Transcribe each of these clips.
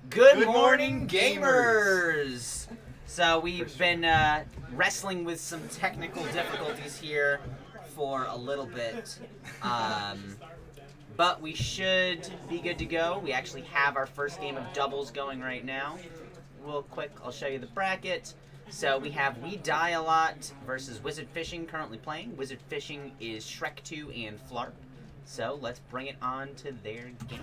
Good morning, gamers! So we've been wrestling with some technical difficulties here for a little bit, but we should be good to go. We actually have our first game of doubles going right now. Real quick, I'll show you the bracket. So we have We Die a Lot versus Wizard Fishing currently playing. Wizard Fishing is Shrek 2 and Flarp. So let's bring it on to their game.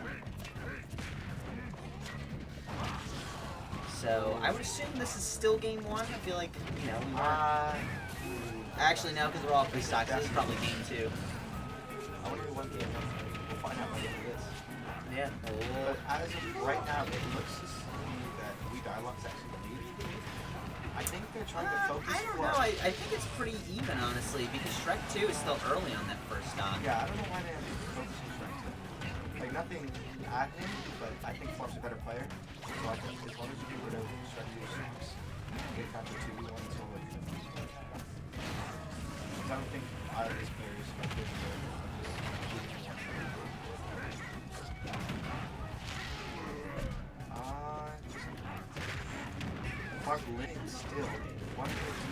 So I would assume this is still game one. I feel like, you know, we weren't. Actually, no, because we're all pre-stocked. So this is probably game two. I wonder what game one. We'll find out by the end of this. Yeah. But as of right now, it looks to me that We Die Lot's actually the lead. I think they're trying to focus. I don't know. I think it's pretty even, honestly, because Shrek 2 is still early on that first stock. Yeah, I don't know why they have to focus on Shrek 2. Like, nothing at him, but I think Flarp's a better player. So I think as long as you get rid of Shrek 2 stocks, get down to 2v1 until like. I don't think either of these players are good to Flarp living still. One person.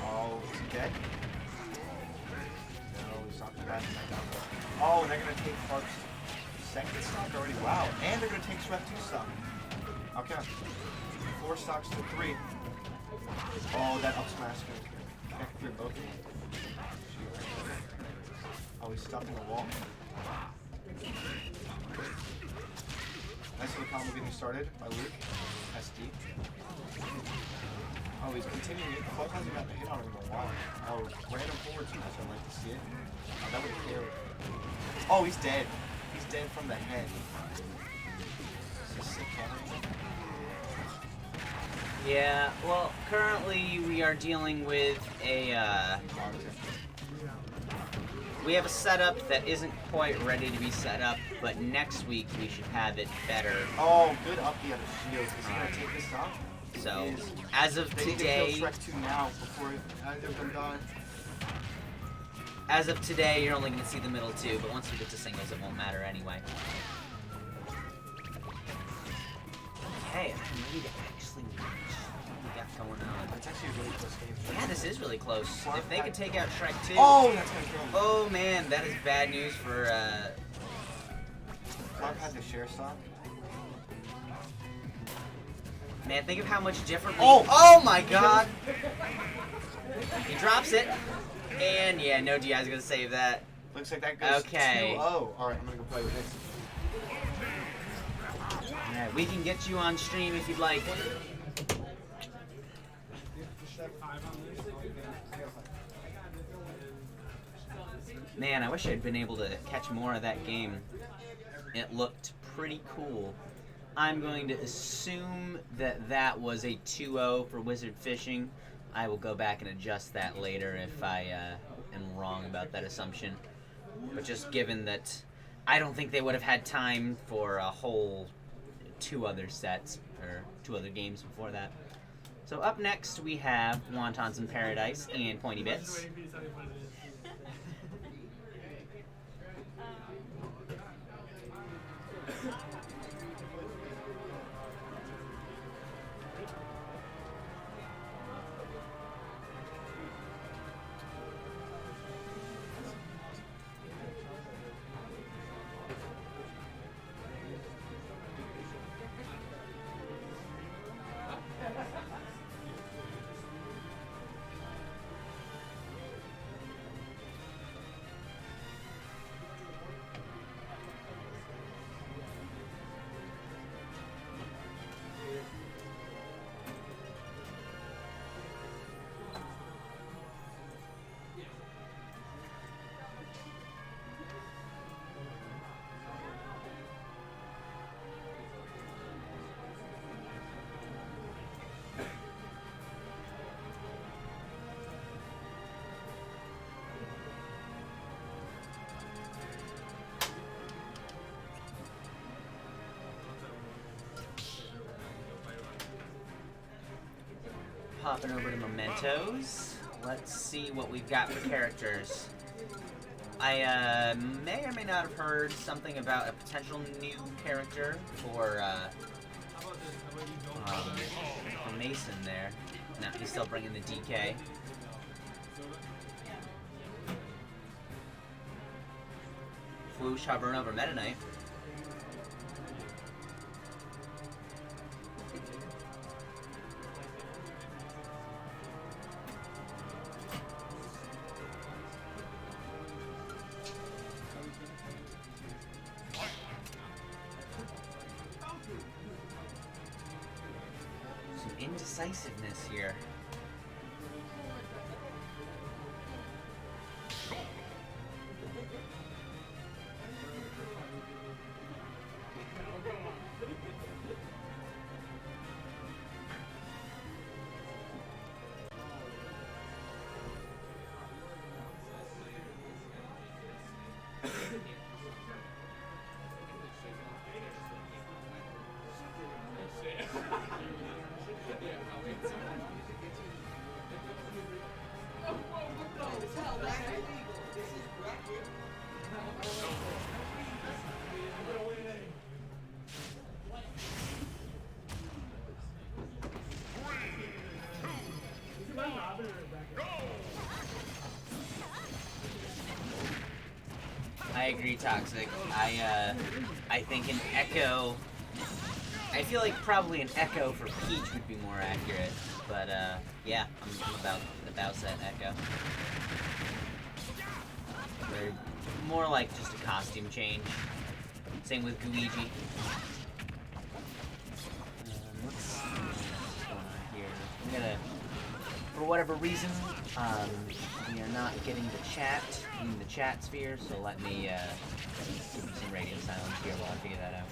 Oh, is he dead? No, he's not bad. Oh, and they're gonna take Flarp's second stock already. Wow, and they're gonna take Shrek 2 stock. Okay. 4 stocks to 3. Oh, that up smash can't clear both of them. Oh, he's stuck in the wall. Nice little combo getting started by Luke. SD. Oh, he's continuing it. Flarp hasn't gotten a hit on him in a while. Oh, random forward smash. I'd like to see it. Oh, that would kill. Oh, he's dead. He's dead from the head. Is this sick camera? Yeah, well, currently we are dealing with a, we have a setup that isn't quite ready to be set up, but next week we should have it better. Oh, good upbeat on the shield. Is he going to take this off? So, as of they today... need to kill Shrek 2 now before either of them die. As of today, you're only going to see the middle two, but once we get to singles, it won't matter anyway. Okay, I'm ready to actually watch what we got going on. That's actually a really close game. Yeah, this is really close. If they could take out Shrek 2... Oh, that's going to kill him. Oh, man, that is bad news for, Flarp has a share stock. Man, think of how much differently... Oh! Oh, my God! He drops it. And, yeah, no DI is going to save that. Looks like that goes okay. 2-0. Alright, I'm going to go play with this. Alright, we can get you on stream if you'd like. Man, I wish I'd been able to catch more of that game. It looked pretty cool. I'm going to assume that that was a 2-0 for Wizard Fishing. I will go back and adjust that later if I am wrong about that assumption. But just given that I don't think they would have had time for a whole 2 other sets, or 2 other games before that. So up next we have Wontons in Paradise and Pointy Bits. Hopping over to Mementos. Let's see what we've got for characters. I may or may not have heard something about a potential new character for Mason there. No, he's still bringing the DK. Swoosh hovering over Meta Knight. Some indecisiveness here. I agree, Toxic. I think an Echo... I feel like probably an Echo for Peach would be more accurate. But, yeah, I'm about that Echo. They're more like just a costume change. Same with Luigi. What's going on here? I'm gonna... For whatever reason, we are not getting the chat in the chat sphere, so let me give you some radio silence here while I figure that out.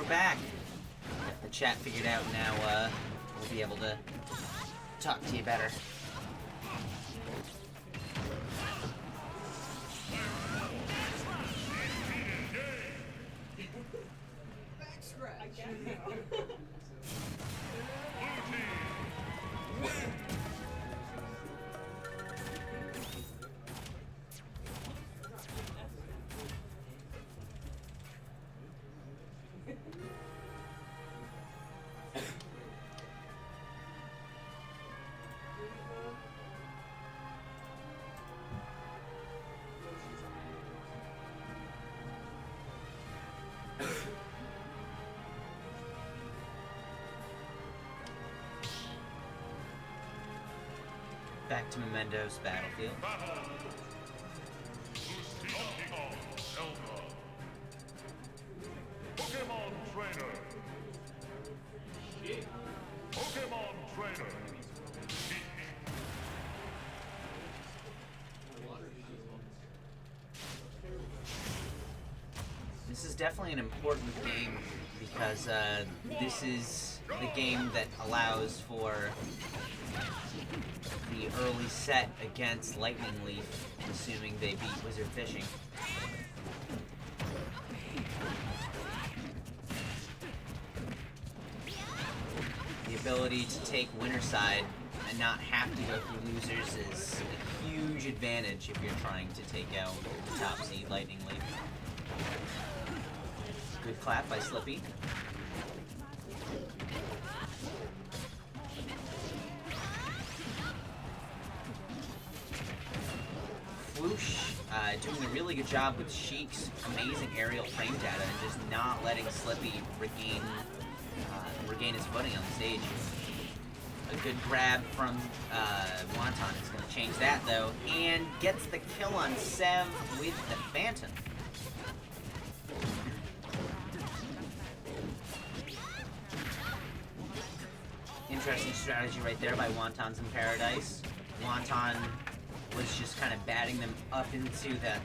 Back. Got the chat figured out now, we'll be able to talk to you better. Back to Mementos Battlefield. Pokemon Trainer. Pokemon Trainer. This is definitely an important game because this is the game that allows for the early set against Lightning Leaf, assuming they beat Wizard Fishing. The ability to take winner side and not have to go through losers is a huge advantage if you're trying to take out the top seed Lightning Leaf. Good clap by Slippy. Whoosh, doing a really good job with Sheik's amazing aerial frame data and just not letting Slippy regain his footing on the stage. A good grab from Oneonta is going to change that though, and gets the kill on Sev with the Phantom. Interesting strategy right there by Wontons in Paradise. Wonton was just kind of batting them up into that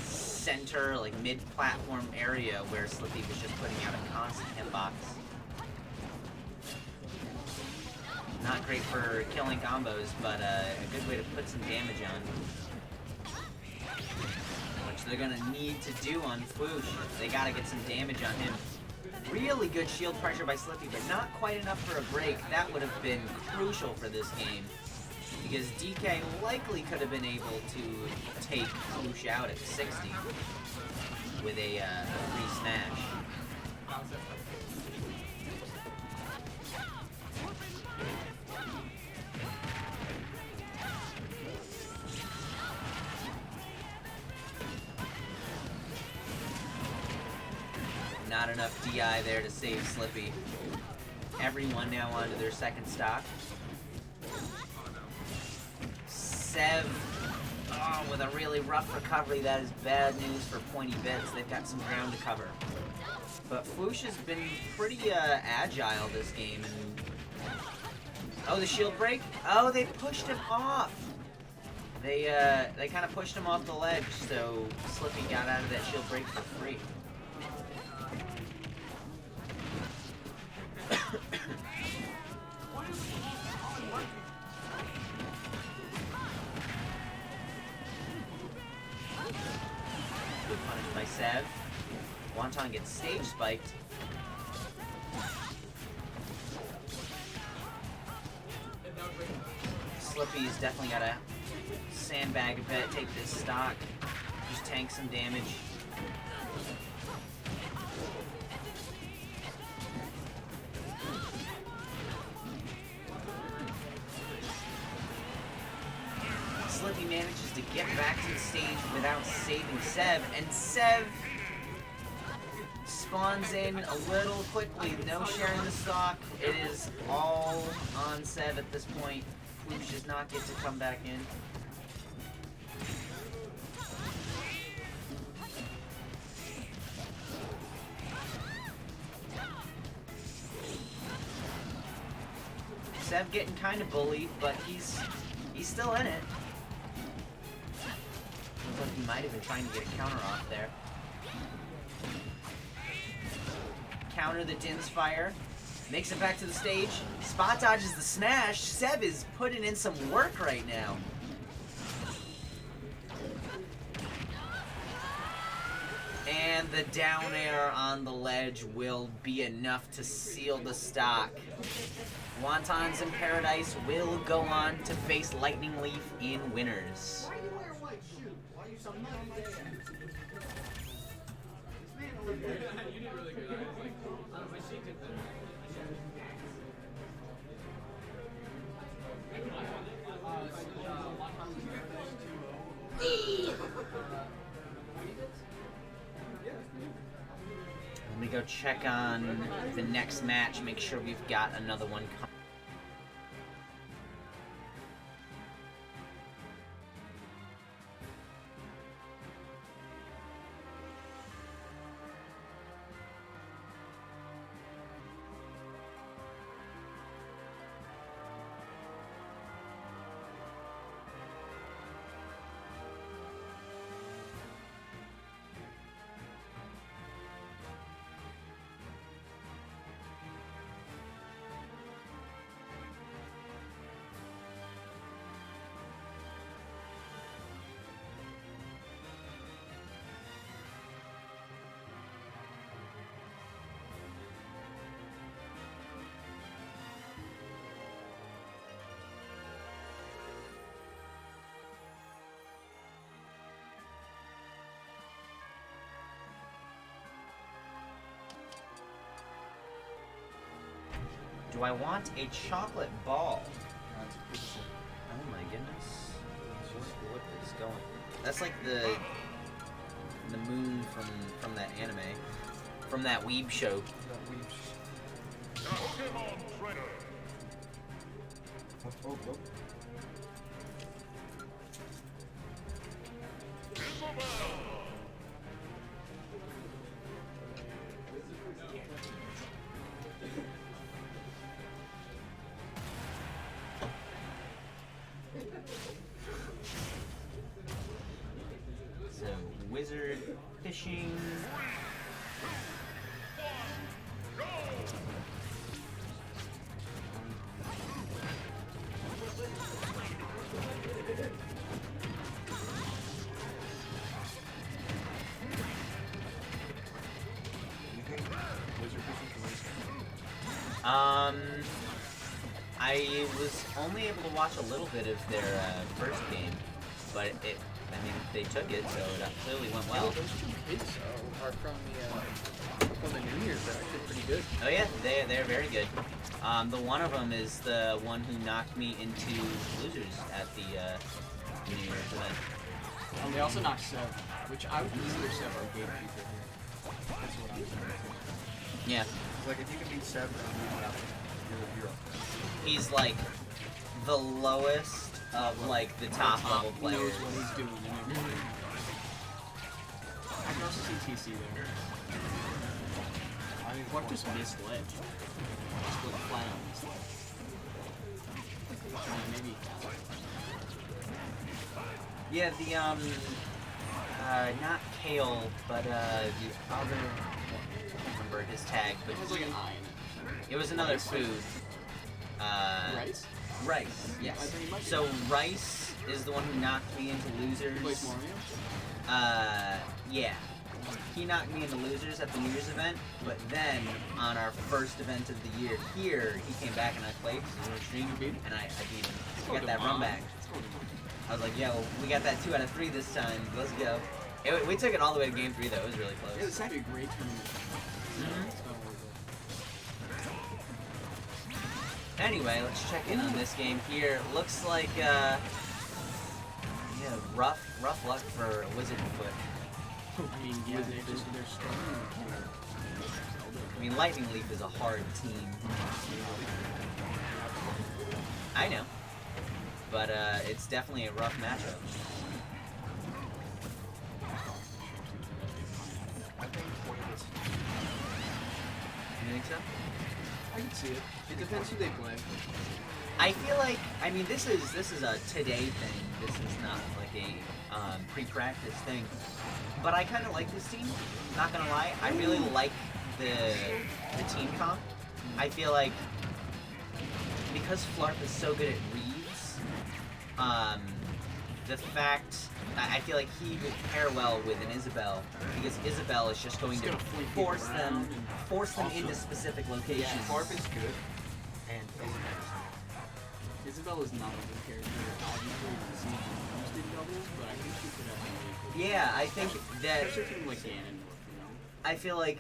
center, like mid-platform area where Slippy was just putting out a constant hitbox. Not great for killing combos, but a good way to put some damage on. Which they're gonna need to do on Fwoosh. They gotta get some damage on him. Really good shield pressure by Slippy, but not quite enough for a break. That would have been crucial for this game, because DK likely could have been able to take Fwoosh out at 60 with a free smash. Not enough DI there to save Slippy. Everyone now onto their second stock. Sev, with a really rough recovery. That is bad news for Pointy Bits. They've got some ground to cover. But Fwoosh has been pretty agile this game. And oh, the shield break? Oh, they pushed him off. They kind of pushed him off the ledge, so Slippy got out of that shield break for free. Good punish by Sev. Wonton gets stage spiked. Slippy's definitely got to sandbag a bit, take this stock, just tank some damage. Slippy manages to get back to the stage without saving Sev, and Sev spawns in a little quickly. No sharing the stock. It is all on Sev at this point. Fwoosh does not get to come back in. Sev getting kind of bullied, but he's still in it. Looks like he might have been trying to get a counter off there. Counter the Din's Fire. Makes it back to the stage. Spot dodges the smash. Sev is putting in some work right now. And the down air on the ledge will be enough to seal the stock. Wontons in Paradise will go on to face Lightning Leaf in winners. Why you wear white shoes? Why you so nice? You did really good. I was like, my sheet did that. Let me go check on the next match, make sure we've got another one coming. Do I want a chocolate ball? That's a pizza. Oh my goodness. What is going? That's like the moon from that anime. From that weeb show. That weeps. Pokemon Trainer. Oh. Isabel. So, wizard fishing. Anything? Wizard fishing for race? I was only able to watch a little bit of their first game, but I mean, they took it, so it clearly went well. Those two kids are from the New Year's. They're actually pretty good. Oh yeah, they're very good. The one of them is the one who knocked me into losers at the New Year's event. They also knocked Seb, which I would consider Seb our gatekeeper here. That's what I'm saying. Yeah, It's like if you can beat 7 and beat nothing, you're a hero. he's like the lowest of like the top level He knows players. what he's doing and everything. I can also see TC there. I mean, What just missed ledge? Just look flat on this ledge. Maybe. Yeah, the not Kale, but the other, I can't remember his tag, but It has like an eye in it. it was another food. Rice? Rice, I yes. think he might be. So Rice is the one who knocked me into losers. He plays Mario? Yeah. He knocked me into losers at the New Year's event, but then on our first event of the year here, he came back and I played You beat him? and I beat him. Let's I go got that run Devon. back. Let's go Devon. I was like, yo, we got that 2 out of 3 this time. Let's go. We took it all the way to game 3 though. It was really Yeah, close. this is actually a great tournament. Mhm. It's not always Anyway, let's check in on this game here. Looks like, yeah, rough luck for Wizard Foot. I mean, yeah, they're struggling. I mean, Lightning Leaf is a hard team. I know. But it's definitely a rough matchup. I think pointless. You think so? I can see it. It depends who they play. I feel like, I mean, this is a today thing. This is not like a pre-practice thing. But I kind of like this team. Not gonna lie, I really like the team comp. I feel like because Flarp is so good at reads, the fact I feel like he would pair well with an Isabelle because Isabelle is just going It's to gonna fling force people them around and also- into specific locations. Yeah, Farp is good, and Isabel is not a good character. Obviously, it's not used in doubles, but I think she could have a really good. Yeah, I think that Especially from like Ganondorf, you know. I feel like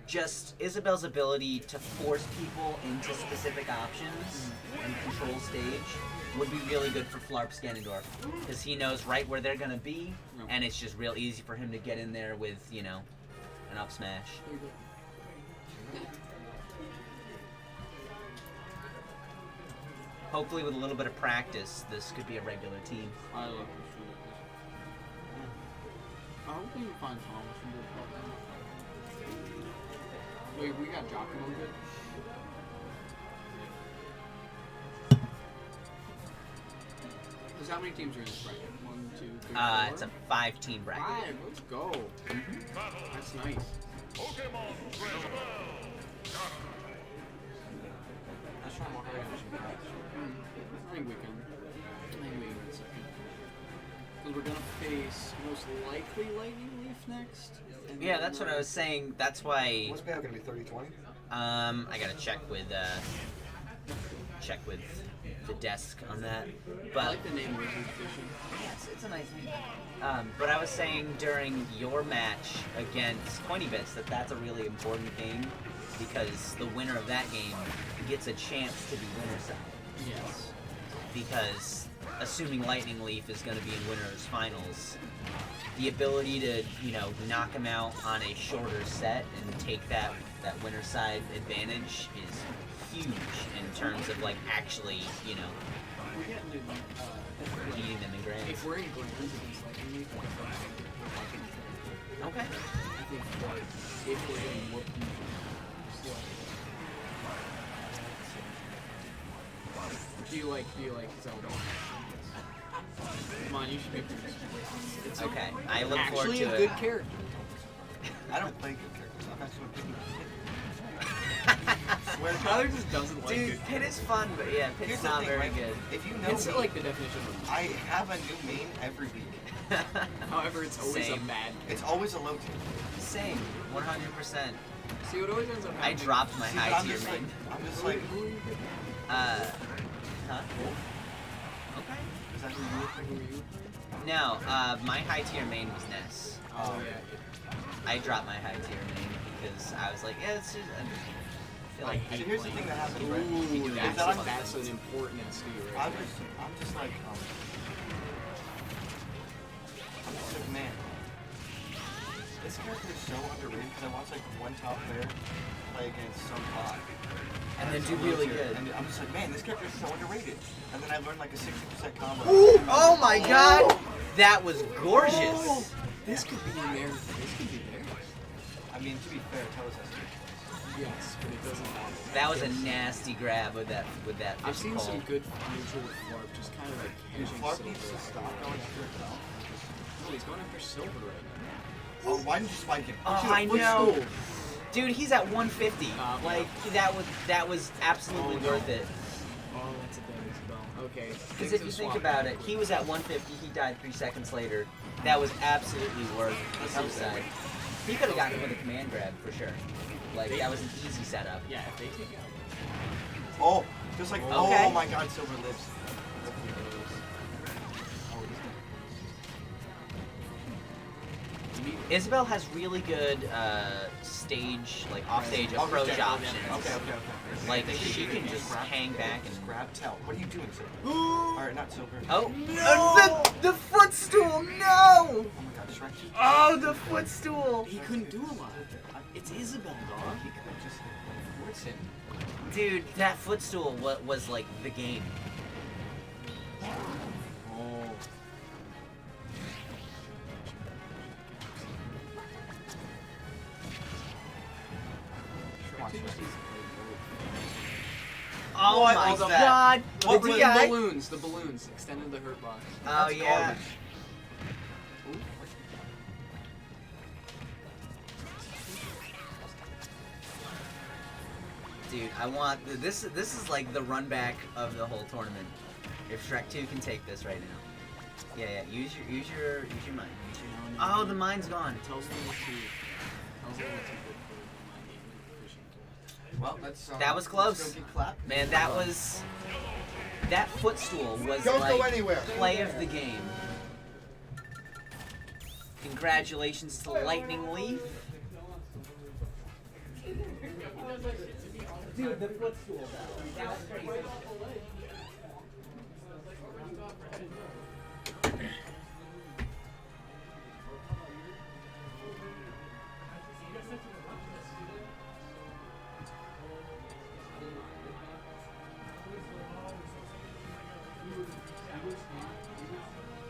just Isabel's ability to force people into specific options and control stage would be really good for Flarp's Ganondorf because he knows right where they're gonna be, and it's just real easy for him to get in there with, you know, an up smash. There you go. Hopefully, with a little bit of practice, this could be a regular team. I love this shit. I hope they can find Thomas from good partner. Wait, we got Giacomo good? Because how many teams are in this bracket? 1, 2, 3, 4? It's a 5-team bracket. 5, let's go. That's nice. Pokemon Trainer. let's try and walk around and shoot guys. I think we can. In a second. Because we're gonna face most likely Lightning Leaf next. and Yeah, then, that's what I was saying. That's why What's Bale gonna be 30-20? I gotta check with the desk on that. I But like the name Wizard Fishing. yes, it's a nice name. But I was saying during your match against Pointy Bits that's a really important game because the winner of that game gets a chance to be winner side. Yes. Because assuming Lightning Leaf is going to be in winners finals, the ability to, you know, knock him out on a shorter set and take that winner side advantage is huge in terms of like actually, you know, We're getting to, beating them in grand. if we're in grands against Lightning Leaf, I think Okay. I think if we're getting whooped, do you like Zelda? Come on, you should be pleased. It's Okay. I look forward actually to a it. good character. I don't play good characters. I'm actually picking Swear to Tyler God. just doesn't like Dude, good Pit is fun, but yeah, Pit's Here's the not thing, very right? good. If you know It's me, like the definition of I have a new main every week. However, it's always Same. a bad It's always a low tier. Same, 100%. See, what always ends up I happening... dropped my See, but high I'm tier just main. I'm just like, Who are you picking? Huh? Okay. is that who you were Who picking? are you? No, my high tier main was Ness. Oh, yeah. I dropped my high tier main because I was like, yeah, it's just. I feel like So here's the thing that happens, right? Ooh, Is that's, that I'm- that's an important SD right I'm there. just like, man, this character is so underrated because I watch like one top player play against some bot. And then it's do a really low tier, good. And I'm just like, man, this character is so underrated. And then I learned like a 60% combo. Ooh, oh my god! That was gorgeous! This could be in there. This could be there. I mean, to be fair, Telus has to. Yes, but it doesn't matter. That was a nasty grab with that I've seen pull. some good neutral with Flarp, just kind of like Dude, catching Flarp silver. needs to stop going after it now. No, he's going after silver right now. Oh, why didn't you spike him? Oh, Shoot, I footstool. know. Dude, he's at 150. Like that was absolutely Oh, no. worth it. Oh, that's a dead Isabel. Okay. Because if you think about it, he was at 150. He died 3 seconds later. That was absolutely worth the suicide. He could have gotten him with a command grab for sure. Like that was an easy setup. Yeah, if they take out. Oh, just like, Okay. oh my god, silver lives. Isabel has really good stage, like offstage Oh, approach okay. options. Okay, okay. Like she can just hang back and. Grab tell. What are you doing, Silver? Alright, not Silver. Oh No! the footstool! No! Oh my god, Shrek. Oh, the footstool! He couldn't do a lot. It's Isabel, dog. He could have just forced him. Dude, that footstool was like the game. Oh. Oh What my was that? god! What The was guy- The balloons extended the hurt box. Oh That's yeah. garbage. Dude, I want this. This is like the run back of the whole tournament. If Shrek 2 can take this right now. Yeah, yeah. Use your mind. Oh, the mine's gone. It tells me what to. Tells me what to put for my game and fishing. Well, that's That was close. let's go get clapped. Man, that was. That footstool was Don't go like anywhere. play of the game. Congratulations to Lightning Leaf. Dude, the footstool though. That was crazy.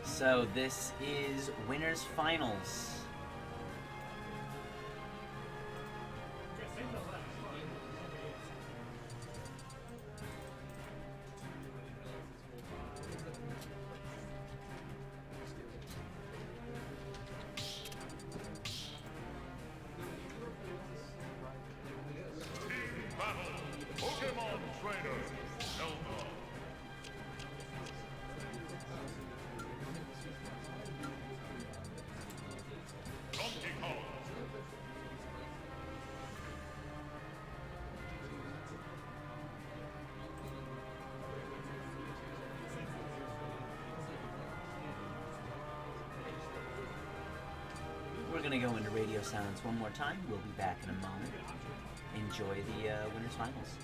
So this is winners finals. Battle. Pokemon Trainer. Zelda. Donkey Kong. We're gonna go into radio silence one more time. We'll be back in a moment. enjoy the winners finals.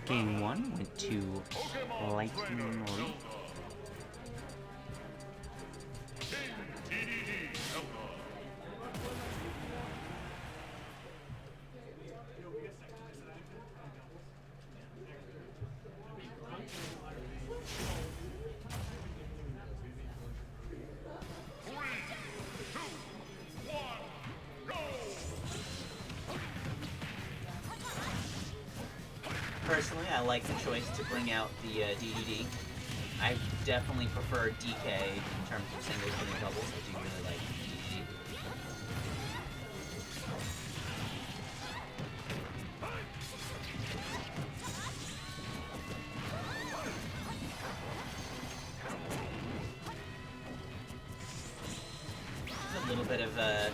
Game 1 went to Lightning Leaf. personally, I like the choice to bring out the DDD. I definitely prefer DK in terms of singles and doubles. I do really like DDD. A little bit of a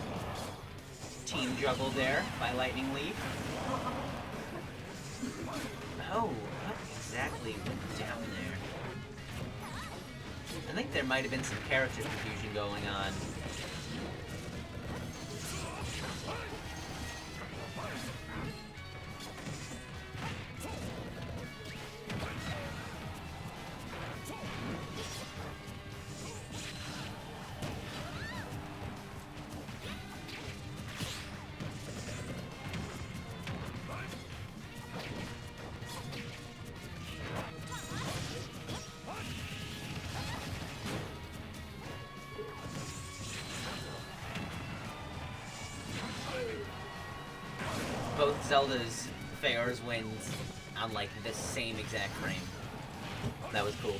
team juggle there by Lightning Leaf. Oh, what exactly went down there? I think there might have been some character confusion going on. Both Zelda's Faors wins on like the same exact frame. That was cool.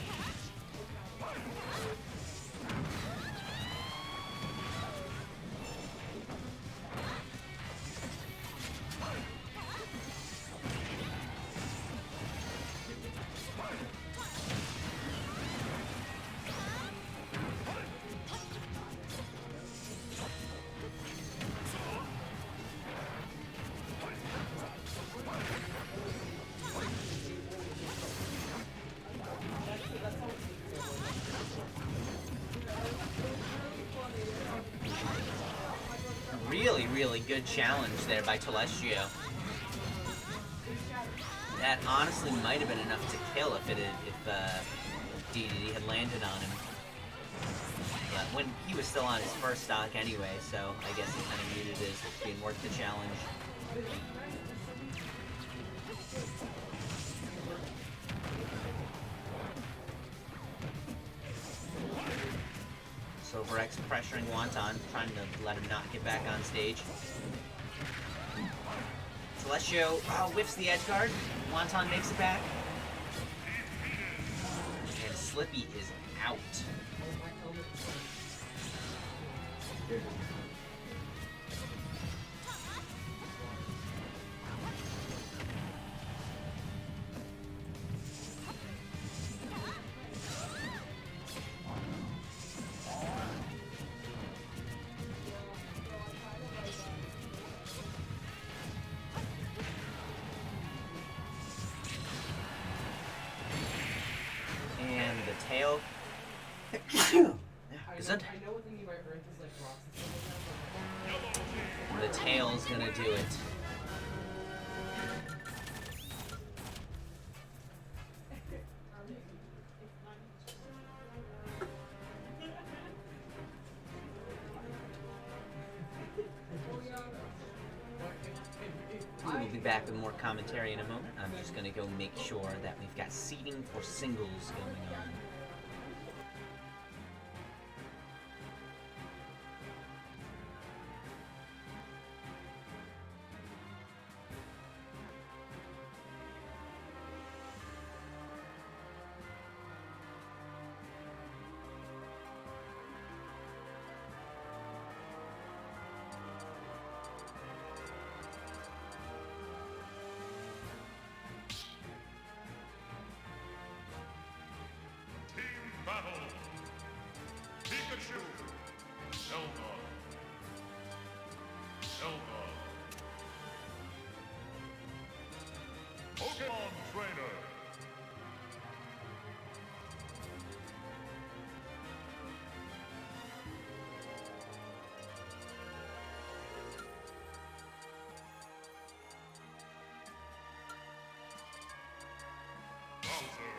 Really good challenge there by Telestio. That honestly might have been enough to kill if DDD had landed on him. But when he was still on his first stock anyway, so I guess he kind of viewed it as being worth the challenge. So Rex pressuring Wonton, trying to let him not get back on stage. Celestio whiffs the edge guard. Wonton makes it back. And Slippy is out. Tail. Good. The tail's gonna do it. We'll be back with more commentary in a moment. I'm just gonna go make sure that we've got seating for singles going on. Battle! Pikachu! Zelda! Zelda! Pokemon Trainer! Bowser!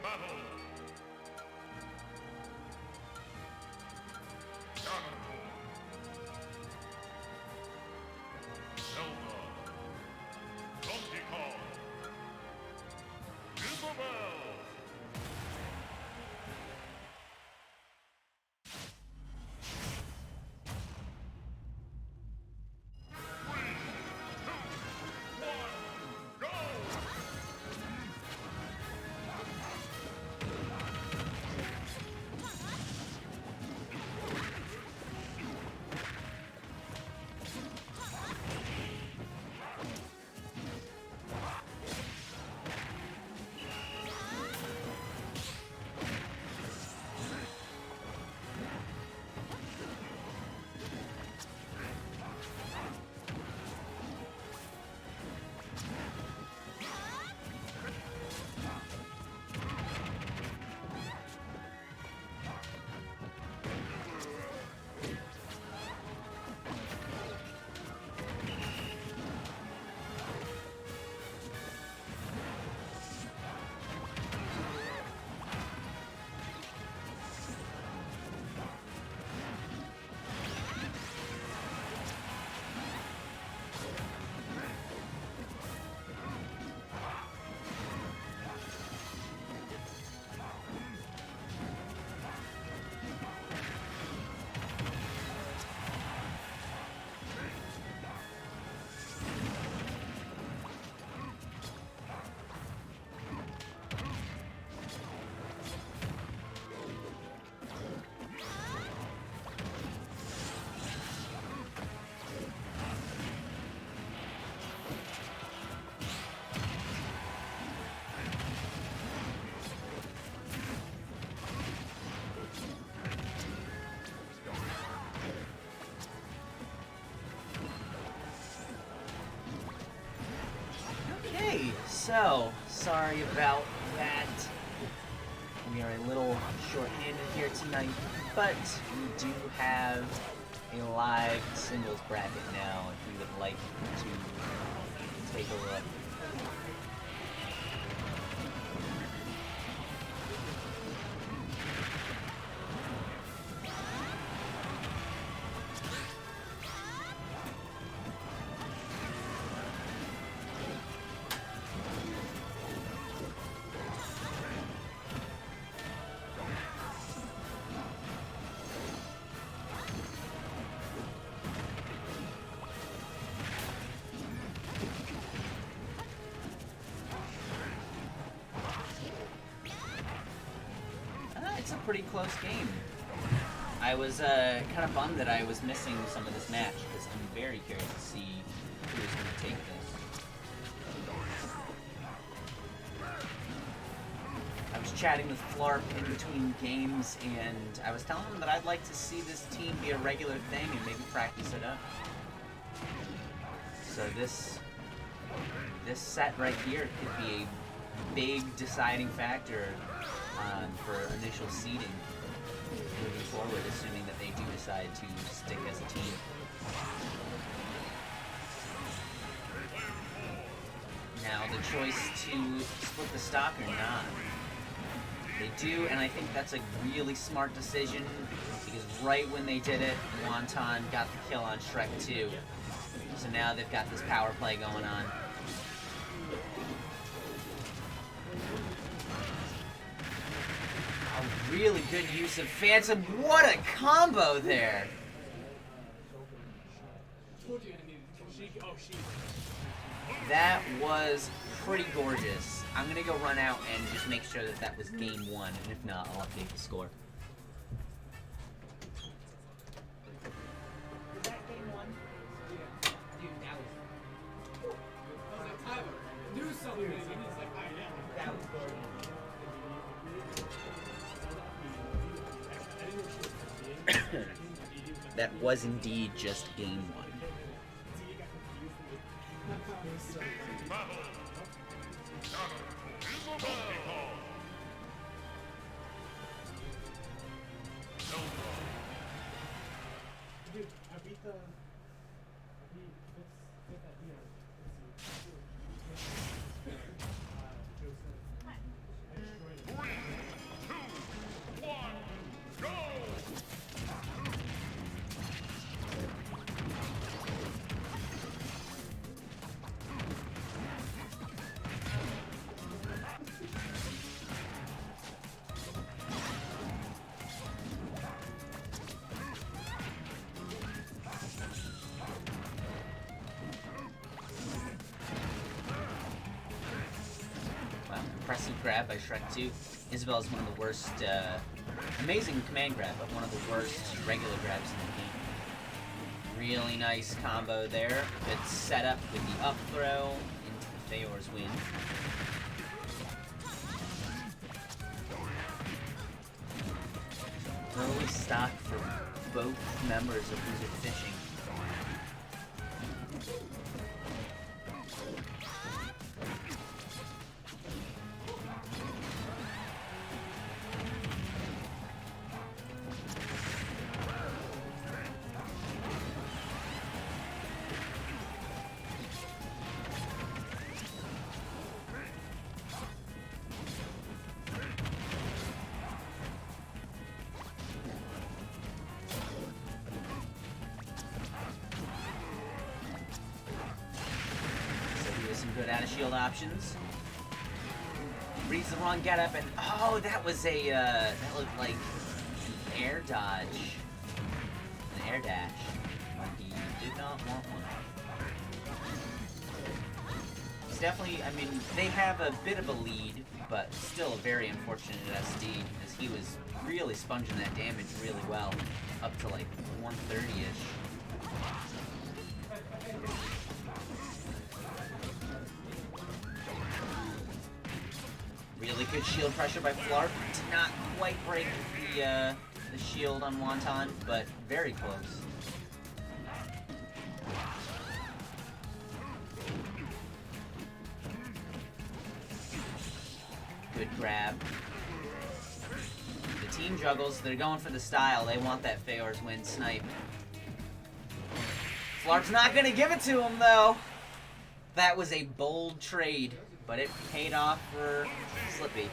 battle. Ganondorf. Zelda. Donkey Kong. Isabel. Go! Okay, so sorry about that. We are a little short-handed here tonight, but we do have a live singles bracket now if you would like to take a look. It's a pretty close game. I was kind of bummed that I was missing some of this match because I'm very curious to see who's going to take this. I was chatting with Flarp in between games, and I was telling him that I'd like to see this team be a regular thing and maybe practice it up. So this set right here could be a big deciding factor for initial seeding moving forward, assuming that they do decide to stick as a team. Now, the choice to split the stock or not. They do, and I think that's a really smart decision, because right when they did it, Oneonta got the kill on Shrek 2. So now they've got this power play going on. A really good use of Phantom. What a combo there! That was pretty gorgeous. I'm gonna go run out and just make sure that that was game one, and if not, I'll update the score. Was that game one? Dude, that was... I was like, Tyler, do something. And he's like, I know. That was gorgeous. That was indeed just game one. Battle. Ganondorf. Donkey Kong. Zelda. Dude, I beat the. What's that here? Let's see. I destroyed it. impressive grab by Shrek 2. Isabel's one of the worst, amazing command grab, but one of the worst regular grabs in the game. Really nice combo there. Good setup with the up throw into the Feyor's win. Early stock for both members of Wizard Fishing. Good out of shield options. Reads the wrong getup, and oh, that was a that looked like an air dodge, an air dash. He did not want one. It's definitely, I mean, they have a bit of a lead, but still a very unfortunate SD because he was really sponging that damage really well, up to like 130-ish. Really good shield pressure by Flarp. Did not quite break the shield on Wonton, but very close. Good grab. The team juggles. They're going for the style. They want that Feyor's win snipe. Flarp's not going to give it to him, though. That was a bold trade, but it paid off for Slippy.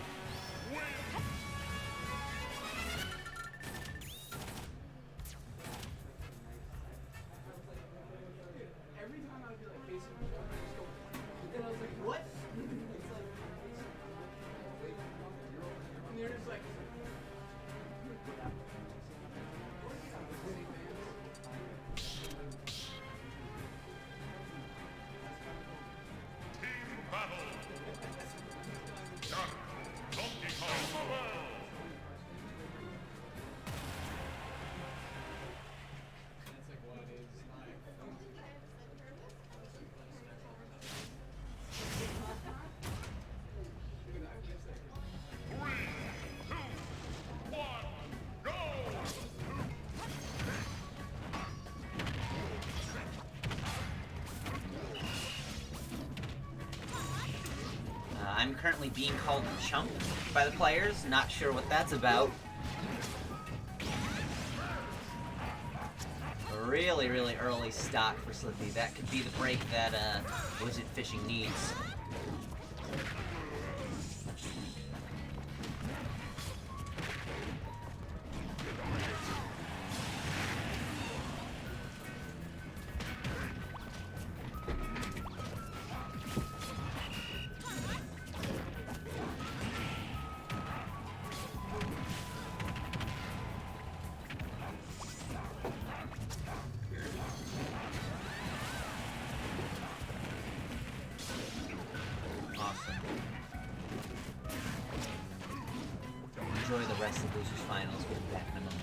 Every time I'd be like facing the wall, just go, and I was like, what? It's like, and they're just like, Battle. Duck. Donkey Kong. that's like what it is. Three, two, one, go! I'm currently being called a chump by the players. Not sure what that's about. Really, really early stock for Slippy. That could be the break that Wizard Fishing needs. Enjoy the rest of Losers Finals. We'll be back in a moment.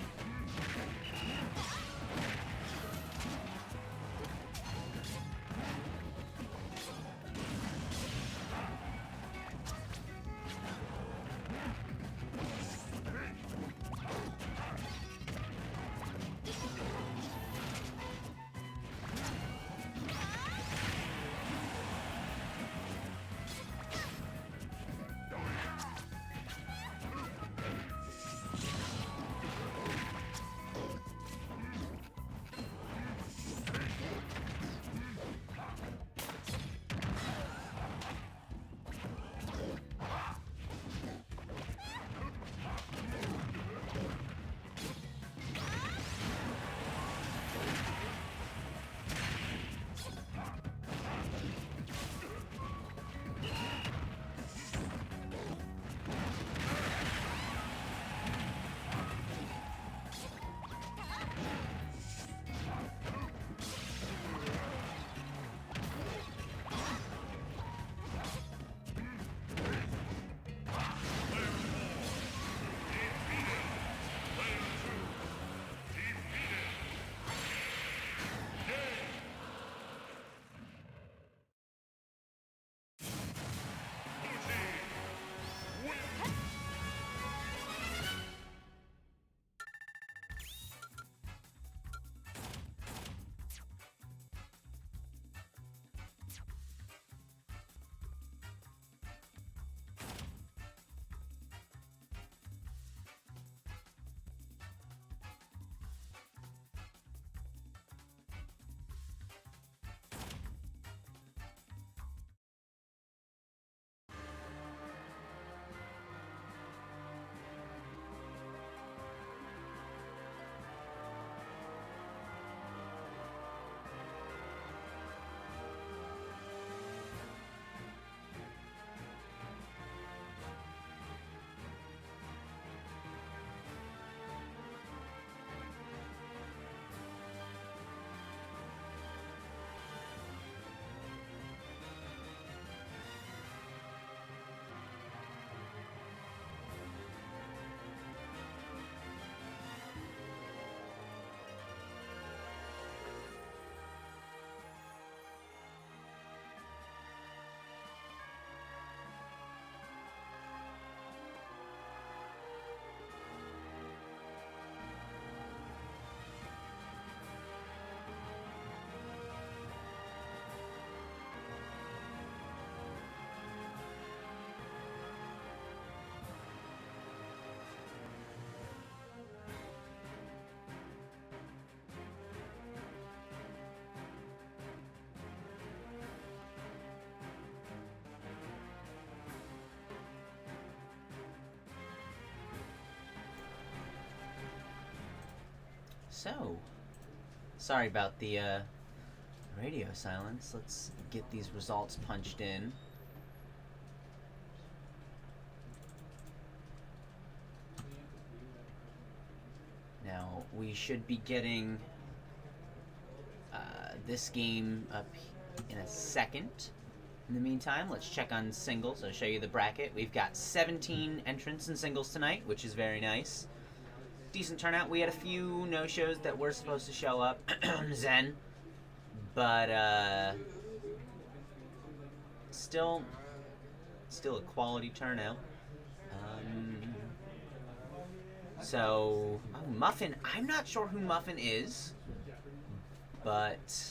So, sorry about the radio silence. Let's get these results punched in. Now, we should be getting this game up in a second. In the meantime, let's check on singles. I'll show you the bracket. We've got 17 entrants in singles tonight, which is very nice. Decent turnout. We had a few no-shows that were supposed to show up. Zen. But, still a quality turnout. So, Muffin. I'm not sure who Muffin is, but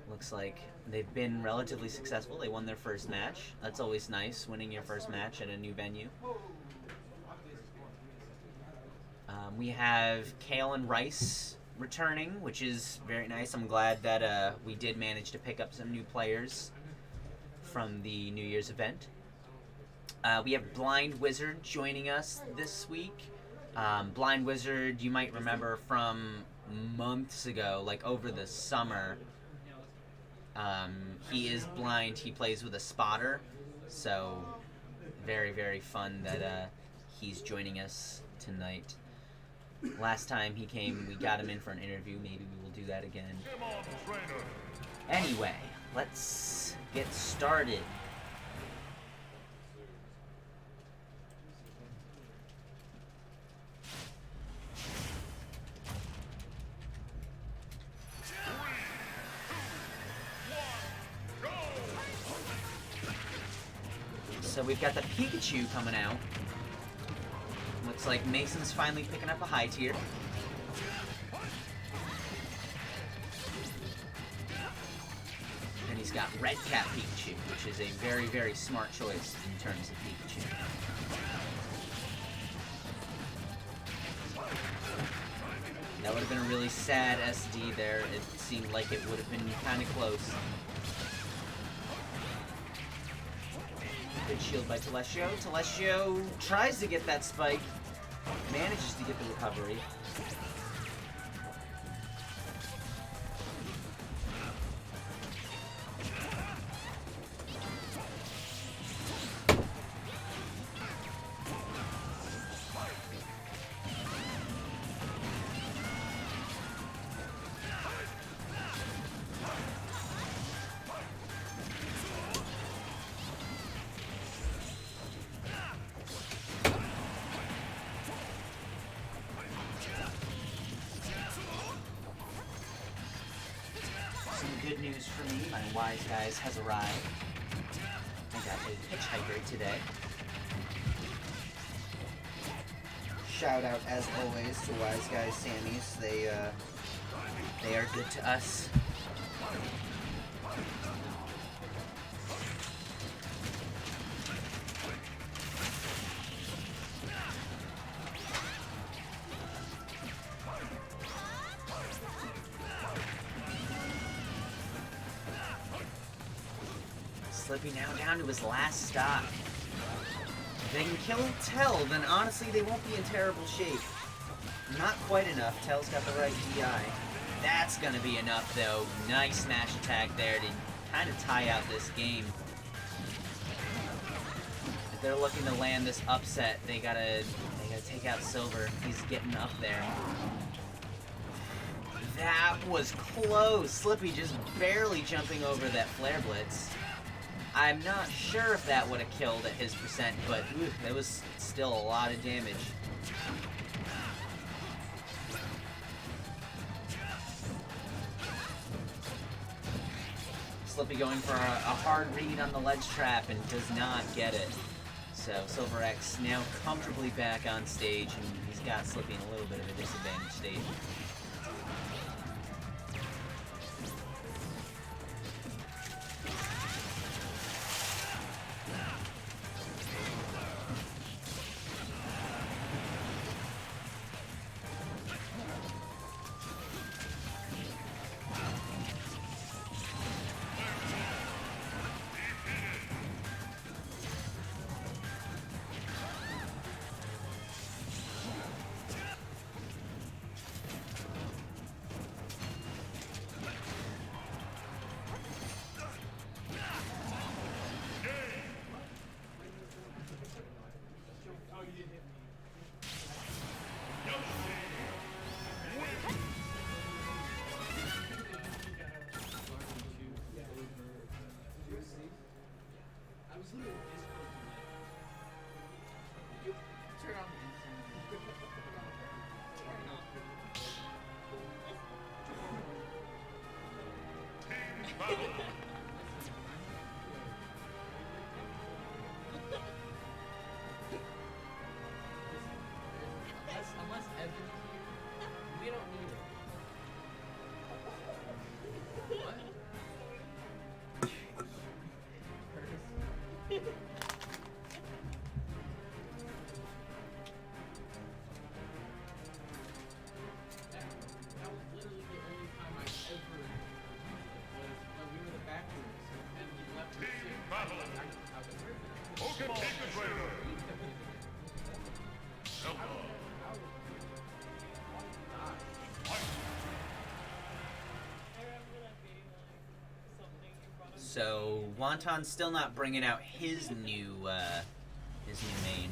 looks like they've been relatively successful. They won their first match. That's always nice, winning your first match at a new venue. We have Kale and Rice returning, which is very nice. I'm glad that we did manage to pick up some new players from the New Year's event. We have Blind Wizard joining us this week. Blind Wizard, you might remember from months ago, like over the summer. He is blind. He plays with a spotter. So, very, very fun that he's joining us tonight. Last time he came, we got him in for an interview. Maybe we will do that again. Come on, trainer. Anyway, let's get started. So we've got the Pikachu coming out. Looks like Mason's finally picking up a high tier. And he's got Red Cap Pikachu, which is a very, very smart choice in terms of Pikachu. That would have been a really sad SD there. It seemed like it would have been kind of close. Good shield by Telestio. Telestio tries to get that spike, manages to get the recovery. Good news for me, my Wise Guys has arrived. I got a hitchhiker today. Shout out as always to Wise Guys Sammy's. They are good to us. Slippy now down to his last stock. If they can kill Tell, then honestly they won't be in terrible shape. Not quite enough. Tell's got the right DI. That's gonna be enough though. Nice smash attack there to kind of tie out this game. If they're looking to land this upset, they gotta take out Silver. He's getting up there. That was close. Slippy just barely jumping over that Flare Blitz. I'm not sure if that would have killed at his percent, but that was still a lot of damage. Slippy going for a hard read on the ledge trap and does not get it. So Silver X now comfortably back on stage, and he's got Slippy in a little bit of a disadvantaged state. I was literally Discord. Turn on unless Evan's here, we don't need it. What? That was literally the only time I ever was when we were in the back rooms and we left the ship. I was Pokemon Trainer. So Wonton's still not bringing out his new main.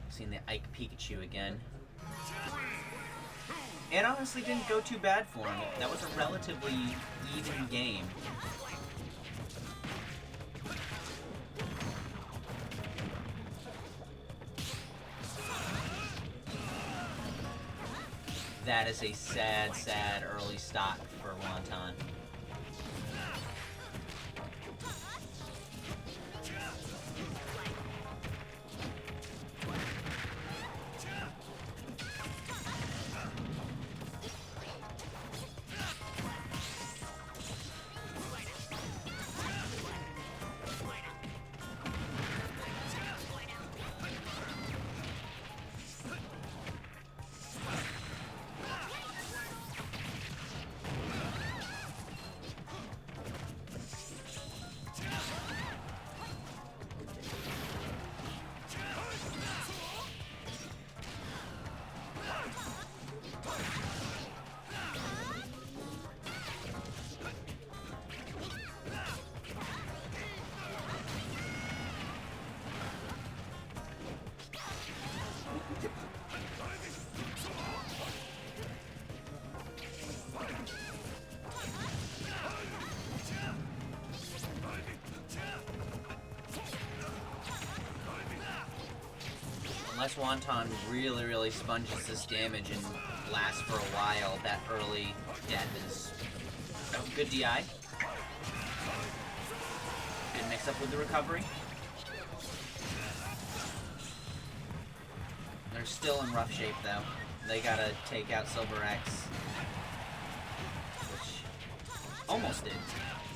Seeing the Ike Pikachu again. It honestly didn't go too bad for him. That was a relatively even game. That is a sad, sad early stock for Wonton. Unless Wonton really sponges this damage and lasts for a while, that early death is a good DI. Good mix up with the recovery. They're still in rough shape though. They gotta take out Silver X, which almost did.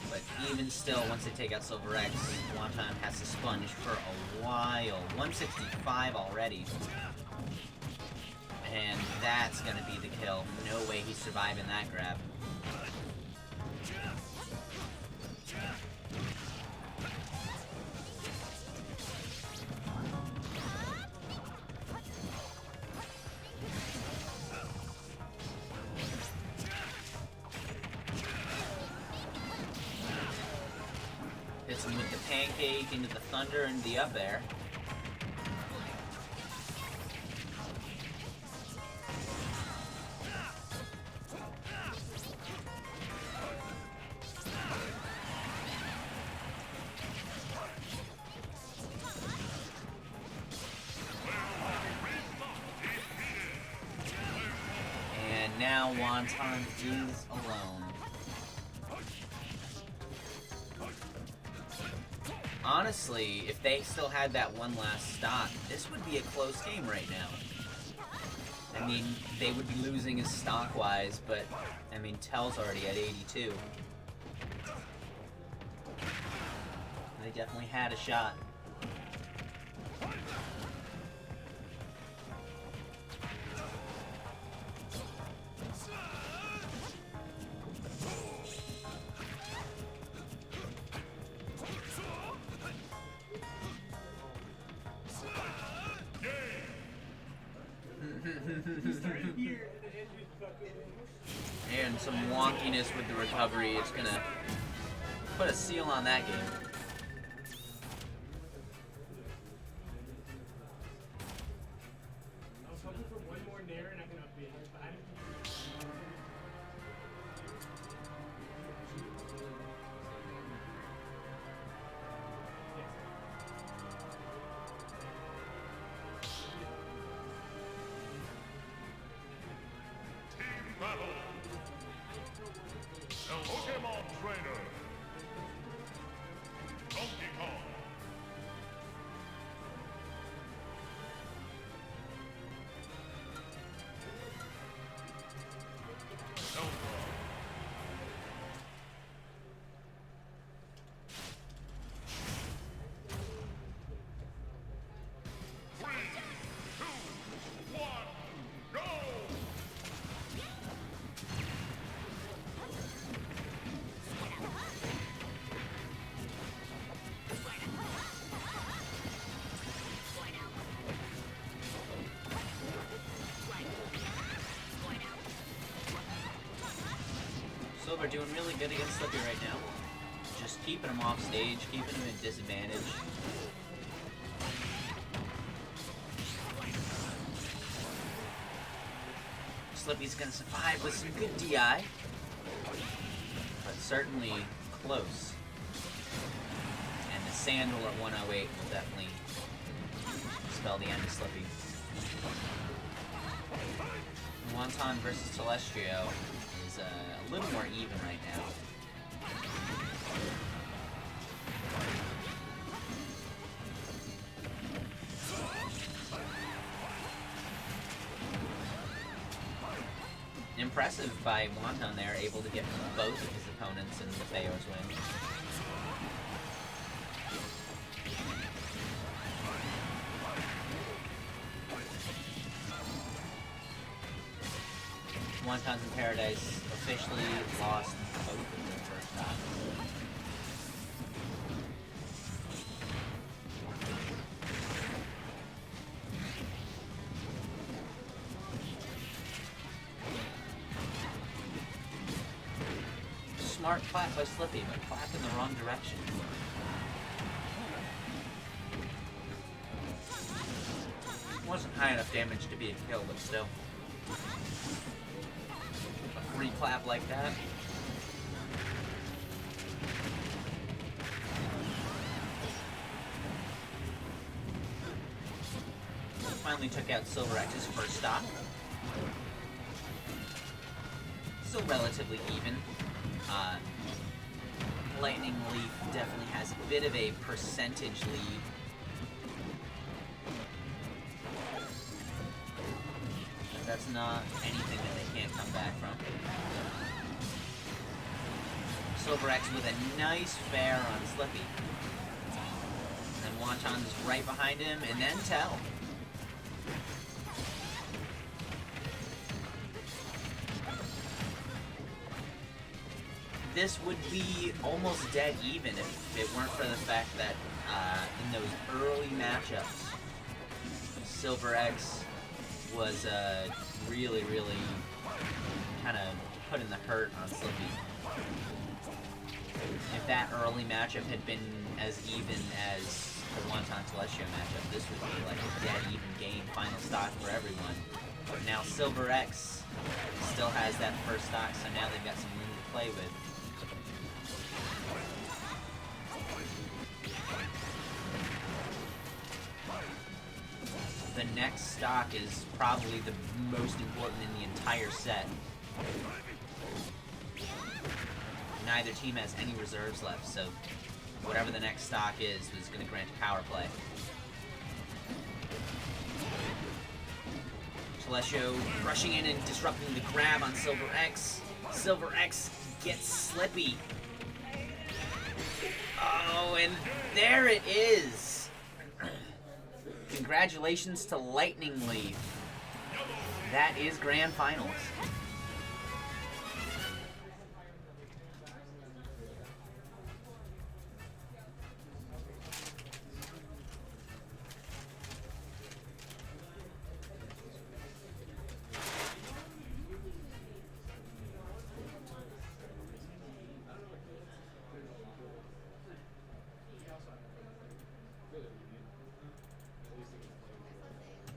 But even still, once they take out Silver X, Wonton has to sponge for a while. 165 already. And that's gonna be the kill. No way he's surviving that grab. Hits him with the pancake into the thunder and the up air. And now Wonton is alone. Honestly, if they still had that one last stock, this would be a close game right now. I mean, they would be losing his stock-wise, but, I mean, Tell's already at 82. They definitely had a shot. And some wonkiness with the recovery. It's gonna put a seal on that game. are doing really good against Slippy right now. Just keeping him off stage, keeping him at disadvantage. Slippy's gonna survive with some good DI, but certainly close. And the Sandal at 108 will definitely spell the end of Slippy. Wonton versus Celestio is a little more even right now. Impressive by Wonton there, able to get both of his opponents in the Theor's win. Wonton's in Paradise officially lost both of their first shots. Smart clap by Slippy, but clap in the wrong direction. Wasn't high enough damage to be a kill, but still. A free clap like that. Finally took out Silver X's first stock. Still relatively even. Lightning Leaf definitely has a bit of a percentage lead. But that's not anything that they can't come back from. Silver X with a nice fair on Slippy. And then Wonton is right behind him, and then Tell. This would be almost dead even if it weren't for the fact that in those early matchups, Silver X was really kind of putting the hurt on Slippy. If that early matchup had been as even as the Wonton Celestio matchup, this would be like a dead even game, final stock for everyone. But now Silver X still has that first stock, so now they've got some room to play with. The next stock is probably the most important in the entire set. Neither team has any reserves left, so whatever the next stock is going to grant a power play. Celestio rushing in and disrupting the grab on Silver X. Silver X gets Slippy. Oh, and there it is! Congratulations to Lightning Leaf. That is Grand Finals.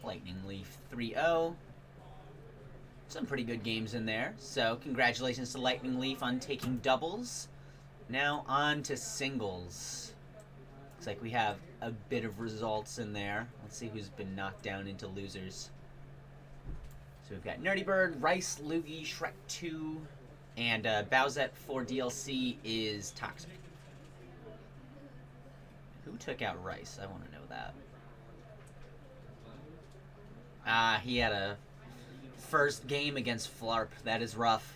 Lightning Leaf 3-0. Some pretty good games in there. So congratulations to Lightning Leaf on taking doubles. Now on to singles. Looks like we have a bit of results in there. Let's see who's been knocked down into losers. So we've got Nerdy Bird, Rice, Loogie, Shrek 2, and Bowsette for DLC is Toxic. Who took out Rice? I want to know that. He had a first game against Flarp. That is rough.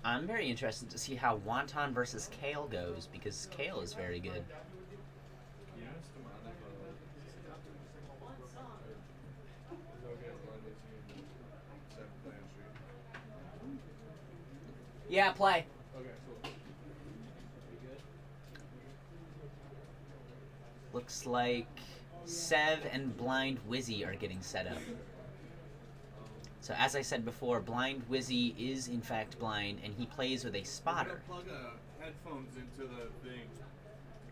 I'm very interested to see how Wonton versus Kale goes, because Kale is very good. Yeah, play. Okay, cool. You good? Looks like Sev and Blind Wizzy are getting set up. So as I said before, Blind Wizzy is in fact blind, and he plays with a spotter. Plug headphones into the thing.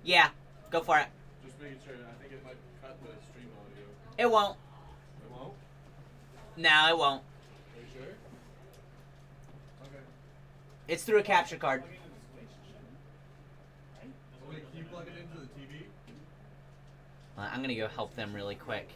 Yeah, go for it. Just making sure. I think it might cut the stream audio. It won't. It won't? No, it won't. Are you sure? Okay. It's through a capture card. Wait, can you plug it into the TV? I'm gonna go help them really quick.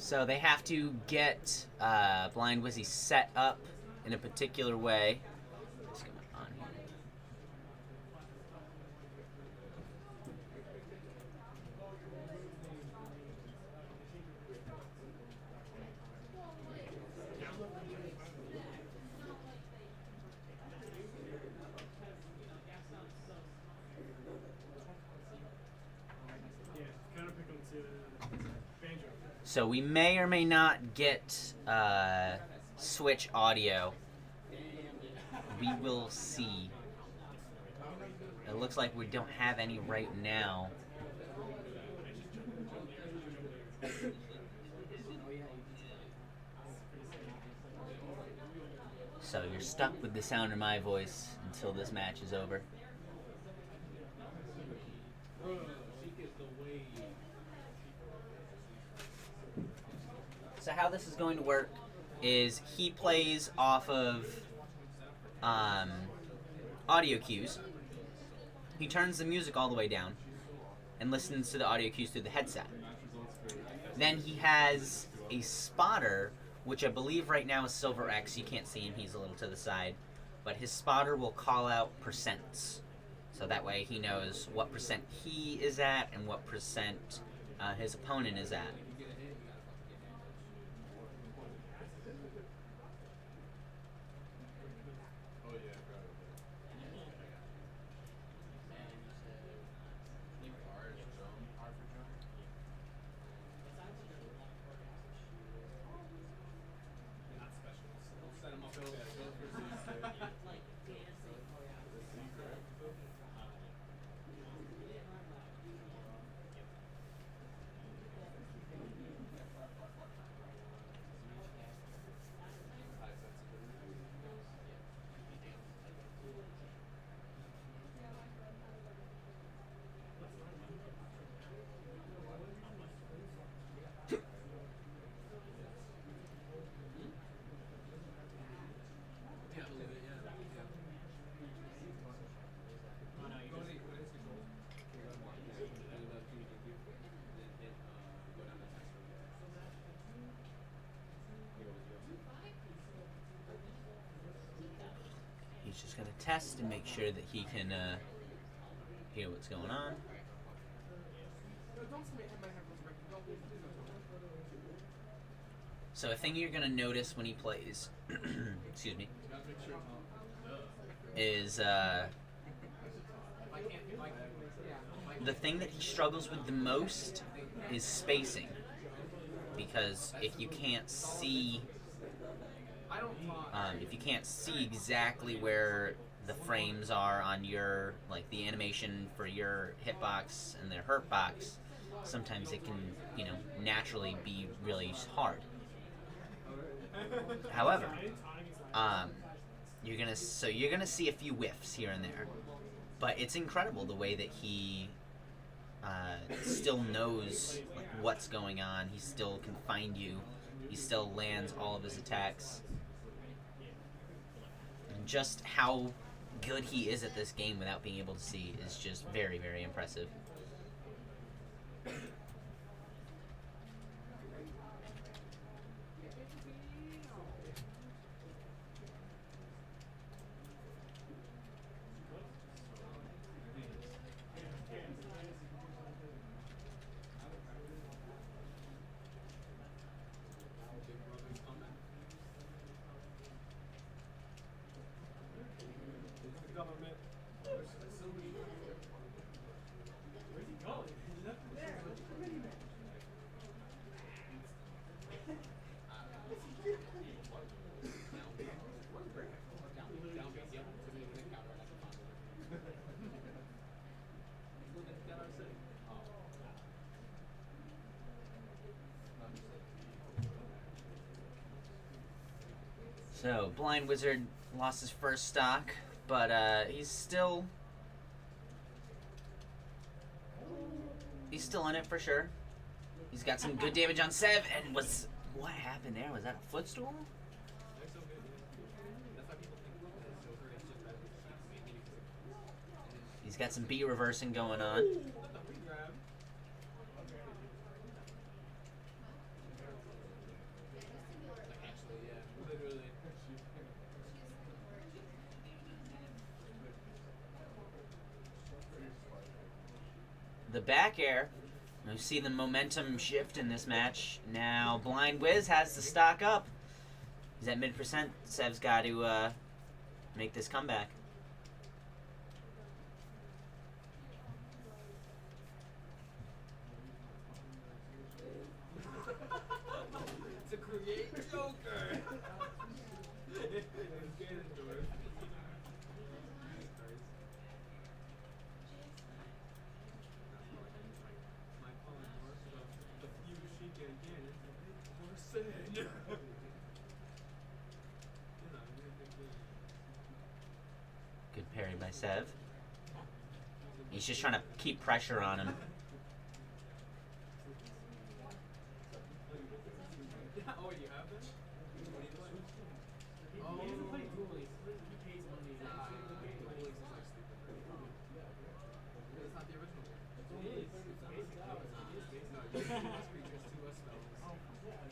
So they have to get Blind Wizzy set up in a particular way. What's going on here? So we may or may not get Switch audio. We will see. It looks like we don't have any right now. So you're stuck with the sound of my voice until this match is over. So how this is going to work is he plays off of audio cues. He turns the music all the way down and listens to the audio cues through the headset. Then he has a spotter, which I believe right now is Silver X. You can't see him, he's a little to the side. But his spotter will call out percents. So that way he knows what percent he is at and what percent his opponent is at. He's just going to test and make sure that he can hear what's going on. So a thing you're going to notice when he plays, excuse me, is the thing that he struggles with the most is spacing. Because if you can't see I don't thought. If you can't see exactly where the frames are on your, like, the animation for your hitbox and the hurt box, sometimes it can, you know, naturally be really hard. However, you're gonna see a few whiffs here and there, but it's incredible the way that he still knows, like, what's going on. He still can find you. He still lands all of his attacks. And just how good he is at this game without being able to see is just very, very impressive. So, Blind Wizard lost his first stock, but he's still in it for sure. He's got some good damage on Sev, and what happened there? Was that a footstool? He's got some B reversing going on. The back air. We see the momentum shift in this match. Now Blind Wiz has to stock up. He's at mid%. Sev's got to make this comeback. To create Joker. Good parry by Sev. He's just trying to keep pressure on him. Oh, you have this? What do you play? Oh, he doesn't play duelies. He pays money. Duelies is like stupid. Because it's not the original one. It is. It's basic. No, it's not. It's basic. No, it's 2 us creatures, 2 us spells. I care.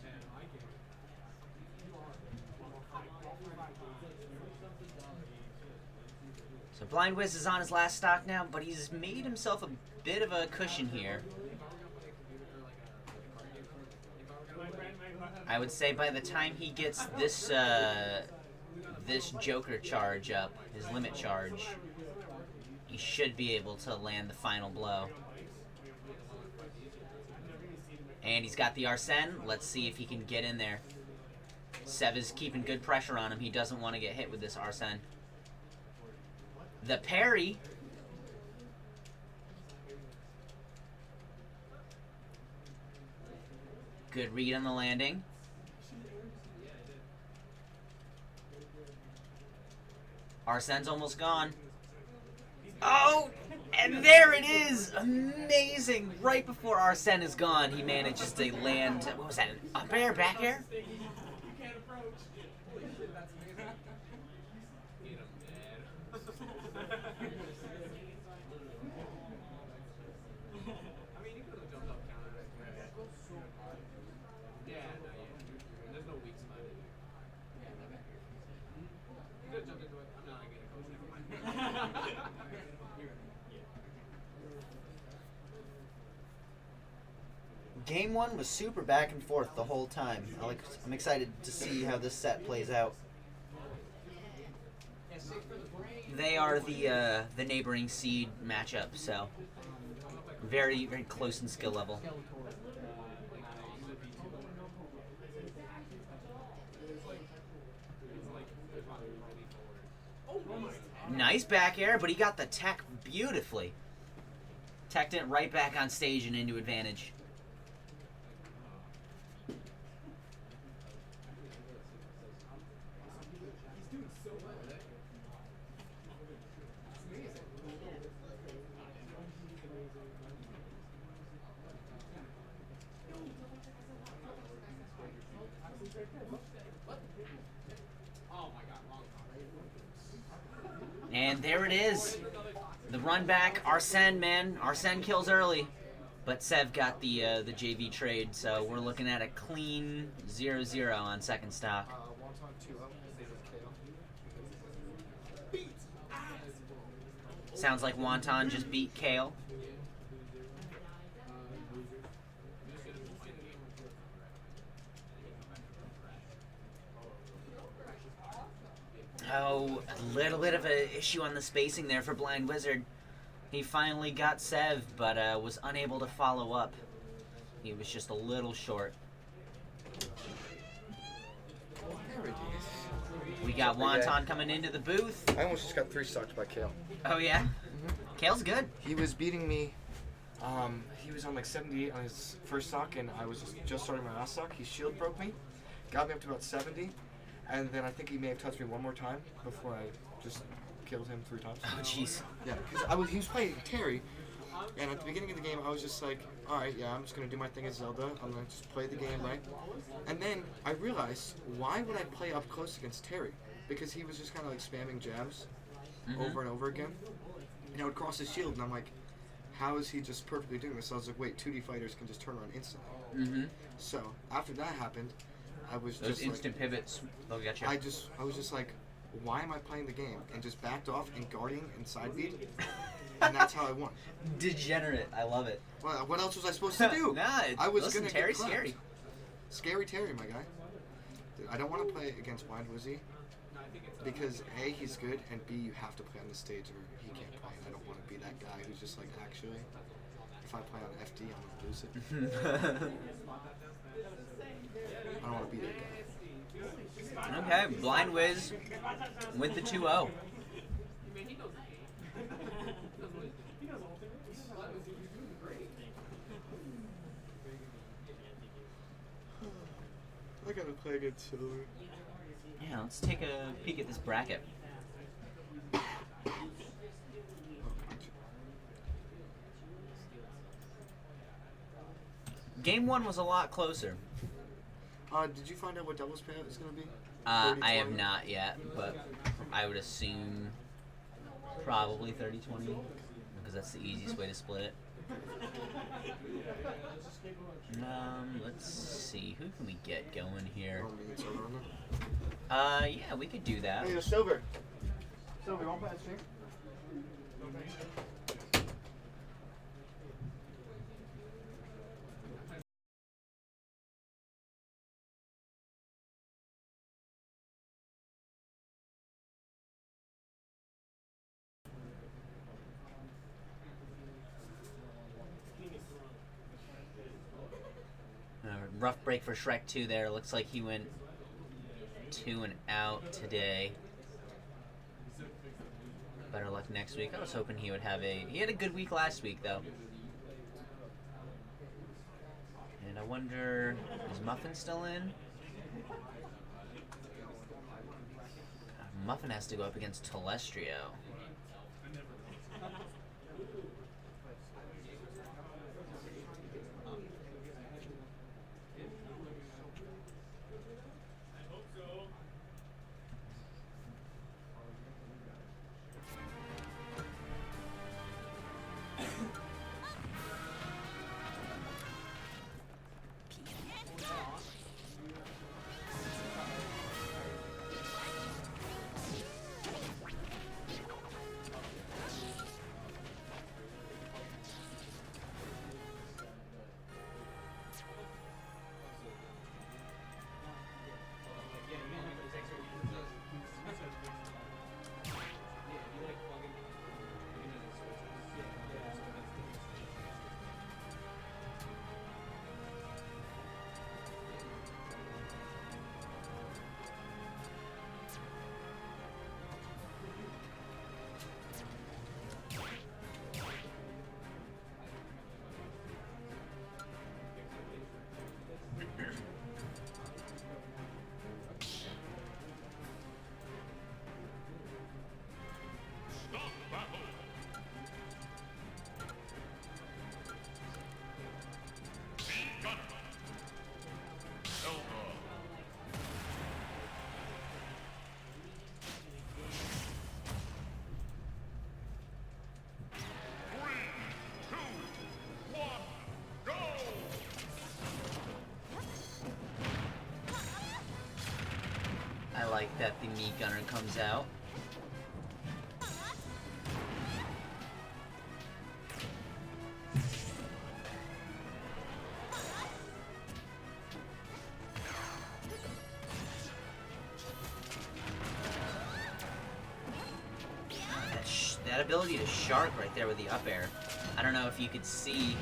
And I care. So Blind Wiz is on his last stock now, but he's made himself a bit of a cushion here. I would say by the time he gets this this Joker charge up, his limit charge, he should be able to land the final blow. And he's got the Arsene. Let's see if he can get in there. Sev is keeping good pressure on him. He doesn't want to get hit with this Arsene. The parry. Good read on the landing. Arsene's almost gone. Oh, and there it is! Amazing! Right before Arsene is gone, he manages to land, what was that, an up air, back air? You can't approach. Holy shit, that's amazing. Get him, man. I mean, you could have jumped up counter. That goes so hard. Yeah, no, yeah. There's no weak spot in there. Yeah, that back here. You could have jumped into it. I'm not getting a coach. Never mind. Game one was super back and forth the whole time. I'm excited to see how this set plays out. They are the neighboring seed matchup, so very, very close in skill level. Nice back air, but he got the tech beautifully. Teched it right back on stage and into advantage. And there it is. The run back, Arsene, man. Arsene kills early. But Sev got the JV trade, so we're looking at a clean 0-0 on second stock. Wonton 2-0. Sounds like Wonton just beat Kale. Oh, a little bit of an issue on the spacing there for Blind Wizard. He finally got Sev, but was unable to follow up. He was just a little short. There it is. We got Wonton coming into the booth. I almost just got 3 stocks by Kale. Oh, yeah? Kale's good. He was beating me. He was on like 78 on his first stock, and I was just starting my last stock. He shield broke me, got me up to about 70, and then I think he may have touched me one more time before I just killed him 3 times. Oh, jeez. Yeah, because he was playing Terry, and at the beginning of the game, I was just like, all right, yeah, I'm just gonna do my thing as Zelda. I'm gonna just play the game, right? And then I realized, why would I play up close against Terry? Because he was just kind of like spamming jabs over and over again, and I would cross his shield, and I'm like, how is he just perfectly doing this? So I was like, wait, 2D fighters can just turn around instantly. So after that happened, I was Those just instant like, pivots, they'll get you. I was just like, why am I playing the game? And just backed off and guarding and side beat, and that's how I won. Degenerate, I love it. Well, what else was I supposed to do? Nah, I was listen, gonna Terry's get clapped. scary. Scary Terry, my guy. Dude, I don't want to play against Blind Wizzy because A, he's good, and B, you have to play on the stage or he can't play. And I don't want to be that guy who's just like, actually, if I play on FD, I'm gonna lose it. I don't want to be that guy. Okay, Blind Wiz with the 2-0. I gotta play against Silver. Yeah, let's take a peek at this bracket. Game 1 was a lot closer. Did you find out what doubles payout is gonna be? I have 30-20? not yet, but I would assume probably 30-20, because that's the easiest way to split it. Let's see, who can we get going here? Oh, me and Silver on there? Yeah, we could do that. Hey, Silver. Silver, you want to play that stream? Rough break for Shrek 2 there. Looks like he went 2 and out today. Better luck next week. I was hoping he would have he had a good week last week, though. And I wonder, is Muffin still in? Muffin has to go up against Telestrio. that the meat gunner comes out. That ability to shark right there with the up air. I don't know if you could see.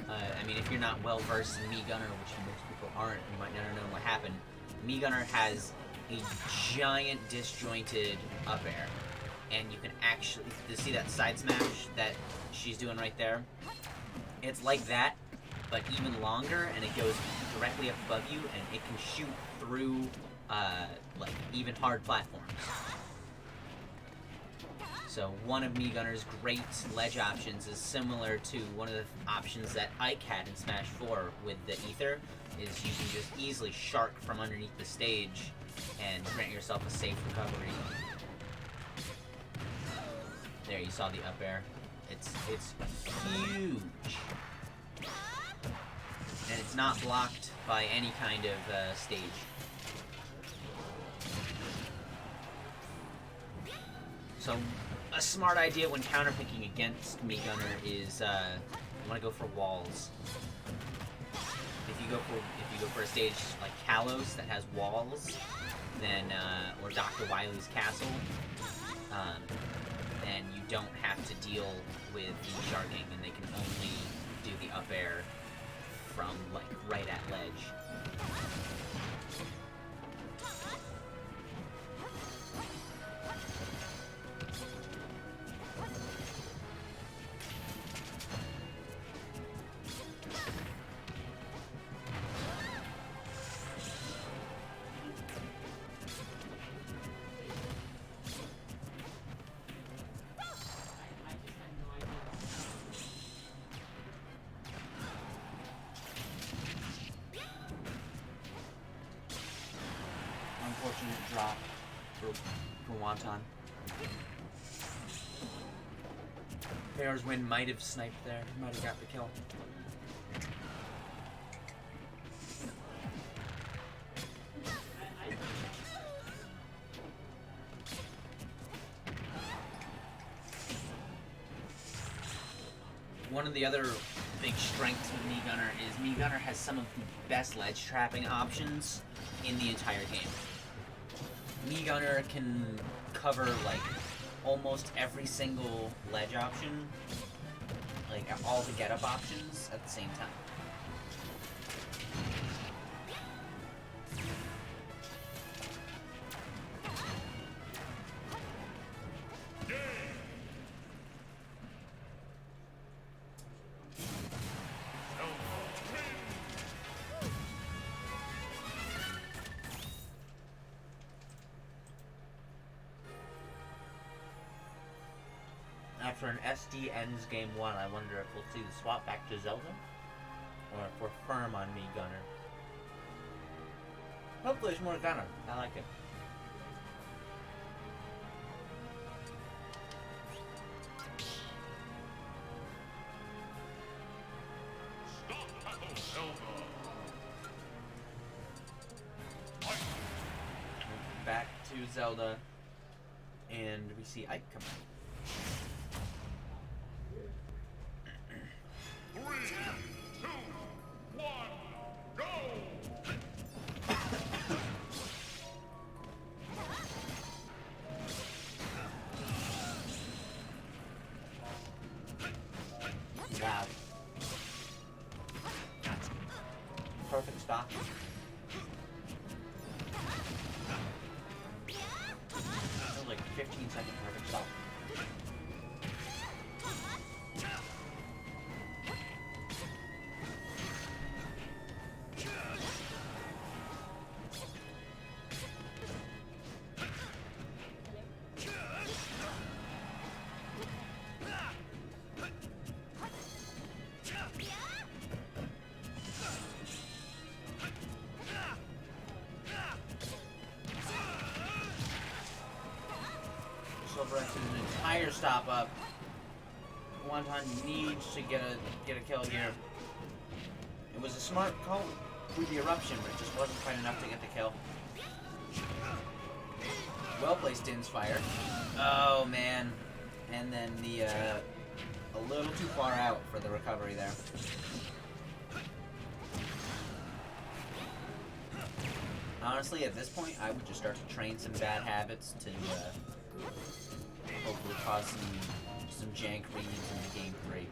I mean, if you're not well versed in Mii Gunner, which most people aren't, you might never know what happened. Mii Gunner has a giant disjointed up air, and you can actually see that side smash that she's doing right there. It's like that, but even longer, and it goes directly up above you, and it can shoot through like even hard platforms. So one of Mii Gunner's great ledge options is similar to one of the options that Ike had in Smash 4 with the Ether, is you can just easily shark from underneath the stage and grant yourself a safe recovery. There, you saw the up air. It's huge. And it's not blocked by any kind of stage. So a smart idea when counterpicking against Mii Gunner is you want to go for walls. If you go for a stage like Kalos that has walls, then or Dr. Wily's Castle, then you don't have to deal with the sharking, and they can only do the up air from like right at ledge. Unfortunate drop for Wonton. Bear's Wind might have sniped there, might have got the kill. One of the other big strengths with Mii Gunner is Mii Gunner has some of the best ledge trapping options in the entire game. Mii Gunner can cover like almost every single ledge option, like all the get up options at the same time. After an SD ends game 1, I wonder if we'll see the swap back to Zelda, or if we're firm on Mii Gunner. Hopefully it's more Gunner. I like it. Back to Zelda, and we see Ike come out. 3, 2, 1, go! Wow. Perfect stop. That was like 15-second perfect stop. Silverx is an entire stop up. Wonton needs to get a kill here. It was a smart call through the eruption, but it just wasn't quite enough to get the kill. Well placed Din's fire. Oh man. And then the a little too far out for the recovery there. Honestly, at this point, I would just start to train some bad habits to hopefully cause some jank reads into game 3.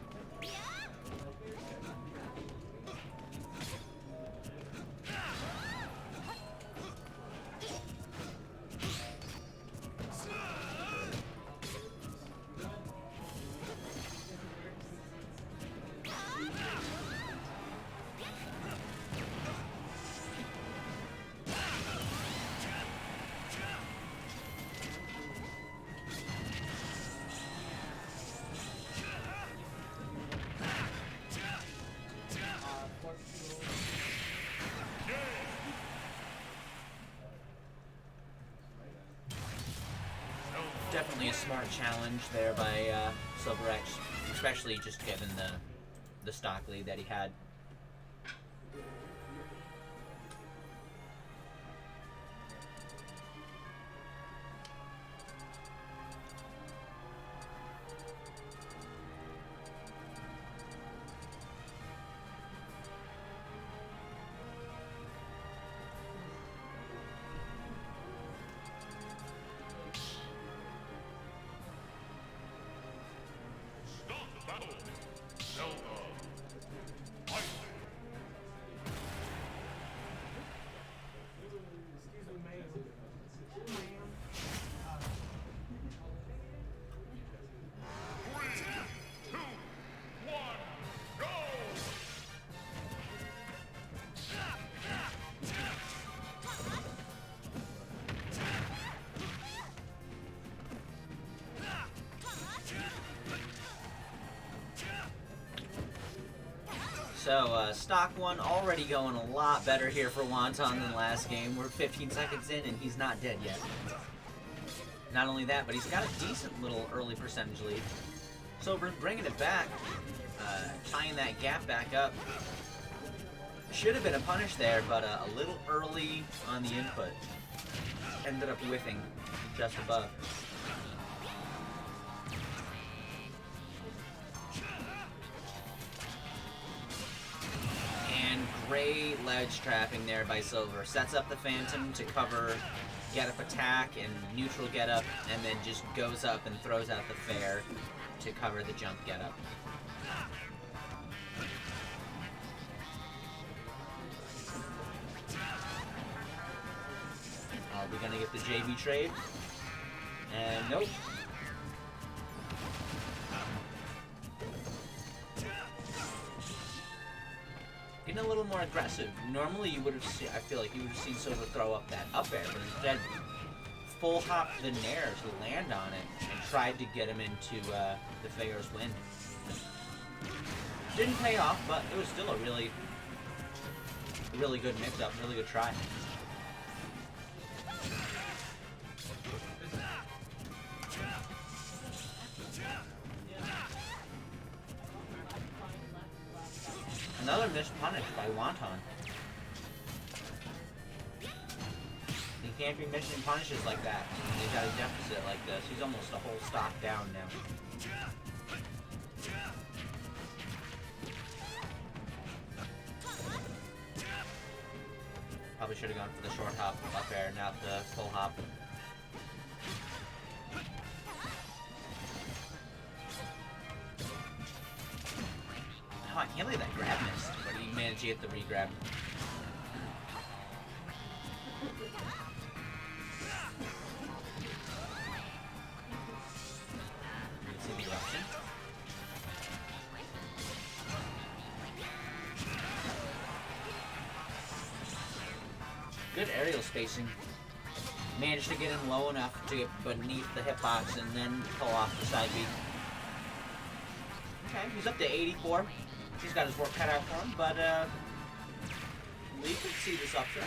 Definitely a smart challenge there by Silverex, especially just given the stock lead that he had. Start the battle. Zelda. Fight. Three, two, one, go! So, stock 1 already going a lot better here for Wonton than last game. We're 15 seconds in and he's not dead yet. Not only that, but he's got a decent little early percentage lead. Silver's bringing it back, tying that gap back up. Should have been a punish there, but a little early on the input. Ended up whiffing just above. And great ledge trapping there by Silver. Sets up the Phantom to cover get up attack and neutral get up, and then just goes up and throws out the fair to cover the jump get up. Are we gonna get the JV trade? And nope. Getting a little more aggressive. Normally you would have seen, I feel like you would have seen Silver throw up that up air, but instead full hop the Nair to land on it and tried to get him into the Fair's wind. Didn't pay off, but it was still a really good mix-up, really good try. Another missed punish by Wonton. He can't be missing punishes like that when he's got a deficit like this. He's almost a whole stock down now. Probably should have gone for the short hop up air, not the full hop. Oh, I can't believe that grab missed, but he managed to get the re-grab. You can see the eruption. Good aerial spacing. Managed to get him low enough to get beneath the hitbox and then pull off the side beat. Okay, he's up to 84. He's got his work cut out for him, but we could see this upset.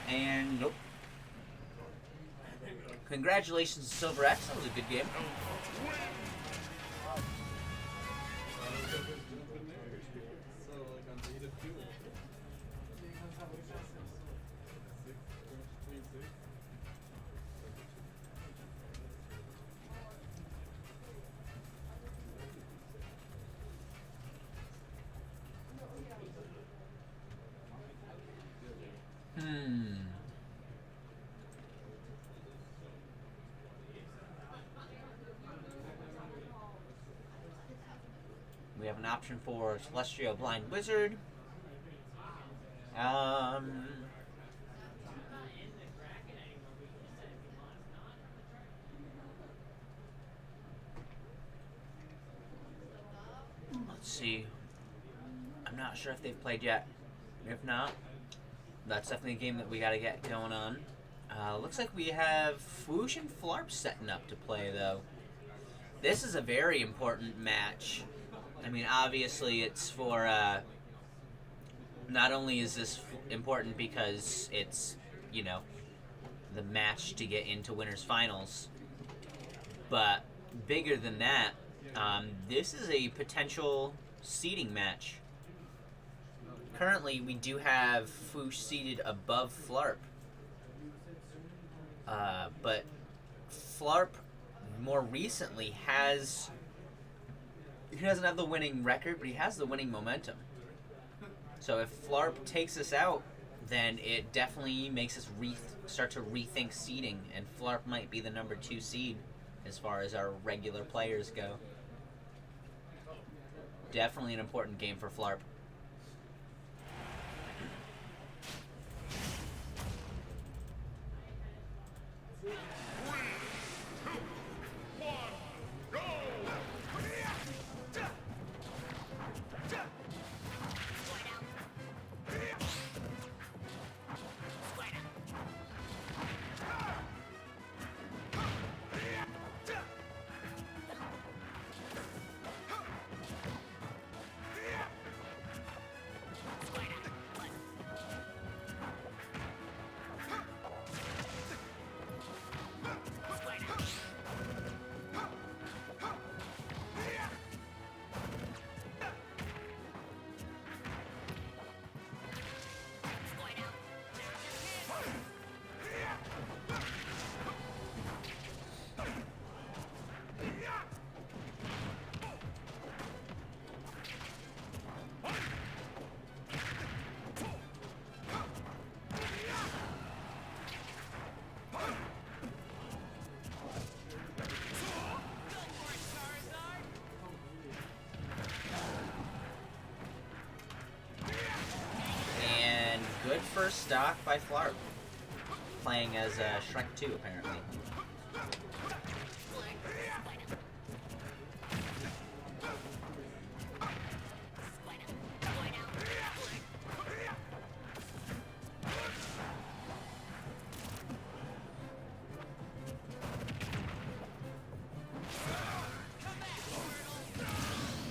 And nope. Congratulations to Silver X, that was a good game. option for Celestial Blind Wizard. Let's see. I'm not sure if they've played yet. If not, that's definitely a game that we got to get going on. Looks like we have Fwoosh and Flarp setting up to play, though. This is a very important match. I mean, obviously, it's for, not only is this important because it's, you know, the match to get into winners finals, but bigger than that, this is a potential seeding match. Currently, we do have Fwoosh seated above Flarp. But Flarp more recently he doesn't have the winning record, but he has the winning momentum. So if Flarp takes us out, then it definitely makes us start to rethink seeding, and Flarp might be the number 2 seed as far as our regular players go. Definitely an important game for Flarp. Good first stock by Flarp, playing as Shrek 2 apparently.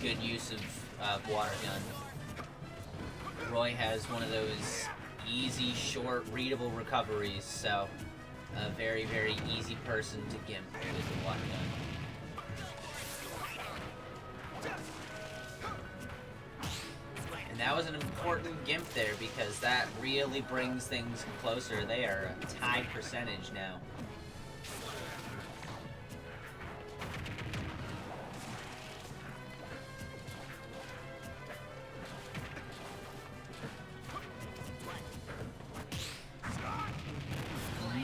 Good use of water gun. Roy has one of those easy, short, readable recoveries, so a very, very easy person to gimp with the water gun. And that was an important gimp there because that really brings things closer. They are a tied percentage now.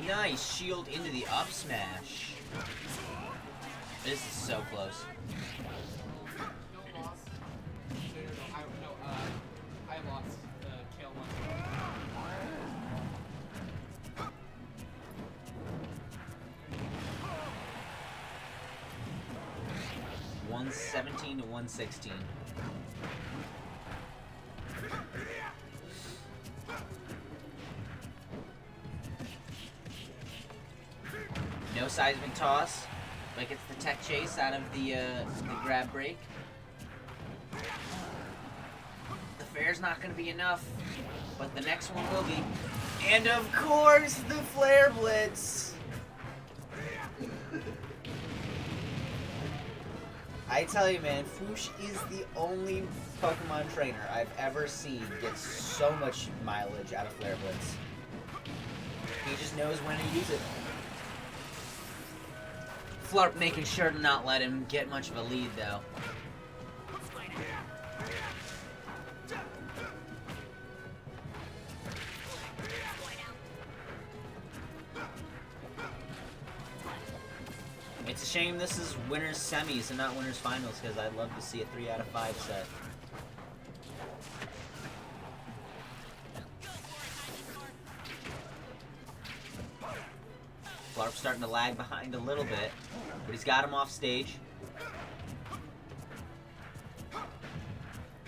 Nice shield into the up smash. This is so close. No loss. I lost kill 117 to 116. No seismic toss, but gets the tech chase out of the grab break. The fair's not going to be enough, but the next one will be. And of course, the Flare Blitz! I tell you, man, Fwoosh is the only Pokemon trainer I've ever seen get so much mileage out of Flare Blitz. He just knows when to use it. Flarp making sure to not let him get much of a lead, though. It's a shame this is winners semis and not winners finals, because I'd love to see a 3 out of 5 set. Flarp's starting to lag behind a little bit, but he's got him off stage.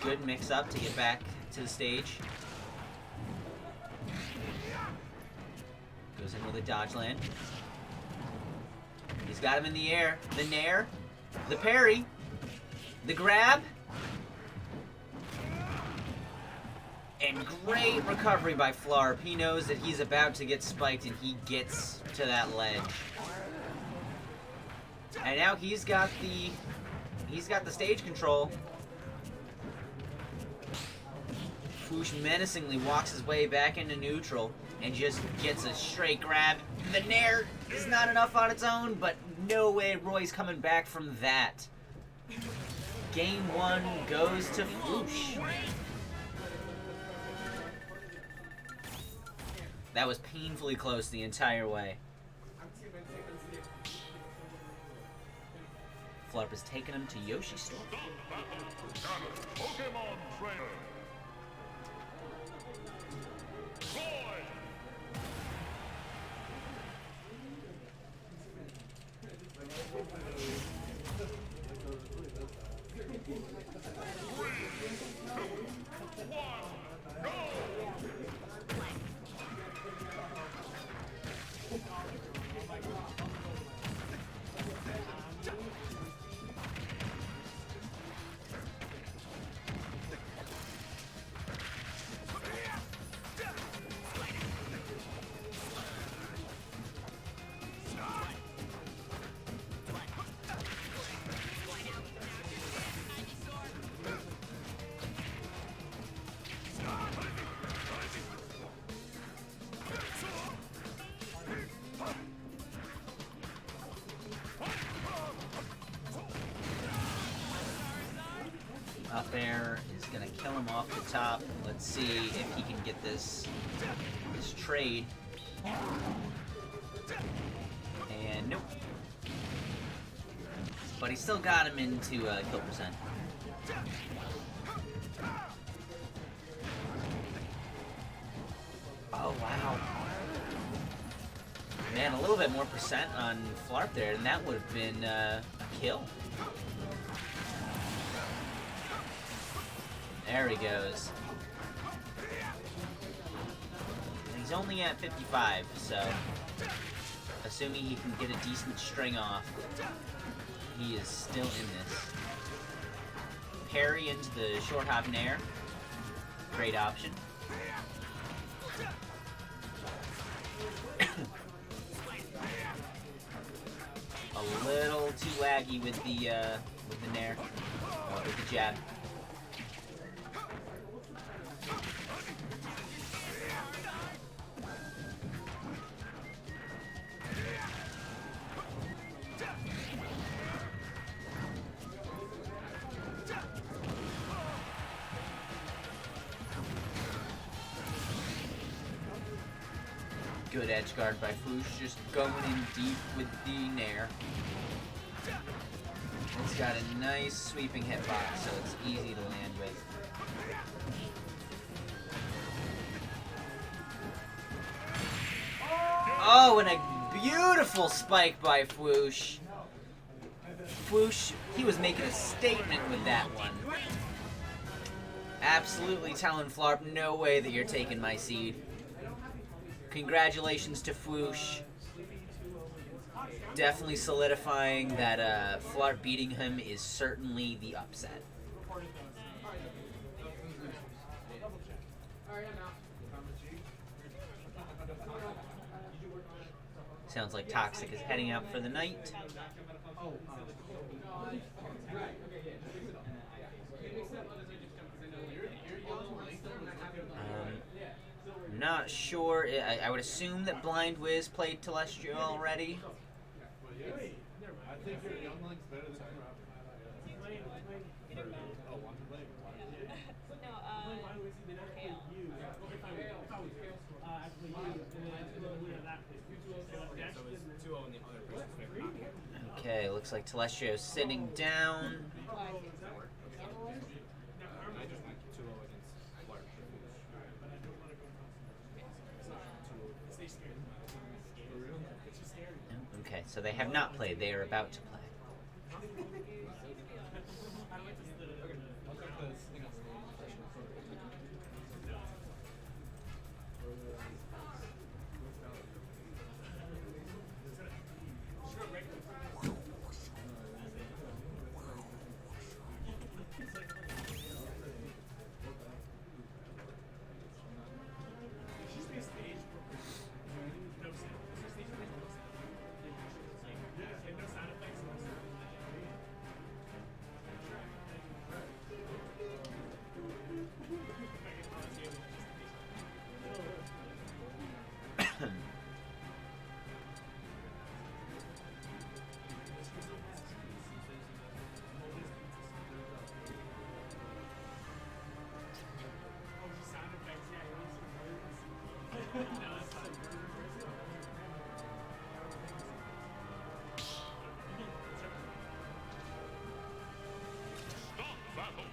Good mix-up to get back to the stage. Goes in with a dodge land. He's got him in the air. The nair. The parry. The grab. And great recovery by Flarp. He knows that he's about to get spiked and he gets to that ledge. And now he's got the stage control. Foosh menacingly walks his way back into neutral and just gets a straight grab. The nair is not enough on its own, but no way Roy's coming back from that. Game 1 goes to Foosh. That was painfully close the entire way. Flarp has taken him to Yoshi's store. Pokemon Trainer. Roy. Up air is gonna kill him off the top. Let's see if he can get this trade. And nope. But he still got him into kill percent. Oh wow. Man, a little bit more percent on Flarp there, and that would have been a kill. There he goes. He's only at 55, so assuming he can get a decent string off, he is still in this. Parry into the short hop nair. Great option. A little too laggy with the nair, with the jab. Good edge guard by Foosh, just going in deep with the nair. It's got a nice sweeping hitbox, so it's easy to land with. Oh, and a beautiful spike by Foosh. Foosh, he was making a statement with that one. Absolutely telling Flarp, no way that you're taking my seed. Congratulations to Foosh. Definitely solidifying that Flarp beating him is certainly the upset. Sounds like Toxic is heading out for the night. Not sure. I would assume that Blind Wiz played Telestrio already. I think your young link's better than Okay, looks like Telestrio's sitting down. they have not played. They are about to play. Stop battle.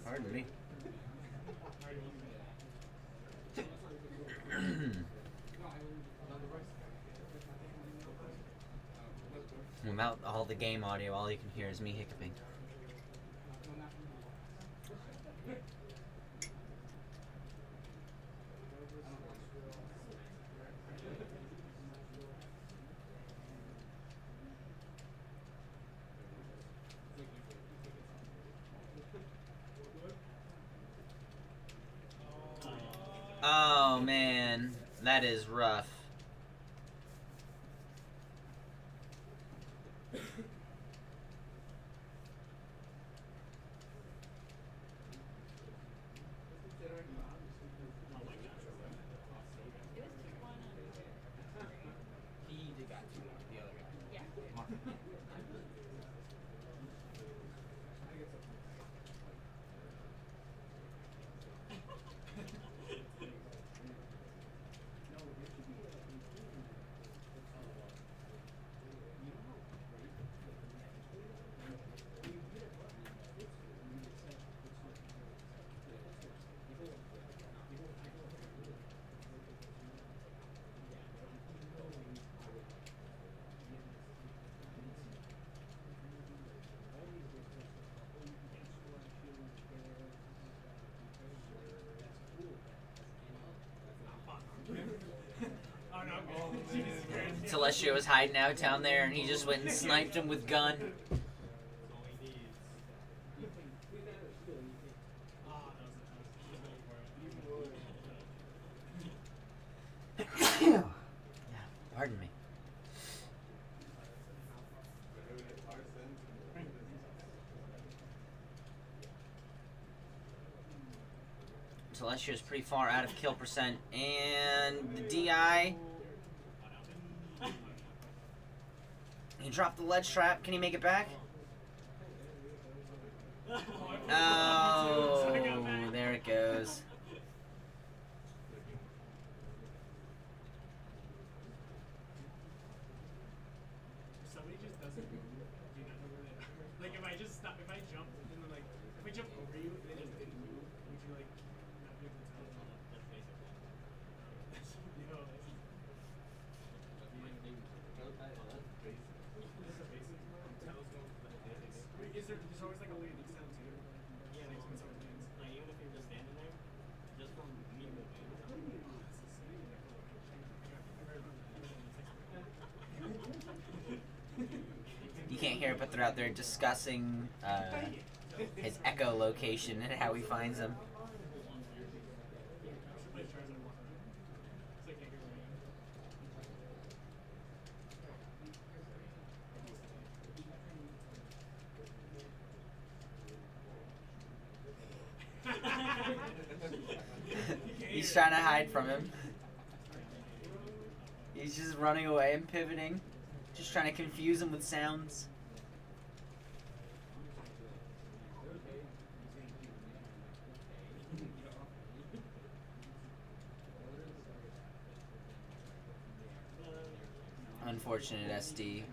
Pardon me. Without all the game audio, all you can hear is me hiccuping. Oh man, that is rough. Celestia was hiding out down there, and he just went and sniped him with gun. Yeah, pardon me. Celestia's pretty far out of kill percent, and the DI. He dropped the ledge trap. Can he make it back? Oh, there it goes. Somebody just doesn't move. Do you not know where they are? Like if I just stop, if I jump, and then like if I jump over you and they just didn't move, would you like not be able to tell? Yo, always like a landing sound too. Yeah, like when someone lands. Like even if you're just standing there, just from meeting the wind. You can't hear it, but they're out there discussing his echolocation and how he finds them. He's trying to hide from him. He's just running away and pivoting. Just trying to confuse him with sounds. Unfortunate SD.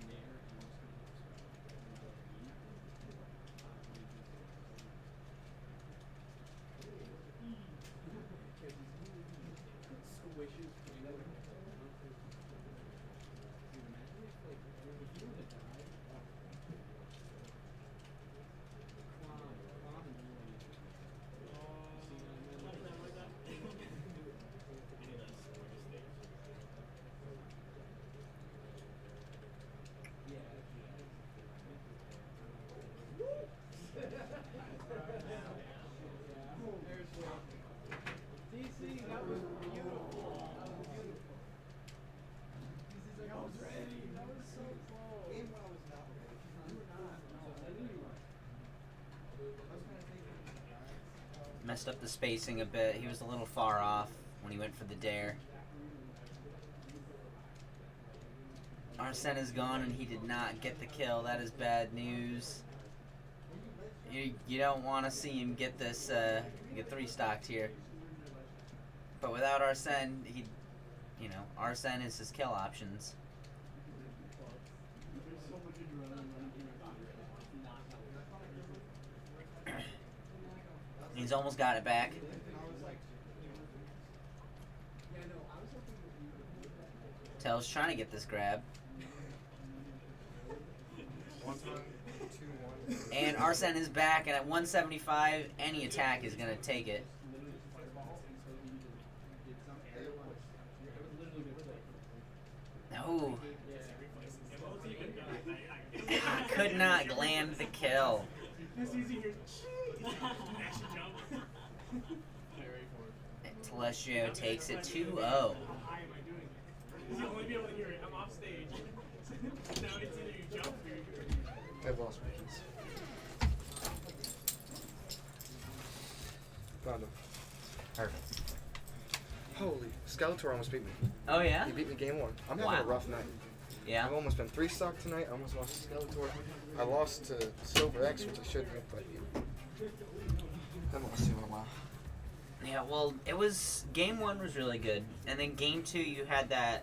Messed up the spacing a bit. He was a little far off when he went for the dare. Arsene is gone and he did not get the kill. That is bad news. You don't want to see him get this get 3-stocked here. But without Arsene, Arsene is his kill options. He's almost got it back. Tell's trying to get this grab. And Arsene is back, and at 175, any attack is going to take it. No. Could not land the kill. Telestrio takes it 2-0. You'll only be able to hear it. I'm off stage. Now it's either you jump or you I've lost my keys. Found him. Perfect. Holy, Skeletor almost beat me. Oh, yeah? He beat me game 1. I'm having a rough night. Yeah? I've almost been 3-stock tonight. I almost lost to Skeletor. I lost to Silver X, which I shouldn't have, but I haven't lost to him in a while. Yeah, well, game 1 was really good, and then game 2 you had that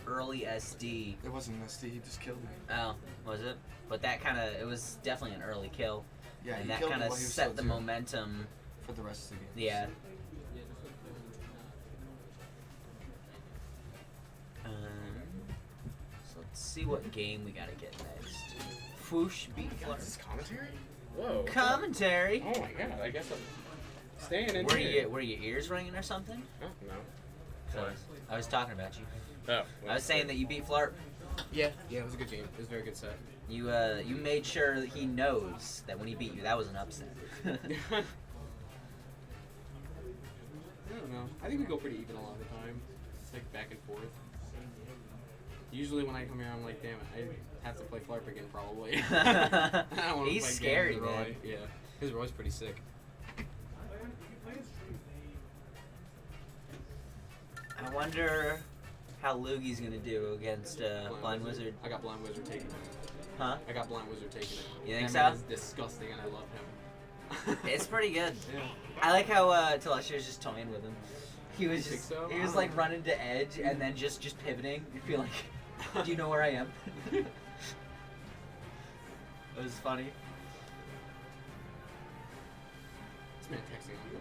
early SD. It wasn't an SD, he just killed me. Oh, was it? But that it was definitely an early kill. Yeah, and he that killed me kind of while he was set still the 0 momentum. for the rest of the game. Yeah. So let's see what game we gotta get next. Foosh beat Flirt. This is commentary? Whoa. Commentary? Oh my god, I guess I'm staying in Were here. your ears ringing or something? Oh, no. I was talking about you. Oh. I was saying that you beat Flirt. Yeah, it was a good game. It was a very good set. You made sure that he knows that when he beat you, that was an upset. I don't know. I think we go pretty even a lot of the time. It's like back and forth. Usually when I come here, I'm like, damn it, I have to play Flarp again probably. I don't wanna He's play scary, games with Roy. man. Yeah, his Roy's pretty sick. I wonder how Lugi's gonna do against Blind Wizard. I got Blind Wizard taking it. Huh? I got Blind Wizard taking it. You think That man so? is disgusting, and I love him. It's pretty good. Yeah. I like how Telestia's just toying with him. He was Think just so? he was like running to edge and then just pivoting. You feel like, do you know where I am? It was funny. This man texting on the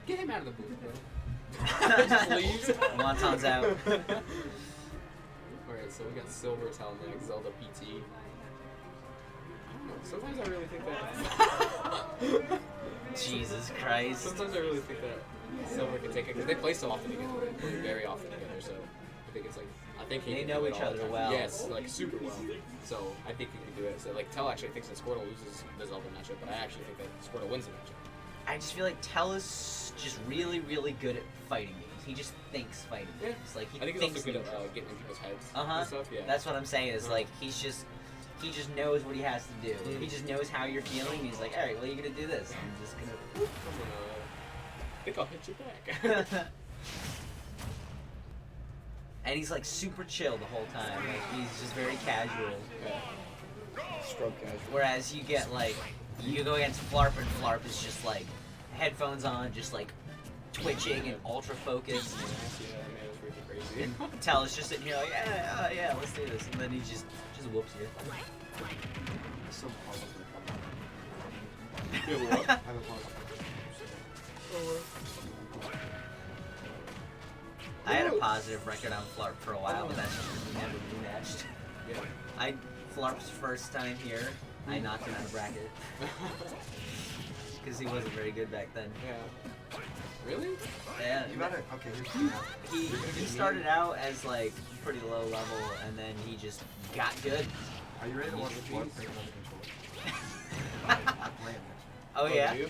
Get him out of the booth, bro. Just leaves. Wonton's out. Alright, so we got Silver Tail next, Zelda PT. I don't know Sometimes I really think that. Jesus Christ. Sometimes I really think that Silver can take it because they play so often together, they play very often together. So I think it's like I think he They can know do it each all the other time. well. Yes, like super well. So I think he can do it. So like Tell actually thinks that Squirtle loses the Zelda matchup, but I actually think that Squirtle wins the matchup. I just feel like Tell is just really, really good at fighting games. He just thinks fighting Yeah. games. Like he I think he's thinks also good things. at getting in people's heads Uh-huh. and stuff. Yeah. That's what I'm saying. Is like he just knows what he has to do. Mhm. He just knows how you're feeling. He's like, all right, well, you're gonna do this. I'm just gonna. I'm gonna. I think I'll hit you back. And he's like super chill the whole time. Like he's just very casual. Scrub casual. Whereas you get like you go against Flarp and Flarp is just like headphones on, just like twitching and ultra focused. Yeah, man, it's really crazy. And Tell is just sitting here like, yeah, let's do this, and then he just whoops you. It's so positive. Yeah, what? I have a positive. I had a positive record on Flarp for a while, but that's just because we never rematched. Yeah. Flarp's first time here, I knocked him out of bracket because he wasn't very good back then. Yeah. Really? Yeah, You gotta, okay, here's the he started out as like pretty low level, and then he just got good. Are you ready to watch the Flarp thing on the controller? I'm playing next. Oh yeah, You?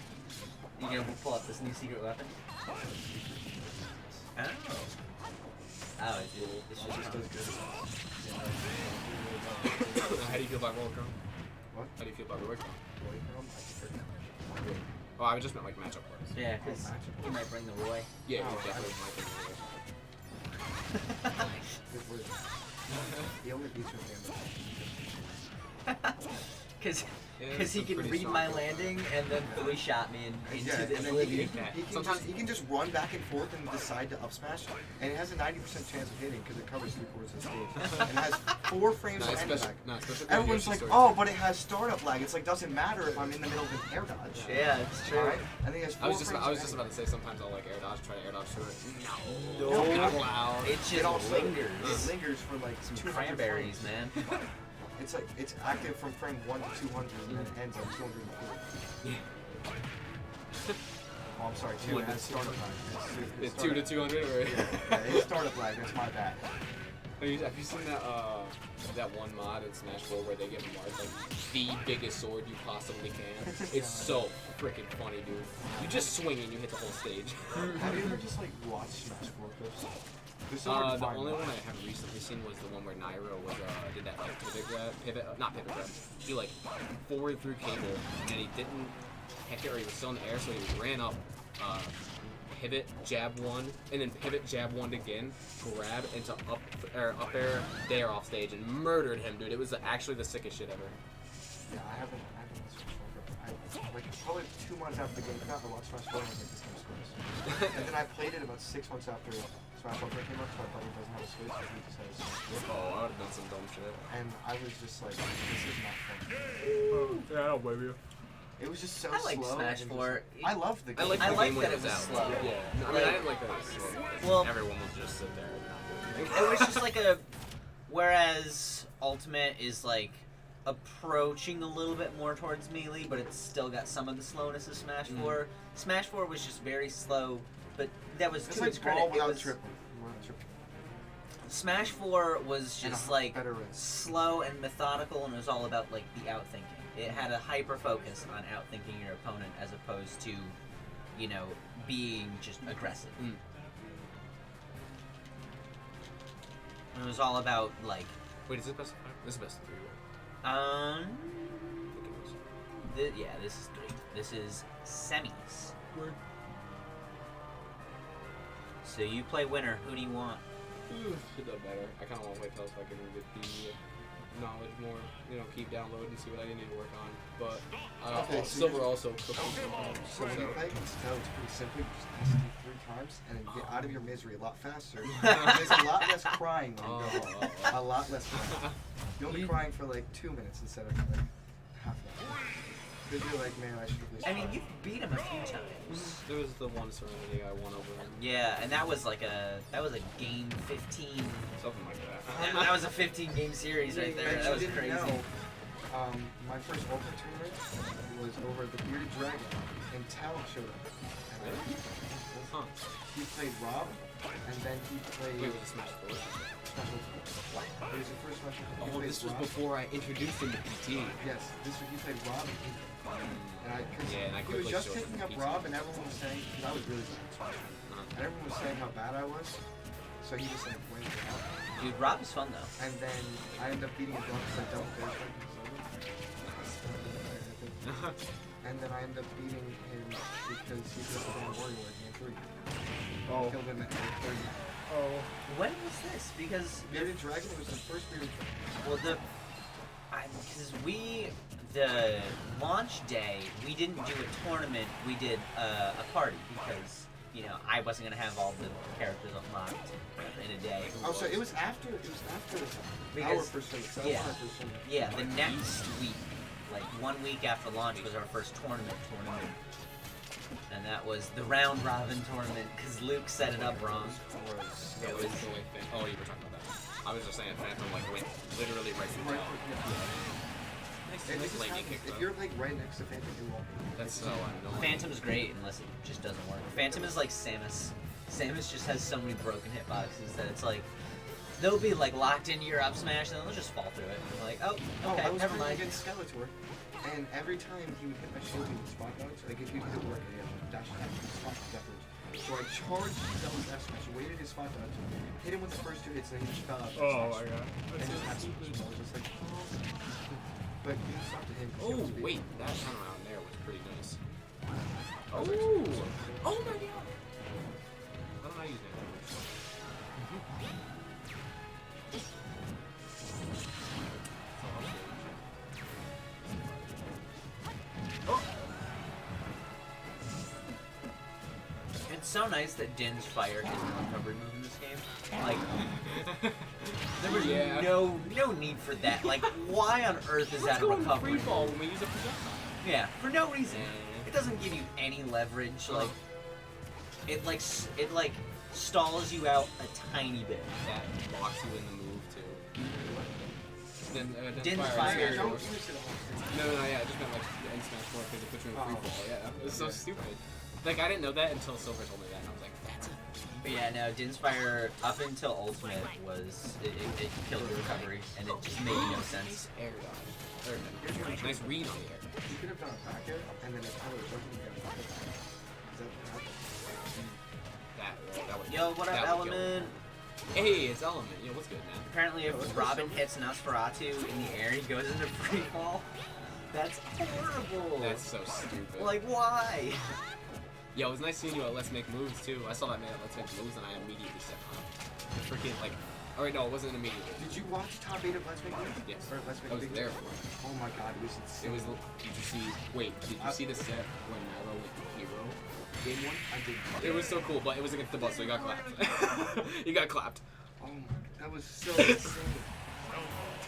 you gonna pull up this new secret weapon? Oh. Oh, dude, it's just Just as good. How do you feel about Rollercom? What? How do you feel about Rollercom? I prefer Oh, I just meant like matchup wise. yeah, because he might bring the Roy. Yeah, Oh, definitely might be Good word. He only beats your hand. Because he can read my landing and then 3-shot me into Yeah, and the then oblivion. he can just run back and forth and decide to up smash, and it has a 90% chance of hitting because it covers 3/4 of the stage, and it has 4 frames No, of end especially, lag. no, especially for Everyone's Yoshi like, stories. oh, but it has startup lag. It's like doesn't matter if I'm in the middle of an air dodge. Yeah, it's true. Alright? And then it has 4 I was just frames about to say sometimes I'll like air dodge, try to air dodge to it. No, Not allowed. it It just also lingers. It lingers for like Some 200 cranberries, frames. man. It's like it's active from frame 1 to 200 and then it ends at 204. Oh, I'm sorry, 2 has startup lag. It's 2 to 200, or Yeah, it's startup lag. That's my bad. have you seen that one mod in Smash 4 where they give Mars like the biggest sword you possibly can? It's so freaking funny, dude. You just swing and you hit the whole stage. Have you ever just like watched Smash 4 clips? They're so hard to The find. only one I have recently seen was the one where Nairo was did that like not pivot grab. He like forward through cable and he didn't heck it or he was still in the air, so he ran up, pivot jab one, and then pivot jab one again, grab into up air there off stage and murdered him, dude. It was actually the sickest shit ever. Yeah, I haven't Smash 4, but like probably 2 months after the game came out, I watched Smash 4 and I was like, this game's gross. And then I played it about 6 months after Smash 4 came out, so my buddy doesn't have a Switch, and he just has a Switch. Oh, I would have done some dumb shit. And I was just like, this is not fun. Yeah, I don't blame you. It was just so I like slow. Smash and 4. just- I love the game. I like that it was slow. Yeah, no, I mean, I didn't like that it was slow. Well- Everyone would just sit there and not do anything. It was just like a. Whereas Ultimate is like approaching a little bit more towards melee, but it's still got some of the slowness of Smash 4. Smash 4 was just very slow, but that was It's to like its credit. Brawl It without was, triple. Without triple. Smash 4 was And just a like better race. slow and methodical, and it was all about like the outthinking. It had a hyper focus on outthinking your opponent as opposed to, you know, being just aggressive. Mm. And it was all about like, Wait, is this best of 5? This is best of 3, right? um, I think it is. yeah, this is 3. This is semis. So you play winner. Who do you want? Should do better. I kind of want to wait till so I can get the knowledge more, you know, keep downloading and see what I need to work on. But Okay, so Silver you- also cooking. So when you play against Toe, it's pretty simple. You just ask him 3 times, and then you get out of your misery a lot faster. There's a lot less crying when you go. A lot less crying. You'll be crying for like 2 minutes instead of like half an hour. Because you're like, man, I should have I mean, you've beat him a few times. There was the one Serenity I won over him. Yeah, and that was like a game 15. Something like that. That was a 15 game series right there. That was crazy. My first Ultimate tournament was over at the Bearded Dragon, and Tal showed up. And Huh. he played Rob, and then he played Wait, was it Smash 4? Smash Ultimate. What? It was the first Smash Ultimate. He Oh, played this was Rob. before I introduced him to PT. Yes, he played Rob and he Yeah, and I he was quickly just showed him picking up PT. Rob, and everyone was saying, because I was really bad at Smash, and everyone was saying how bad I was, so he just like went out. Dude, Rob is fun though. And then I ended up beating him because I double dash him. And then I ended up beating him because he was a damn warrior at game 3. Oh. Killed him at game 30. Oh. When was this? Because Bearded Dragon was the first Bearded Dragon. well, because the launch day, we didn't do a tournament. We did a party because I wasn't gonna have all the characters unlocked in a day. Oh, so it was after our Because- first tournament. So yeah. our first tournament. Yeah, the next week, like 1 week after launch, was our first tournament, and that was the round robin tournament because Luke set it up wrong. It was the way oh, you were talking about that. I was just saying Phantom like went literally right through Right, the yeah. Nice This lightning happens. kick If though. you're like right next to Phantom, you won't. That's so annoying. Phantom's great unless it just doesn't work. Phantom is like Samus. Samus just has so many broken hitboxes that it's like they'll be like locked into your up smash and then they'll just fall through it. And you're like, oh, okay, I was never playing mind. against Skeletor, and every time he would hit my shield, he would spot dodge. Like if you hit it work, he would dash attack, he would spot dodge. So I charged Devil's F smash, waited his spot dodge, hit him with the first 2 hits, and then he just fell out. Oh my god. And just had some I was just like, but you stuck to him. 'cause he Oh was big. wait, that turnaround there was pretty nice. I was like, Oh my god! How do I use that? It's so nice that Din's fire is a recovery move in this game. Like, there was Yeah. no need for that. Like, why on earth is that a recovery free fall move? when we use a projectile? Yeah, for no reason. It doesn't give you any leverage. Like, it like stalls you out a tiny bit. That locks you in the move too. Then Didn't fire. fire. Don't use it all. No, yeah, I just meant like the end smash 4 because it puts you in free Oh. fall. Yeah, it was so Yeah. stupid. Like I didn't know that until Silver told me that, and I was like, that's it. But yeah, no, Din's fire up until ultimate was it killed your recovery and it just made no sense. Air dodge. Nice read on the air. You could have done a back air, and then if I was working, you could have done a back air. Is that what happened? That was. Yo, what up, that would kill Element? him. Hey, it's Element. Yo, what's good, man? Apparently, if Robin hits Nosferatu in the air, he goes into free fall. That's horrible. That's so stupid. Like, why? Yo, it was nice seeing you at Let's Make Moves too. I saw that man at Let's Make Moves, and I immediately stepped on it. Freaking like, alright, no, it wasn't immediately. Did you watch top 8 of Let's Make Moves? Yes. Or Let's Make I was Big there Moves? for it. Oh my god, it was It insane. was. Did you see? Wait, did you see the set when Nairo went hero? Game 1? I did. It was so cool, but it was against the bus, so he got clapped. He got clapped. Oh my, that was so insane.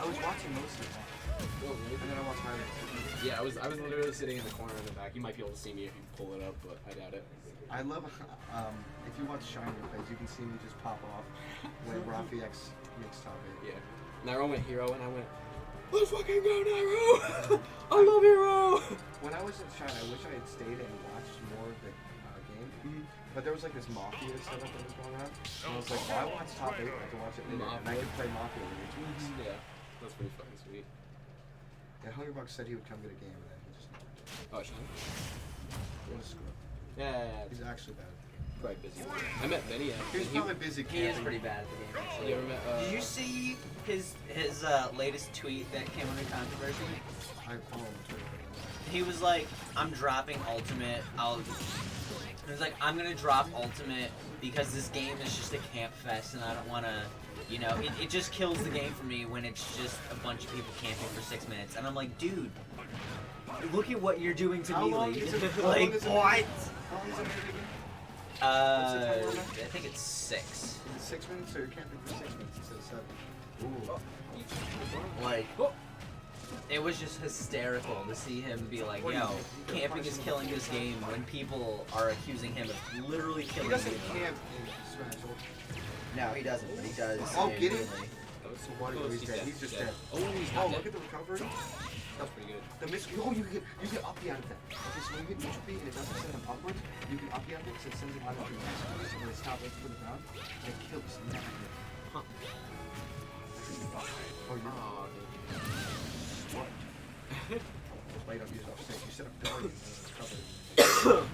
I was watching most of it. And then I watched highlights. Yeah, I was literally sitting in the corner in the back. You might be able to see me if you pull it up, but I doubt it. I love, if you watch Shine Your Face, you can see me just pop off when Rafi X makes top 8. Yeah. Nairo went hero, and I went, let's fucking go, Nairo! I love hero! When I was at Shine, I wish I had stayed and watched more of the game. But there was like this Mafia setup that was going on. And I was like, well, I watched top 8, I can watch it later. And I could play Mafia with you. Yeah, that's pretty fucking sweet. Yeah, Hungrybox said he would come get a game, and then he just never did. Oh, Shine? What a screw. Yeah, He's actually bad. quite busy. I met Benny. He was probably busy He is camping. pretty bad at the game, actually. You ever met? Did you see his latest tweet that came under controversy? I follow him on Twitter. He was like, I'm dropping Ultimate. He was like, I'm gonna drop Ultimate because this game is just a camp fest and I don't wanna, it just kills the game for me when it's just a bunch of people camping for 6 minutes. And I'm like, dude, look at what you're doing to How me, long Lee. is it? How Like, long is it? what? How long is it again? What's the time limit? I think it's 6. Is it 6 minutes, or you're camping for 6 minutes instead of 7? Ooh. Like, it was just hysterical to see him be like, What do yo, you- camping is killing this game when people are accusing him of literally He killing doesn't you. camp in Smash Ultimate. No, he doesn't, but he does. Oh, in get it? Melee. So what? He's dead. He's just dead. Oh, he's Oh, not look dead. at the recovery. That's pretty good. The miss. Oh, you get uppy out of that. Okay, so when you get neutral B and it doesn't send them upwards, you get uppy out of it because it sends them out of your next one. So when they stop waiting for the ground, it kills. Never hit. Huh. Oh, you're smart. Wait, don't use it off stage. You set up guardian and cover it.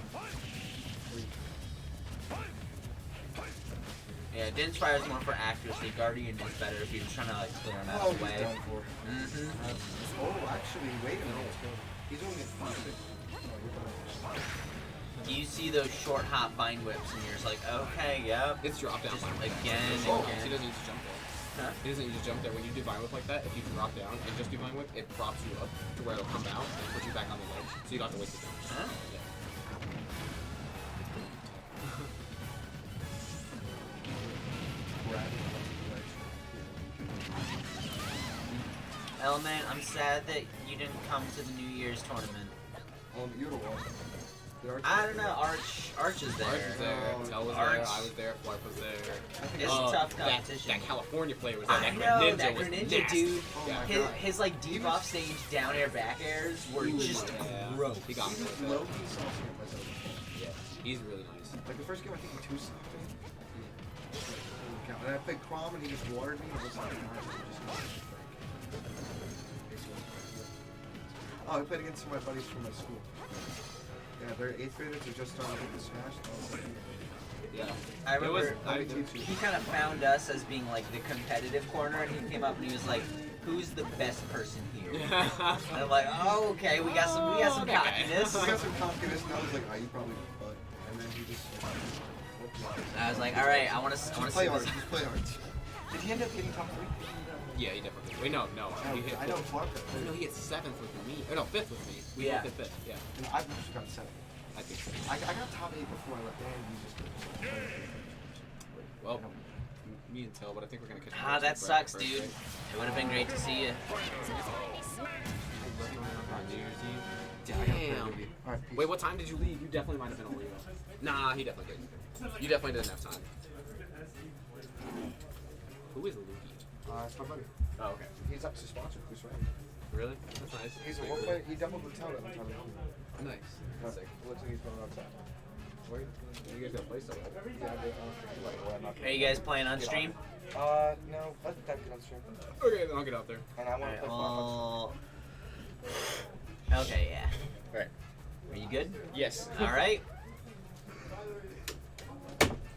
Yeah, Din's Fire is more for accuracy. Guardian is better if you're just trying to like clear him out Oh, of the he's way. done for. Oh, actually, wait a minute. He's only at 5-6. You see those short hop bind whips, and you're just like, okay, yep. It's drop down. Just Like, again and he again. doesn't need to jump there. Huh? He doesn't need to jump there. When you do Vine Whip like that, if you drop down and just do Vine Whip, it props you up to where it'll come down and put you back on the ledge. So you don't have to waste the jump. Huh? Yeah. Element, I'm sad that you didn't come to the New Year's tournament. You'd have won. I don't know, Arch is there. Arch was there, Tell was Arch. there, I was there, Flarp was there. It's tough that competition. California player was there. I That know, Greninja that was Greninja nasty. dude, Yeah. his like deep off stage down air back airs were just Yeah. gross. He got me with that. Low-key sauce here, but Yeah, he's really nice. like the first game, I think he 2-stopped me. And I played Crom and he just watered me. It was like, oh, I played against some of my buddies from my school. Yeah, they're 8th graders who just started getting smashed. I was like, Yeah. I It was- remember let me teach you. he kind of found us as being like the competitive corner, and he came up and he was like, "Who's the best person here?" And I'm like, "Oh, okay, we got some Okay. cockiness." We got some confidence, and I was like, oh, you probably butt. And then he just. I was like, "All right, I want to Just see play this." arts. Just play arts. Did he end up getting top 3? Yeah, he definitely did. Wait, no. He hit I know fifth. Clark. No, he hit 7th with me. Or no, 5th with me. We Yeah. both hit 5th, yeah. And I've just got 7. I think so. I got top 8 before I left, and he just. Well, me and Till, but I think we're going to catch Ah, that sucks, dude. It would have been great to see you. New Year's Eve. Yeah, I got Damn. Alright, peace. Wait, what time did you leave? You definitely might have been a Leo. Nah, he definitely didn't. You definitely didn't have time. Who is Lukey? It's my buddy. Oh, okay. He's up to sponsor Chris Ray. Really? That's nice. He's a role player. He doubled the town every time. Nice. Looks like he's going outside. Where you guys got a place over there? Yeah, I'm not Are you guys playing on stream? No. Let that get on stream. Okay, then I'll get out there. And I want to play Final Okay, yeah. Alright. Are you good? Yes. All right.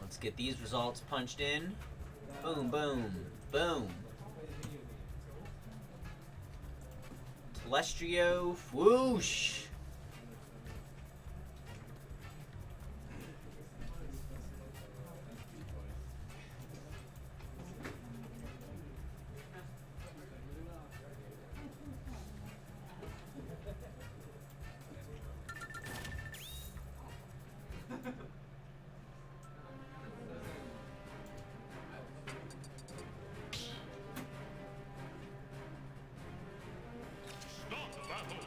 Let's get these results punched in. Boom, boom, boom. Telestrio, whoosh. Start battle.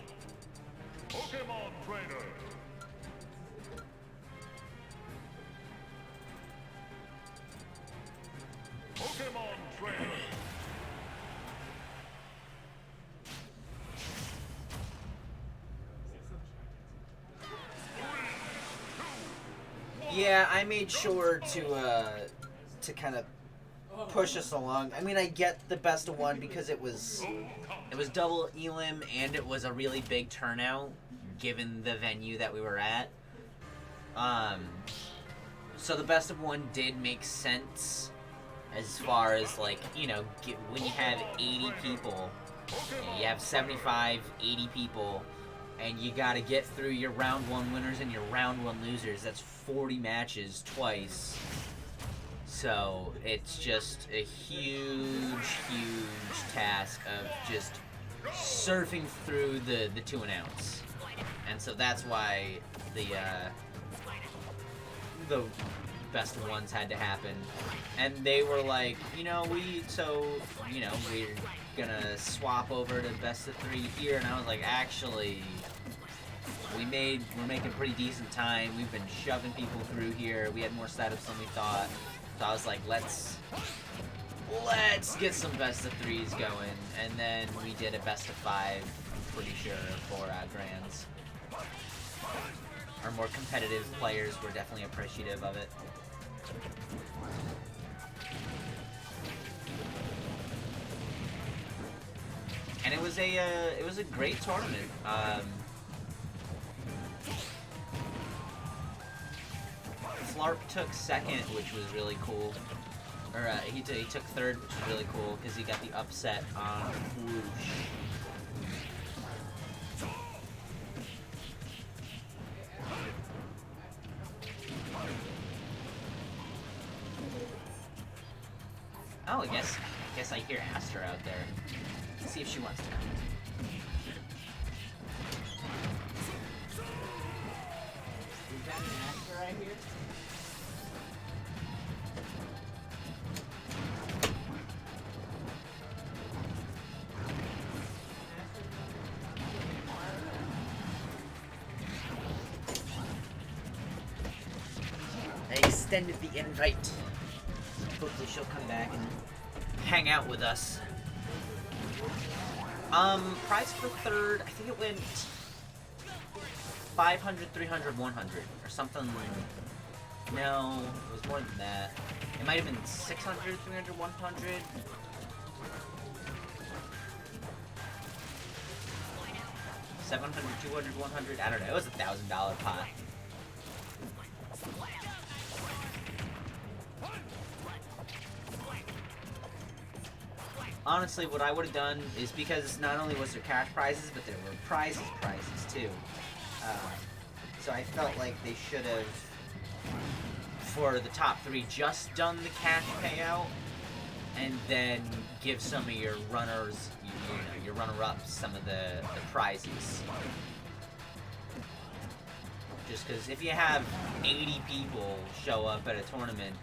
Pokemon Trainer. Pokemon Trainer. Yeah, I made sure to kind of push us along. I mean, I get the best of one because it was double elim and it was a really big turnout given the venue that we were at. So the best of one did make sense as far as like, you know, when you have 80 people, you have 75, 80 people, and you got to get through your round 1 winners and your round 1 losers. That's 40 matches twice. So it's just a huge, huge task of just surfing through the 2 and outs. And so that's why the best of ones had to happen. And they were like, you know, we're gonna swap over to best of 3 here. And I was like, actually, we're making pretty decent time. We've been shoving people through here. We had more setups than we thought. So I was like, let's get some best of 3s going. And then we did a best of 5 pretty sure, for Grands. Our more competitive players were definitely appreciative of it. And it was a great tournament. Flarp took second, which was really cool. Or he took third, which was really cool because he got the upset on Whoosh. Oh, I guess I hear Astra out there. Let's see if she wants to come. We've got an Astra right here. I extended the invite. Hopefully she'll come back and hang out with us. Prize for third, I think it went 500, 300, 100, or something. No, it was more than that. It might have been 600, 300, 100. $700, 200, 100. I don't know. It was a $1,000 pot. Honestly, what I would have done is, because not only was there cash prizes, but there were prizes too. So I felt like they should have, for the top three, just done the cash payout, and then give some of your runners, you know, your runner-ups, some of the prizes. Just because if you have 80 people show up at a tournament,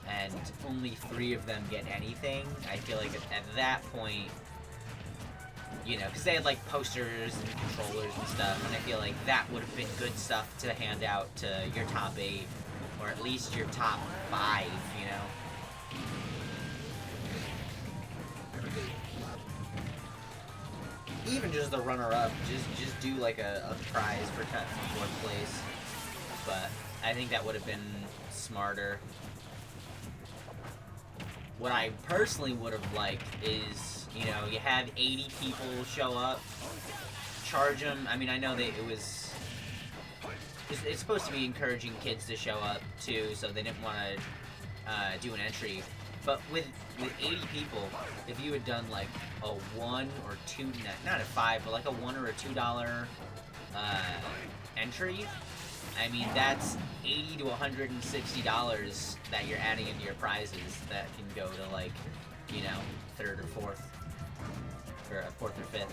and only 3 of them get anything, I feel like at that point, you know, because they had like posters and controllers and stuff, and I feel like that would have been good stuff to hand out to your top 8, or at least your top 5, you know. Even just the runner-up, just do like a prize for 4th place, but I think that would have been smarter. What I personally would have liked is, you know, you have 80 people show up, charge them. I mean, I know that it's supposed to be encouraging kids to show up too, so they didn't want to do an entry. But with 80 people, if you had done like a $1 or $2, not a $5, but like a $1 or a $2 entry, I mean, that's $80 to $160 that you're adding into your prizes that can go to, like, you know, 3rd or 4th, or 4th or 5th.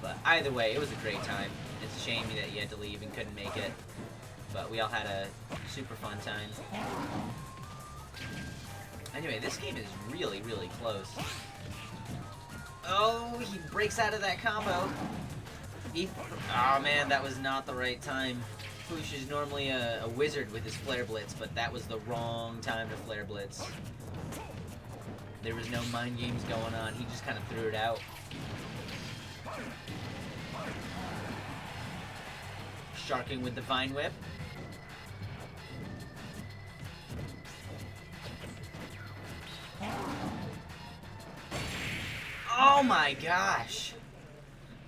But either way, it was a great time. It's a shame that you had to leave and couldn't make it, but we all had a super fun time. Anyway, this game is really, really close. Oh, he breaks out of that combo. Oh man, that was not the right time. Whoosh is normally a wizard with his Flare Blitz, but that was the wrong time to Flare Blitz. There was no mind games going on, he just kind of threw it out. Sharking with the Vine Whip. Oh my gosh!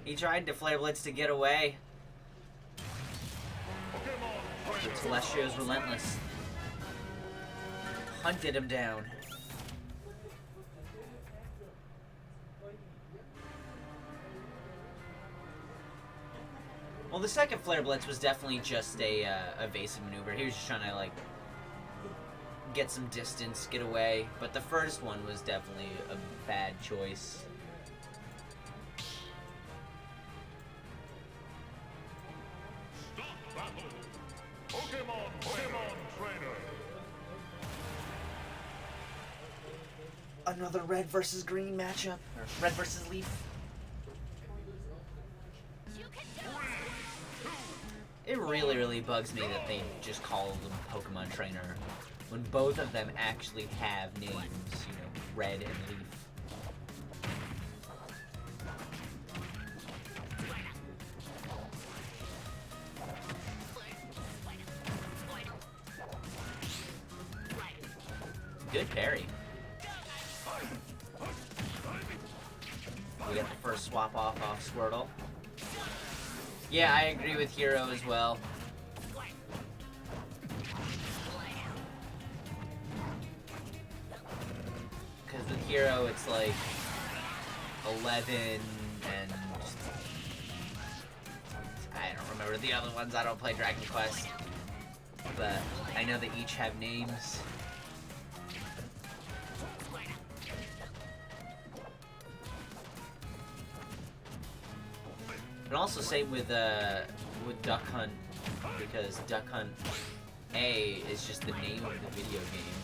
He tried to Flare Blitz to get away. But Celestio's relentless. Hunted him down. Well, the second Flare Blitz was definitely just a evasive maneuver. He was just trying to, like, get some distance, get away. But the first one was definitely a bad choice. Another red versus green matchup, or red versus leaf. It really, really bugs me that they just call them Pokemon Trainer when both of them actually have names, you know, Red and Leaf. Good parry. We got the first swap off Squirtle. Yeah, I agree with Hero as well. Because with Hero, it's like 11 and just, I don't remember the other ones. I don't play Dragon Quest, but I know they each have names. And also same with Duck Hunt, because Duck Hunt A is just the name of the video game.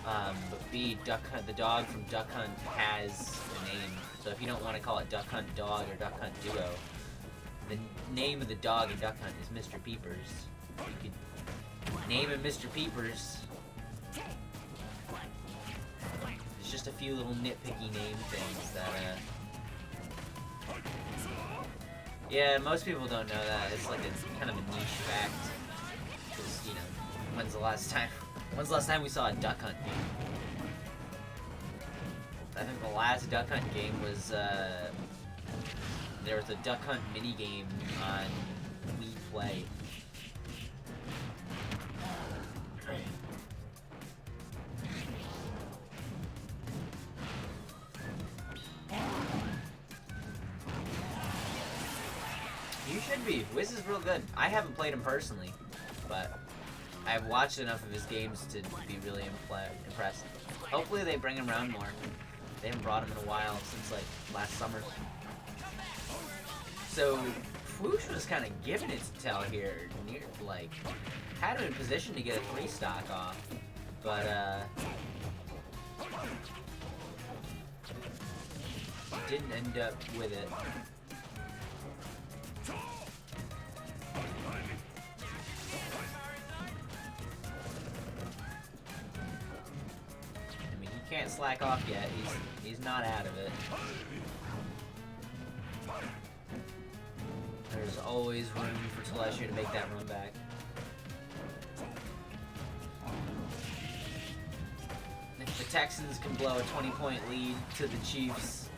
But B, Duck Hunt, the dog from Duck Hunt has a name. So if you don't want to call it Duck Hunt Dog or Duck Hunt Duo, the name of the dog in Duck Hunt is Mr. Peepers. You could name him Mr. Peepers. There's just a few little nitpicky name things that, yeah, most people don't know that. It's like a kind of a niche fact. Because, you know, when's the last time we saw a Duck Hunt game? I think the last Duck Hunt game was, there was a Duck Hunt mini game on Wii Play. You should be. Wiz is real good. I haven't played him personally, but I've watched enough of his games to be really impressed. Hopefully they bring him around more. They haven't brought him in a while, since like last summer. So, Fwoosh was kind of giving it to Tell here, near, like, had him in position to get a 3-stock off, but didn't end up with it. I mean, he can't slack off yet. He's not out of it. There's always room for Celestia to make that run back. If the Texans can blow a 20-point lead to the Chiefs,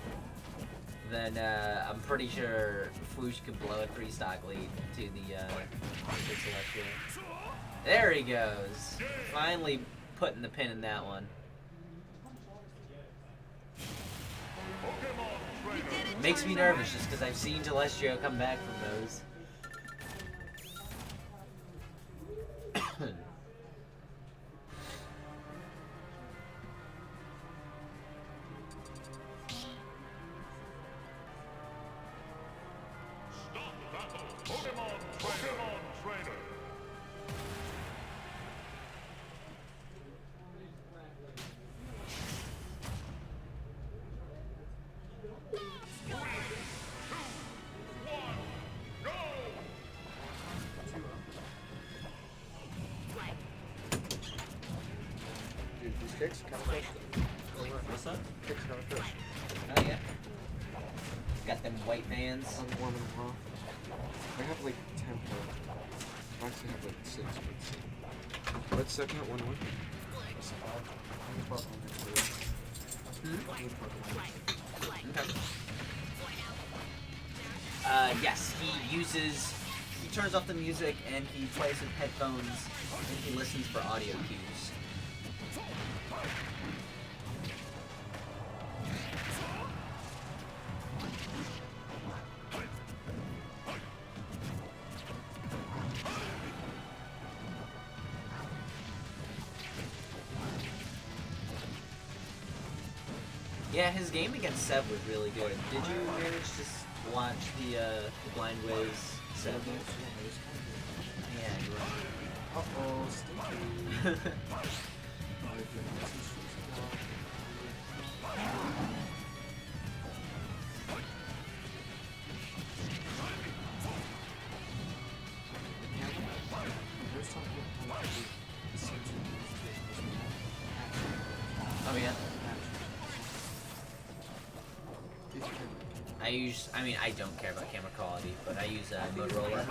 then I'm pretty sure Fwoosh could blow a 3-stock lead to the Celestia. There he goes. Finally putting the pin in that one. Makes me nervous just because I've seen Celestio come back from those. Kicks kind of fish. What's that? Kicks kind of fish. Oh yeah. Got them white vans. I'm warming them off. I have like 10 points. I actually have like 6. Let's second at 1-1. Okay. Yes, he turns off the music and he plays with headphones and he listens for audio cues. Yeah, his game against Seb was really good. Did you manage to watch the Blind Wiz Seb? Yeah, you were. Uh-oh, stinky. Oh yeah. I mean, I don't care about camera quality, but I use Motorola.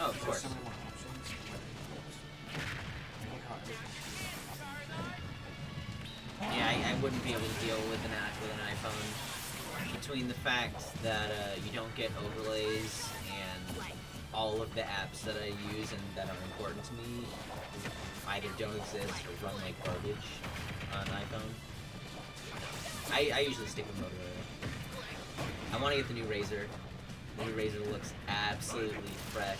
Oh, of course. Yeah, I wouldn't be able to deal with an iPhone. Between the fact that you don't get overlays and all of the apps that I use and that are important to me either don't exist or run like garbage on iPhone. I usually stick with Motorola. I want to get the new Razr. The new Razr looks absolutely fresh.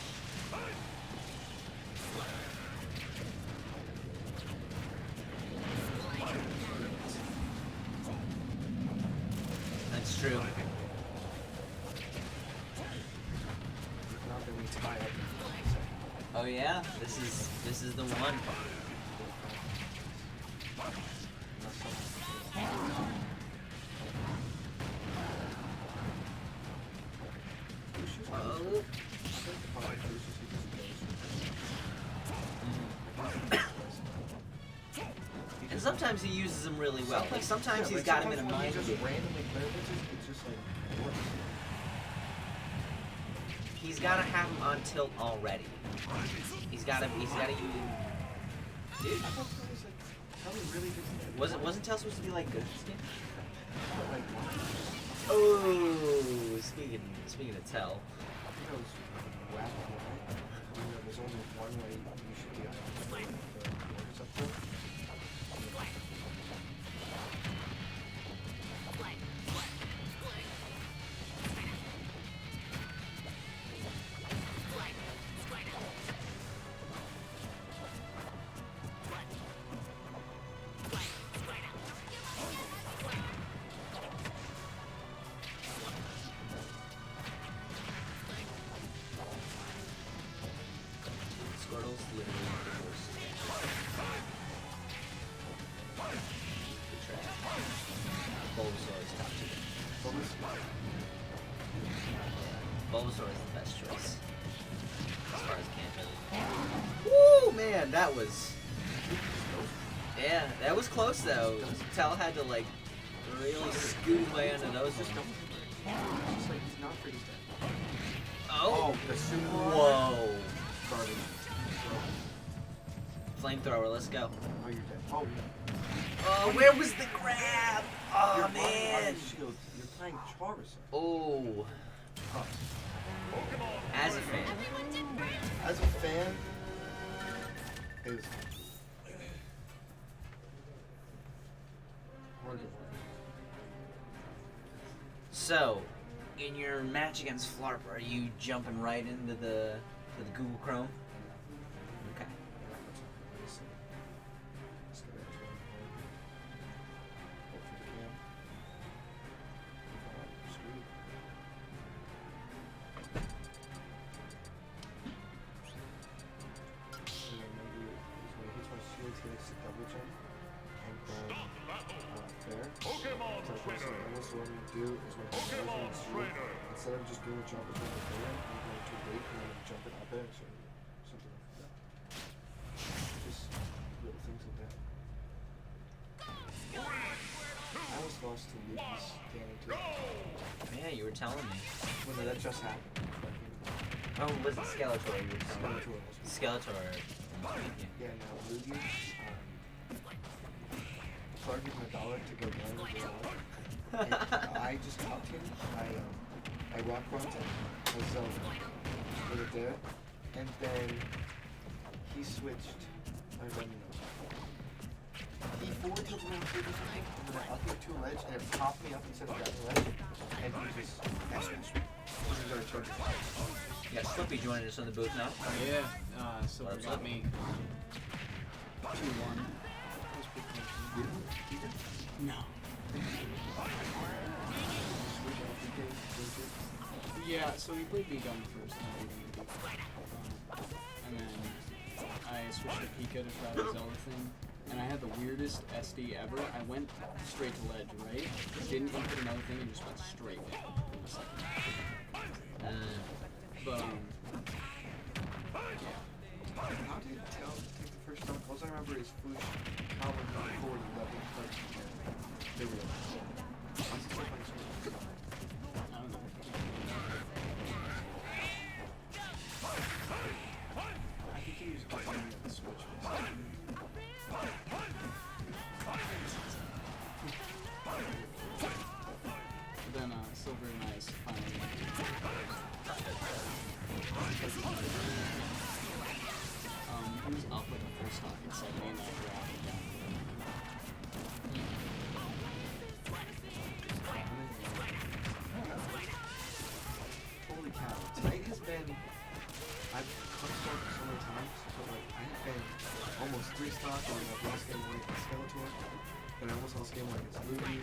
That's true. Oh yeah, this is the one. Oh. And sometimes he uses them really well. Like sometimes he's got him in a mind just game. randomly play with it, it's just like works. He's gotta have him on tilt already. He's gotta use. Dude, I thought it was like probably really good. wasn't Tail supposed to be like good? But like, Oh, speaking of Tail. I think I was whacked, right? There's only one way you should be on the orders up there. Squirtle's literally the worst. Good try. Bulbasaur is top tier. Bulbasaur is the best choice. As far as camp goes. Woo, man, that was... Yeah, that was close though. Tal had to like really scoot his way into those ones. It's just like he's not pretty dead. Oh! The super Whoa! garbage. Flamethrower, let's go. Oh, you're dead. Oh, Oh, where was the grab? Oh, you're man! Shield. You're playing Charizard. Oh. As a fan. As a fan, it was wonderful. So, in your match against Flarp, are you jumping right into the Google Chrome? Okay. Let's get back to it. Hope for the cam. Screwed. And then maybe when he hits my shield, he likes to double jump. And then, fair. Pokemon So Trainer. what I'm going to do is when he knows when it's shield, instead of just doing a jump with the fair, I'm going to wait and then jump it up it, so something like that. Just little things like that. I was lost to Lucas Danny too. Yeah, you were telling me. Well, no, that just happened. Oh, was it Skeletor you were telling me? Skeletor. Skeletor. Yeah, no, Luigi. Clark gave him $1 to go down and go up. And I just talked him. I rock rocked him. Was with it there, and then he switched. I don't know. He forward tilted me or something, and then I up to a ledge, and it popped me up instead of grabbing the ledge, and he just smashed me. This is our charger. Yeah, Slippy joining us on the booth now. Yeah, Silver What's got up? me 2-1. That was pretty close. No. Yeah, so he played me gun first, and then I switched to Pika to try the Zelda thing, and I had the weirdest SD ever. I went straight to ledge, right? Didn't input another thing and just went straight down. I was like, but yeah. How did Tell take the first shot? All I remember is Fush, Calvin, forward, level, first. They were I don't know. I think he was getting me at the switch. silver and ice finally. He was up like a full stock at 70 and I grabbed him down. Holy cow. Tonight has been, I've come stock so many times, but like I have been almost 3 stock and I've lost game 1 against Skeletor, and I almost lost game 1 against Ruby.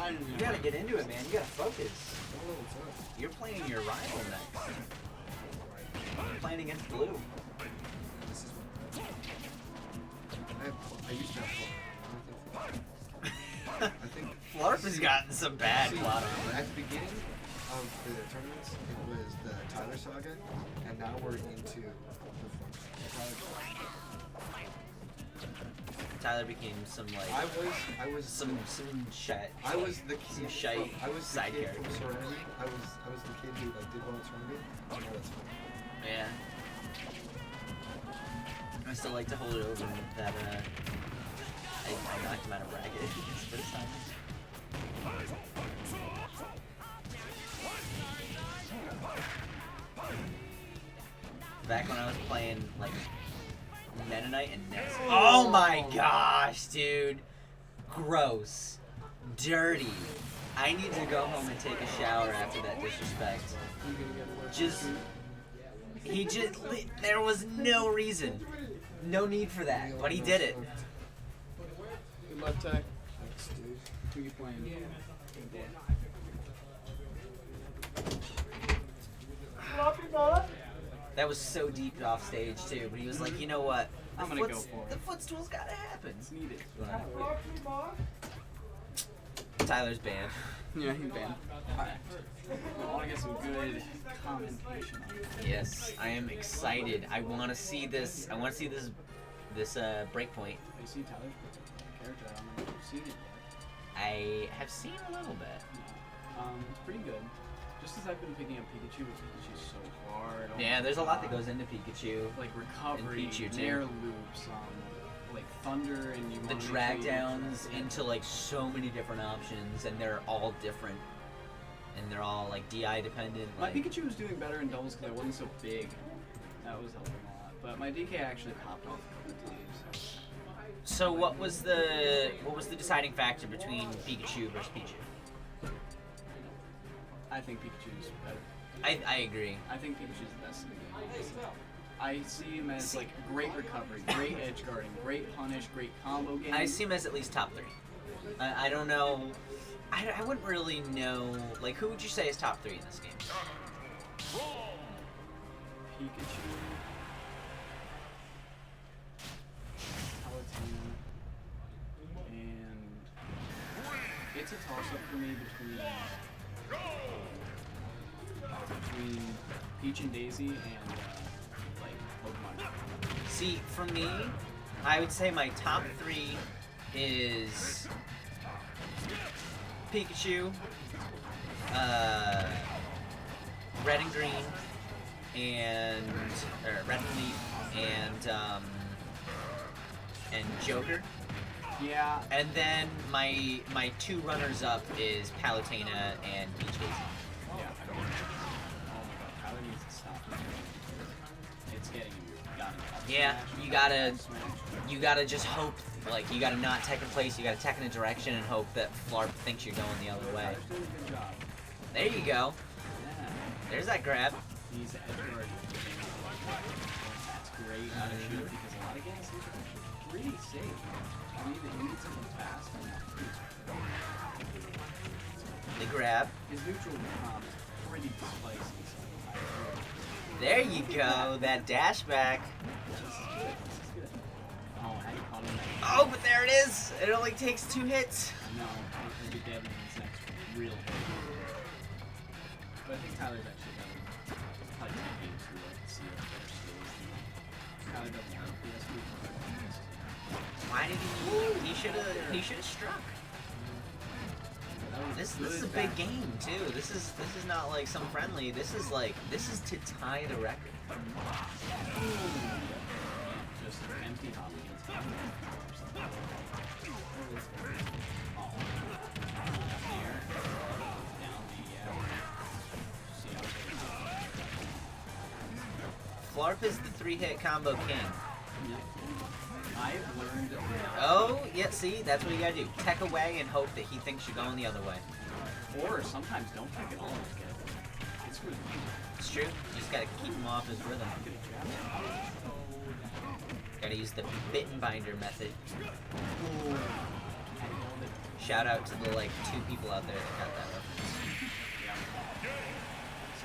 You gotta get into it, man. You gotta focus. Oh, what's up? You're playing your rival next. You're playing against Blue. This is what I used to have fun. I think Flarp has gotten some bad See, plot. at the beginning of the tournaments, it was the Tyler saga, and now we're into the Tyler became some like I was some shit. I was the some kid. shite I was the side kid character. from Serenity. I was the kid who like did well at Serenity. Oh, no, that's fine. Yeah. I still like to hold it over that I knocked him out of bracket his first time. Back when I was playing like Mennonite and Nets. Oh my gosh, dude. Gross. Dirty. I need to go home and take a shower after that disrespect. Just there was no reason. No need for that, but he did it. Good luck, Ty. Thanks, dude. Who you playing? That was so deep off stage too, but he was like, you know what? I'm gonna go for it. The footstool's gotta happen. It's needed. Tyler's banned. Yeah, he's banned. Alright. I want to get some good commentation on it. Yes, I am excited. I want to see this. I want to see this breakpoint. You see Tyler's character? I don't know if you've seen it yet. I have seen a little bit. It's pretty good. Just as I've been picking up Pikachu, but Pikachu's so hard. Oh Yeah, my there's a lot that God. goes into Pikachu. Like recovery, And Pichu, too. nair loops, like thunder, and you The wanna make drag sure you- downs into like so many different options, and they're all different, and they're all like DI dependent. My Like, Pikachu was doing better in doubles because I wasn't so big. That was helping a lot. But my DK actually popped off a couple times. so what was the deciding factor between Pikachu versus Pichu? I think Pikachu's better. I agree. I think Pikachu's the best in the game. I see him as like great recovery, great edge guarding, great punish, great combo game. I see him as at least top 3. I don't know. I wouldn't really know. Like, who would you say is top 3 in this game? Pikachu, Palutena, and it's a toss-up for me between Peach and Daisy and like Pokemon. See, for me, I would say my top 3 is Pikachu, Red and Green, or Red and Leaf, and Joker. Yeah, And then my 2 runners up is Palutena and Peach Daisy. yeah. Oh my God, Tyler needs to stop. It's getting you. Yeah, you gotta just hope, like, you gotta not tech in place, you gotta tech in a direction and hope that Flarp thinks you're going the other way. Tyler's doing a good job. There you go. Yeah. There's that grab. He's edge guarding. That's great out of shoot because a lot of games are actually pretty safe. You need something fast. The grab. His neutral is pretty spicy. So There you go. That dash back. this is good. This is good. Oh, I caught him. Oh, but there it is. It only takes 2 hits. No, he'll be dead in his next real hit. But I think Tyler's actually better. Probably 10 games through, I can see better skills. Tyler doesn't have PSP. Why did he should have struck. This is a big game too. This is not like some friendly. This is to tie the record. Just an empty hop against him. Flarp is the 3-hit combo king. Yeah. I've learned that. Oh, yeah, see? That's what you gotta do. Tech away and hope that he thinks you're going the other way. Or sometimes don't take it all and just get it. It's really It's true. You just gotta keep him off his rhythm. Gotta use the bitten binder method. Shout out to the, like, 2 people out there that got that reference.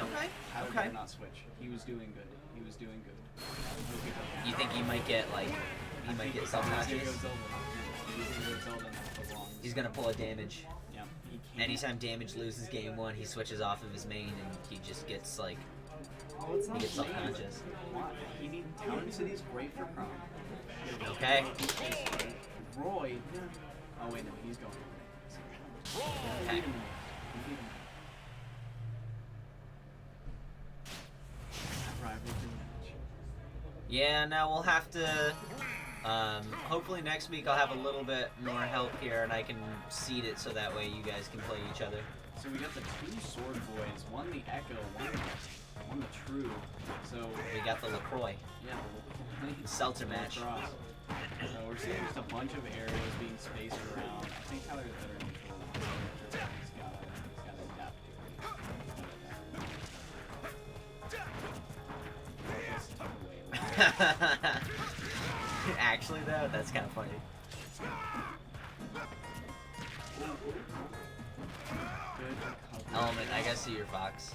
Okay, How did okay. I not switch? He was doing good. He was doing good. You think he might get, like, he might get self-conscious? He's gonna pull a damage. Yeah, he can't. Anytime damage loses game 1, he switches off of his main and he just gets, like, Oh, it's he not gets lame. self-conscious. Why? He needs Town City's great for prom. Okay. Roy. Oh wait, no, he's going. Okay. Yeah, now we'll have to, hopefully next week I'll have a little bit more help here and I can seed it so that way you guys can play each other. So we got the 2 sword boys, one the Echo, one the True. So We got the LaCroix, yeah, the Seltzer match. Cross. So we're seeing just a bunch of areas being spaced around. I think Tyler's better in control. He's got to adapt to it. Actually though, that's kind of funny. Good recovery. Element, I gotta see your fox.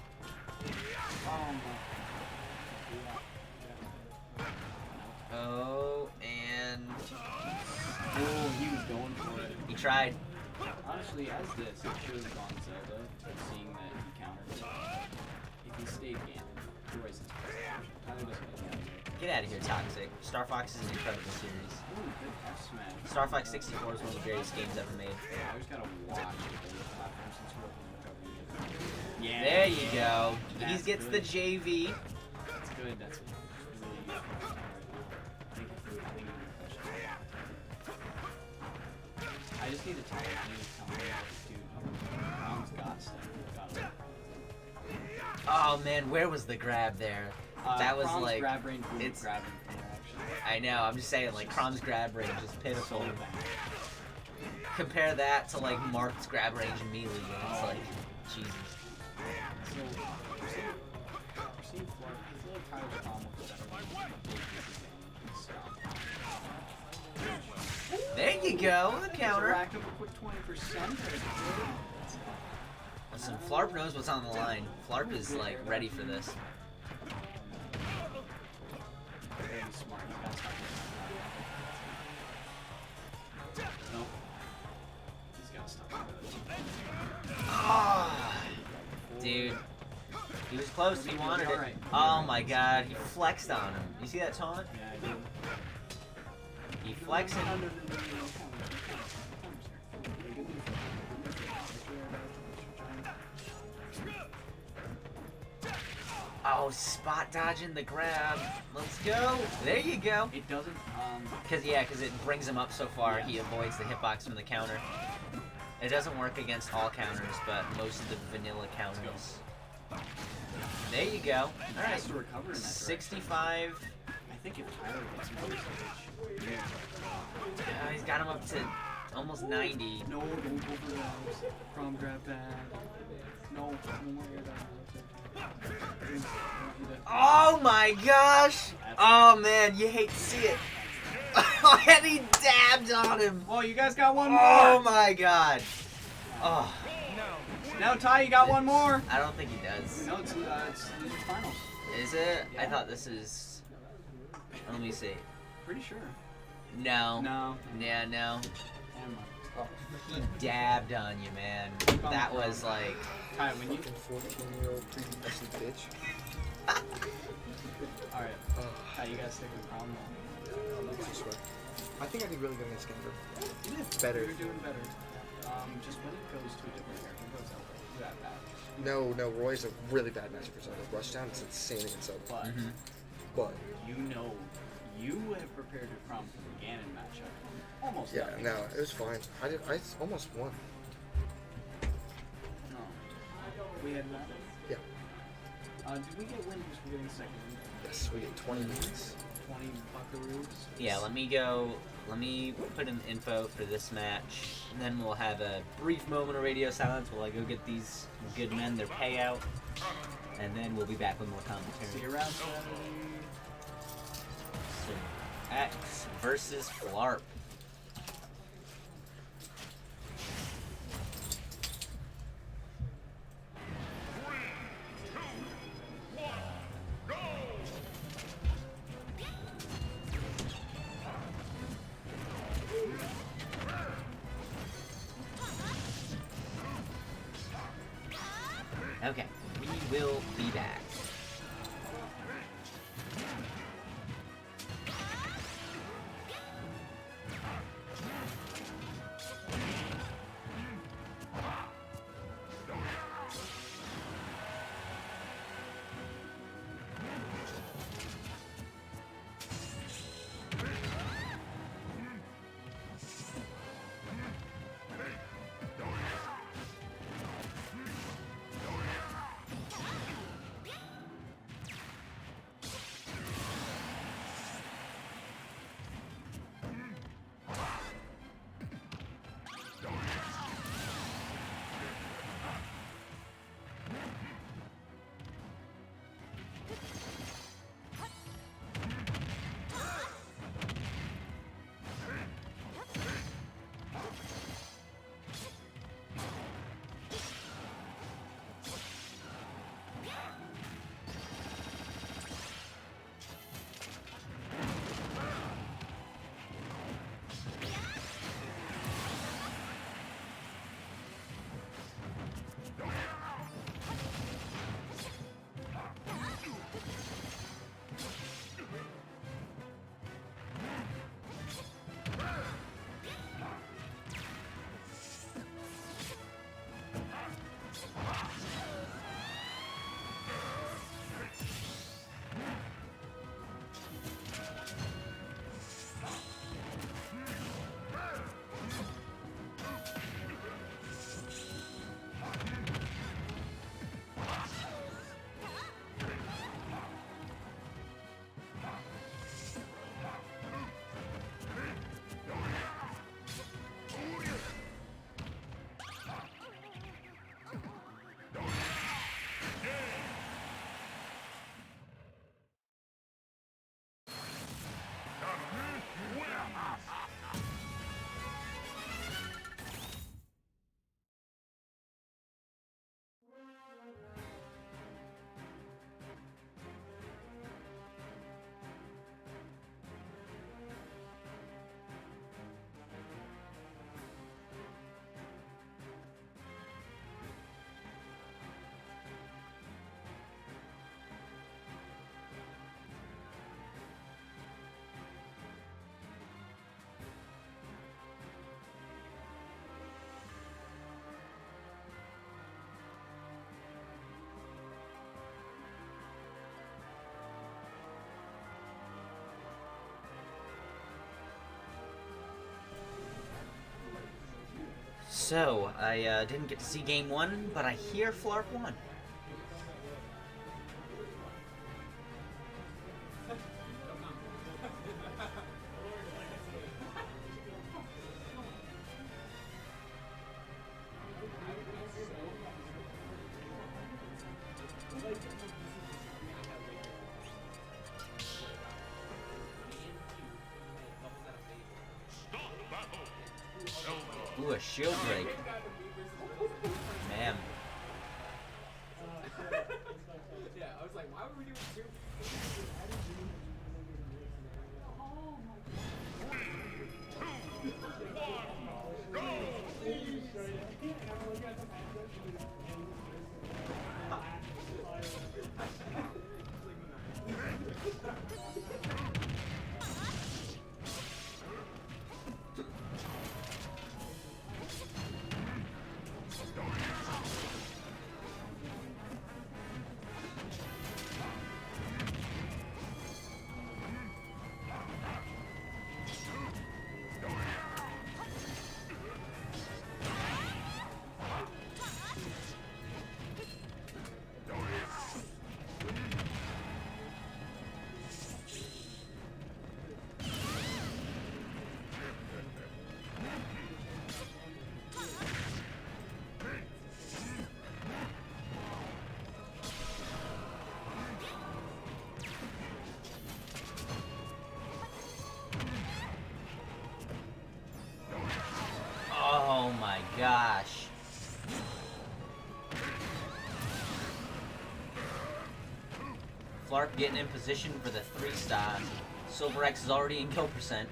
Oh, and Oh, he was going for it. he tried. Honestly, as this, it should have gone Zelda, seeing that he countered it. If he stayed Ganon, Royce is Tyler doesn't get out of here. Get out of here, Toxic. Star Fox is an incredible series. Ooh, good F smash. Star Fox 64 is one of the greatest games ever made. I just gotta watch it on the platform since we're open recovery. Yeah. There you go. He That's gets good. the JV. That's good. That's really useful. I just need to tell you. I need to tell you, dude. Mom's got stuff. Got it. Oh man, where was the grab there? That was Prom's like, grab range. it's- grabbing from there, actually. I know, I'm just saying, like, Crom's grab range is pitiful. So bad. Compare that to, like, Mark's grab range and melee, and it's like, Jesus. So we're seeing Flarp. I feel like Tyler's Prom looks better. There you go, the counter. Racked up a quick 20%. Listen, Flarp knows what's on the line. Flarp is, like, ready for this. Very smart. He's got stuff. Nope. He's got stuff. Ah, dude. He was close, he wanted it. Oh my god, he flexed on him. You see that taunt? Yeah, I do. He flexed him. Oh, spot dodging the grab. Let's go. There you go. It doesn't, Cause it brings him up so far, he avoids the hitbox from the counter. It doesn't work against all counters, but most of the vanilla counters. There you go. Alright. has to recover in that 65. I think if Tyler gets more stage, He's got him up to almost 90. no, don't go for those. Prom grab bag. No, no more air dodge. Oh my gosh! Oh man, you hate to see it. And he dabbed on him. Oh, you guys got one more. Oh my god. Oh, Now, Ty, you got one more. I don't think he does. No, it's these are finals. Is it? I Yeah. thought this is. Let me see. Pretty sure. No. No. Yeah, no. Never mind. He dabbed on you, man. That was like. Ty, when you. 14-year-old prepubescent bitch. Alright. Ty, you guys stick with prom now. I think I did really good against Gander. You did Better. You're doing better. Just when it goes to a different character, it goes out that bad. No, Roy's a really bad matchup for Zelda. Rushdown is insane against Zelda. But But you know, you have prepared your prom for the Ganon matchup. Almost. yeah, got me. no, it was fine. I almost won. No. We had that. Yeah. Did we get wins for getting second? Yes, we get 20 minutes. 20 buckaroos. Yeah, let me go. Let me put in info for this match. And then we'll have a brief moment of radio silence while I go get these good men their payout. And then we'll be back with more See commentary. you around Saturday. So, X versus Flarp. Okay, we will be back. So, I didn't get to see game one, but I hear Flarp won. Ooh, a shield break. Man. Yeah, I was like, why would we do two? Flarp getting in position for the 3-star. Silver X is already in kill percent.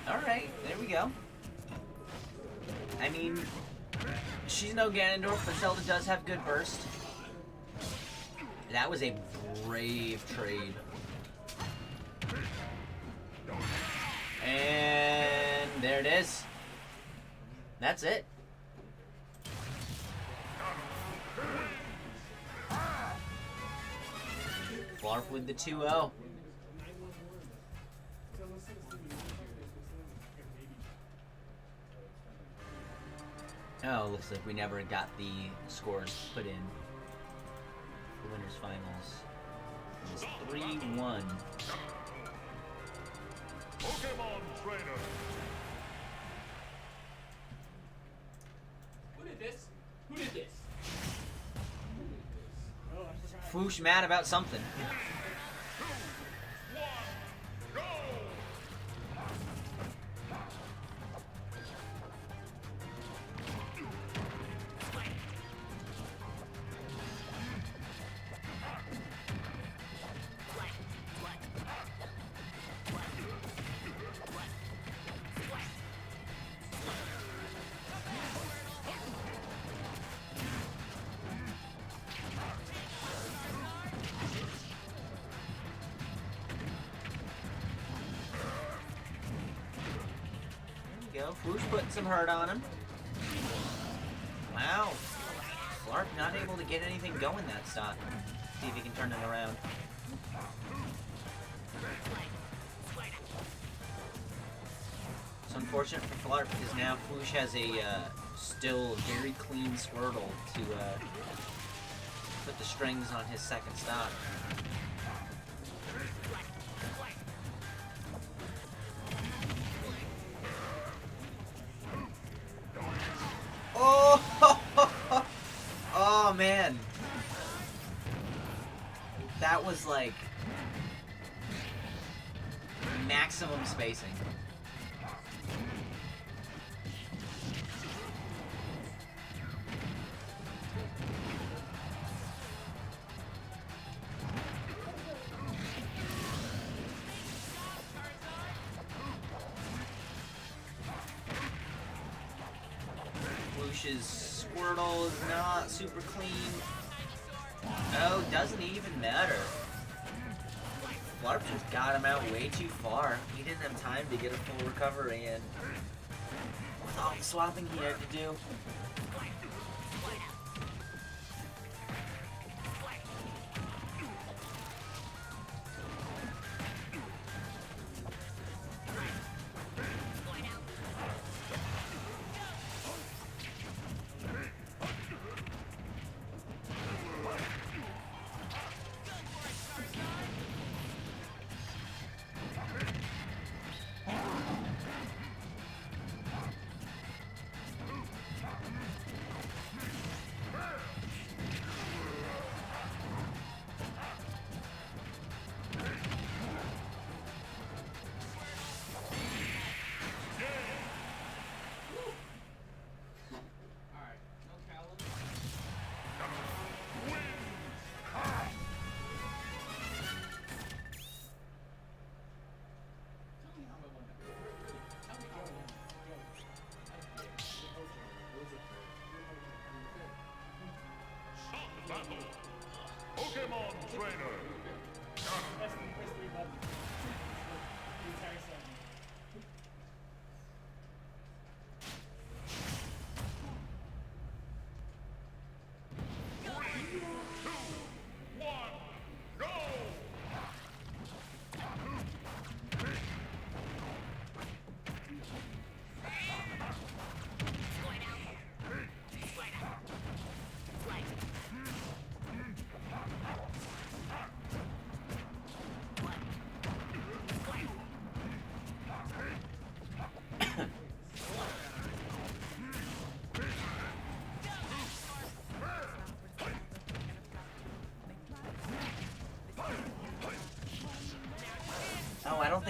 Alright, there we go. I mean, she's no Ganondorf, but Zelda does have good burst. That was a brave trade. And there it is. That's it. Flarp with the 2-0. Oh, looks like we never got the scores put in. The winners finals. It was 3-1. Pokemon Trainer. Who did this? Who did this? Foosh mad about something. Foosh putting some hurt on him. Wow. Flarp not able to get anything going that stock. See if he can turn it around. It's unfortunate for Flarp because now Foosh has a still very clean Squirtle to put the strings on his second stock. Oh! Oh man, that was like maximum spacing. Whoosh's Squirtle is not super clean. Oh, doesn't even matter. Flarp just got him out way too far. He didn't have time to get a full recovery in. With all the swapping he had to do.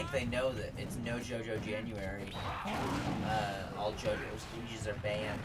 think they know that it's no JoJo January. All JoJo stages are banned.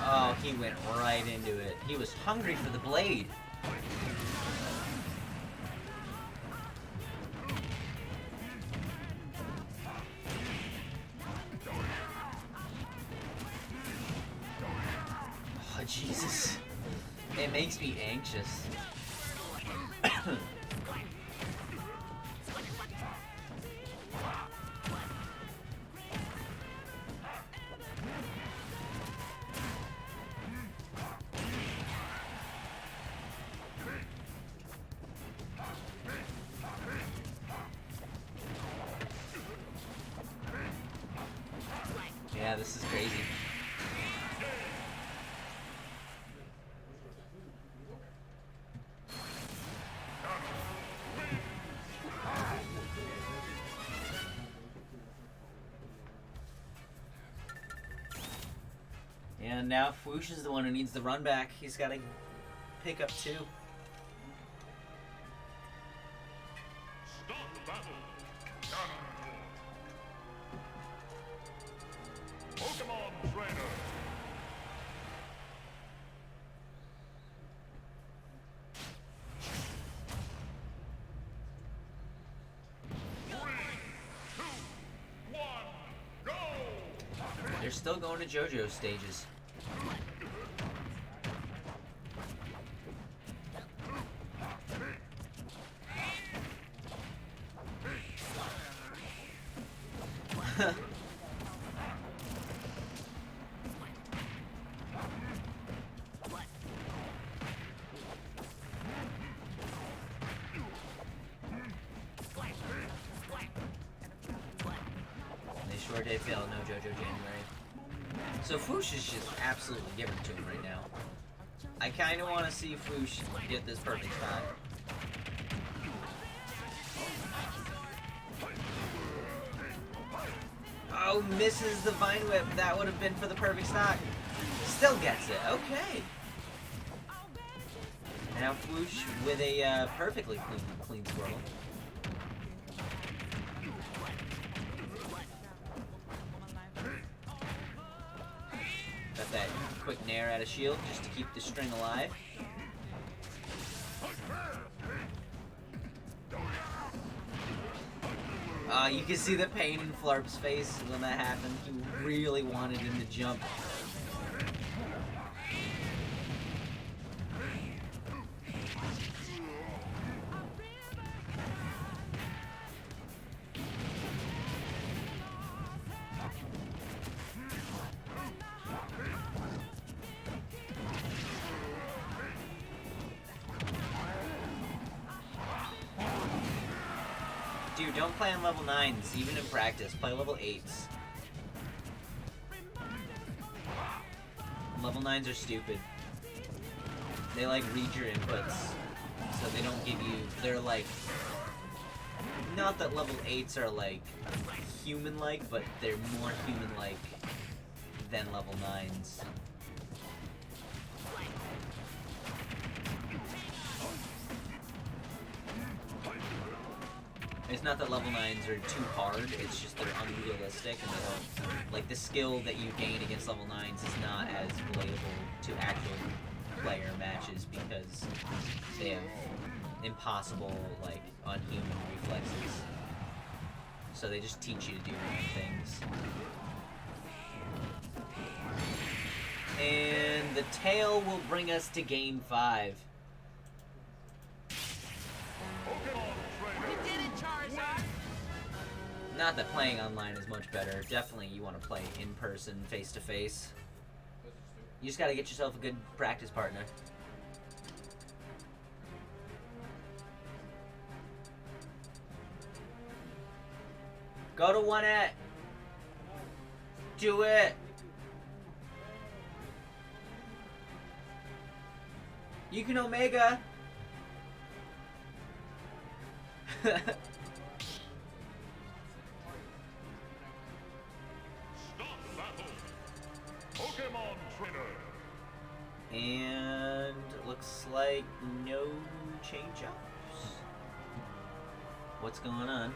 Oh, he went right into it. He was hungry for the blade. Oh, Jesus. It makes me anxious. Yeah, this is crazy. And now Fwoosh is the one who needs the run back. He's got to pick up 2. Start battle. Pokemon Trainer. They're still going to JoJo stages. They sure did fail no JoJo January. So Fwoosh is just absolutely giving it to him right now. I kind of want to see Fwoosh get this perfect shot. Oh, misses the Vine Whip. That would have been for the perfect stock. Still gets it. Okay. Now Fwoosh with a perfectly clean swirl. Got that quick nair out of shield just to keep the string alive. You can see the pain in Flarp's face when that happened. He really wanted him to jump. Dude, don't play on level 9s, even in practice. Play level 8s. Level 9s are stupid. They like read your inputs, so they don't give you, they're like, not that level 8s are like human-like, but they're more human-like than level 9s. It's not that level 9s are too hard, it's just they're unrealistic and they don't, like the skill that you gain against level 9s is not as relatable to actual player matches because they have impossible, like, unhuman reflexes. So they just teach you to do weird things. And the tail will bring us to game 5. Pokemon Trainer. You did it, Not that playing online is much better. Definitely you want to play in person, face to face. You just gotta get yourself a good practice partner. Go to 1-8. Do it. You can Omega. Start battle. Pokemon Trainer. And looks like no change-ups. What's going on?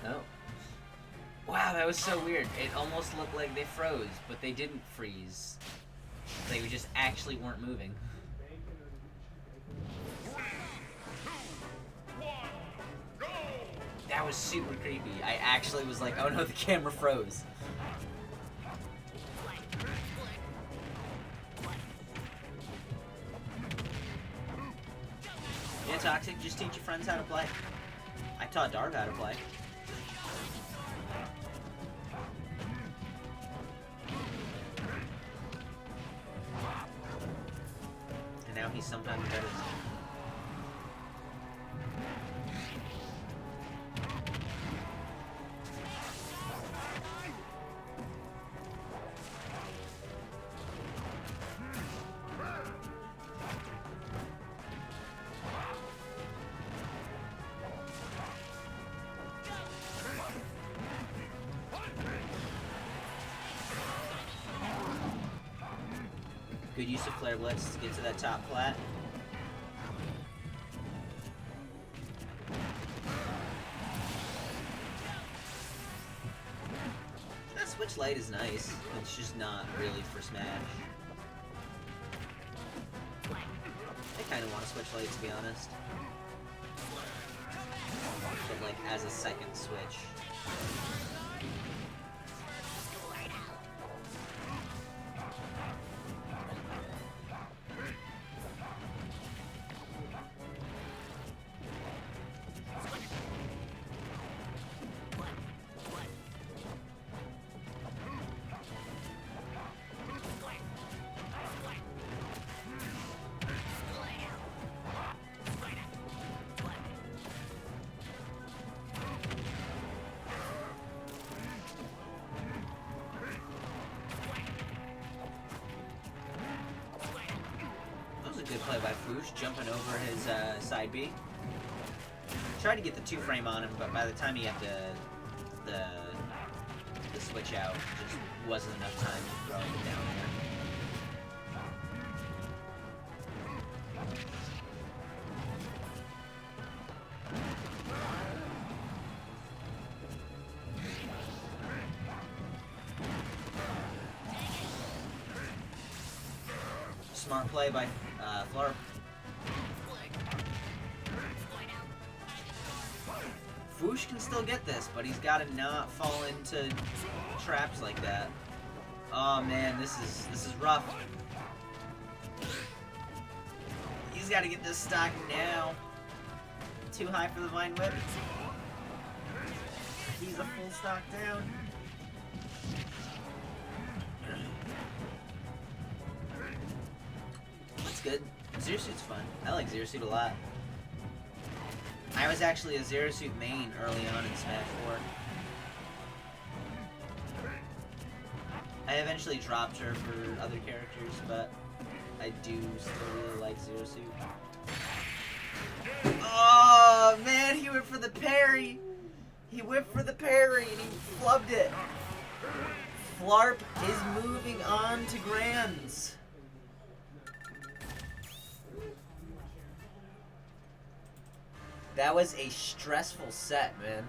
Oh. Wow, that was so weird. It almost looked like they froze, but they didn't freeze. They just actually weren't moving. 3, 2, 1, go! That was super creepy. I actually was like, oh no, the camera froze. Yeah, Toxic, just teach your friends how to play. I taught Darv how to play. And now he's sometimes better than me. Good use of Flare Blitz to get to that top plat. That Switch Lite is nice. It's just not really for Smash. I kind of want to Switch Lite, to be honest. But like as a second Switch. Good play by Foosh, jumping over his side B. Tried to get the 2-frame on him, but by the time he had the switch out, just wasn't enough time to throw him down there. Smart play by Florp. Foosh can still get this, but he's got to not fall into traps like that. Oh man, this is rough. He's got to get this stock now. Too high for the Vine Whip. He's a full stock down. That's good. Zero Suit's fun. I like Zero Suit a lot. I was actually a Zero Suit main early on in Smash 4. I eventually dropped her for other characters, but I do still really like Zero Suit. Oh man, he went for the parry! He whipped for the parry and he flubbed it! Flarp is moving on to Grands. That was a stressful set, man.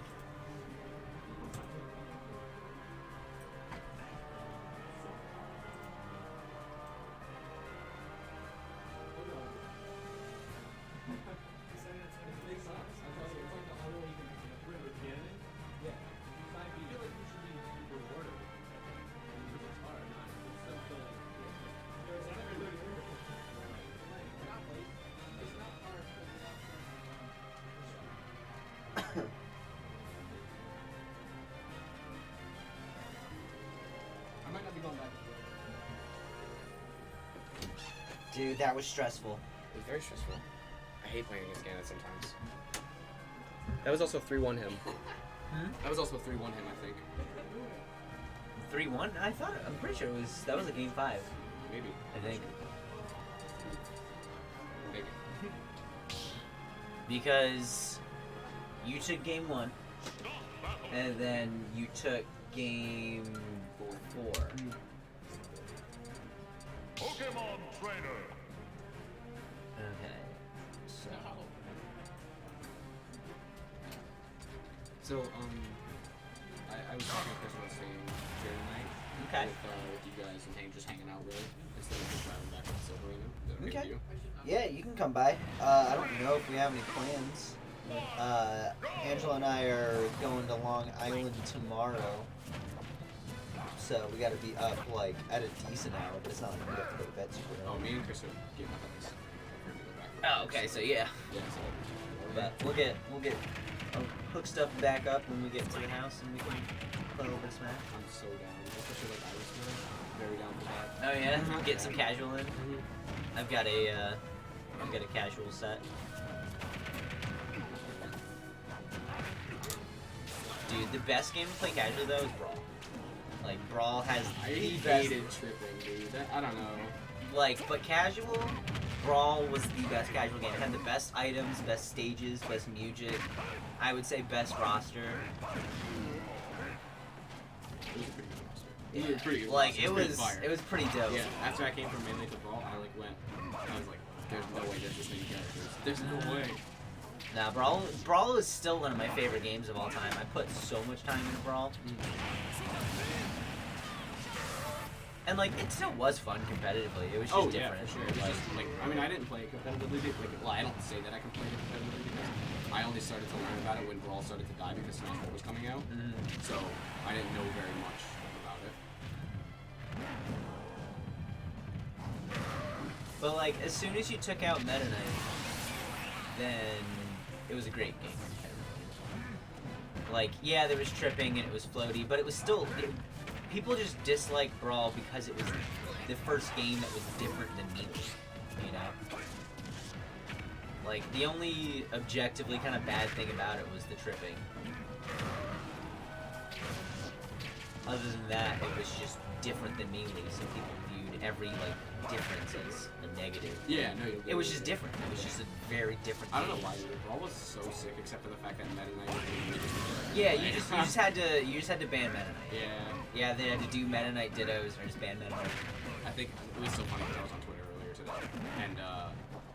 Dude, that was stressful. It was very stressful. I hate playing against Gannett sometimes. That was also 3-1 him. That was also 3-1 him, I think. 3-1? I'm pretty sure that was a game 5. Maybe. I think. Maybe. Because you took game 1, and then you took game 4. Pokemon Trainer. Okay. So. So, I was talking to Chris about staying here tonight. Okay. With you guys and just hanging out, really, instead of just driving back to the Silverino. Is that okay Okay. with you? Yeah, you can come by. I don't know if we have any plans. Angela and I are going to Long Island tomorrow. So we gotta be up like at a decent hour, but it's not like we have to go to bed super Oh, early. me and Chris are getting up at this. We're gonna go back. Oh, okay, so yeah. Yeah, so. But we'll get hook stuff back up when we get to the house and we can play a little bit of Smash. I'm so down. Especially like Iris Smash. Very down for that. Oh yeah, get some casual in. I've got a casual set. Dude, the best game to play casually though is Brawl. Like Brawl has I the best. hated tripping, dude. I don't know. Like, but casual, Brawl was the best casual game. It had the best items, best stages, best music. I would say best roster. It was a pretty good roster. It was a pretty good Like roster. it was pretty dope. Yeah, after I came from Melee to Brawl, I like went. I was like, there's no way there's this many characters. There's no way. Nah, Brawl is still one of my favorite games of all time. I put so much time into Brawl. And like, it still was fun competitively. It was just different. For sure. It was just like, I mean, I didn't play it competitively. Well, I don't say that I can play it competitively because I only started to learn about it when Brawl started to die because Smash 4 was coming out. So I didn't know very much about it. But like, as soon as you took out Meta Knight, then it was a great game. Like, yeah, there was tripping and it was floaty, but it was still... people just dislike Brawl because it was the first game that was different than me, you know? Like, the only objectively kind of bad thing about it was the tripping. Other than that, it was just different than Melee, so people viewed every, like, difference as a negative. Yeah, no, It was just different. It was just a very different I don't know game. why Brawl was so sick, except for the fact that Meta Knight was Yeah, you just had to ban Meta Knight. Yeah. Yeah, they had to do Meta Knight dittos or just ban Meta Knight. I think it was so funny because I was on Twitter earlier today, and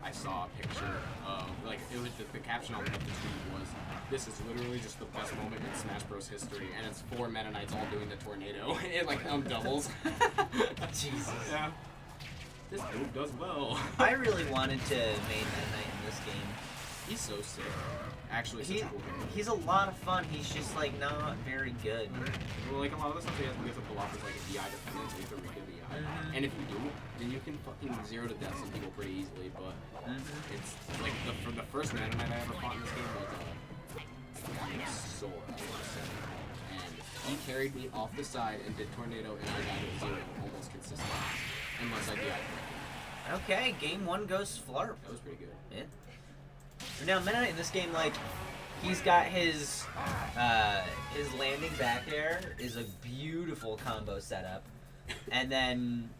I saw a picture of, like, it was the caption on the tweet was, "This is literally just the best moment in Smash Bros. History," and it's 4 Meta Knights all doing the tornado. It, like, doubles. Jesus. Yeah. This move does well. I really wanted to main Meta Knight in this game. He's so sick. Actually, such a cool character. He's a lot of fun. He's just, like, not very good. Well, like, a lot of the stuff we have to pull off is, like, a DI defense, we have to re-give the DI. And if you do, then you can fucking 0 to death some people pretty easily, but it's, like, the first Meta Knight I ever fought in this game was, Sora, I want to say. And he carried me off the side and did tornado, and I got it 0 almost consistently. Unless I DI correctly. Okay, game 1 goes Flarp. That was pretty good. Yeah. Now, Meta Knight in this game, like, he's got his landing back air is a beautiful combo setup. And then,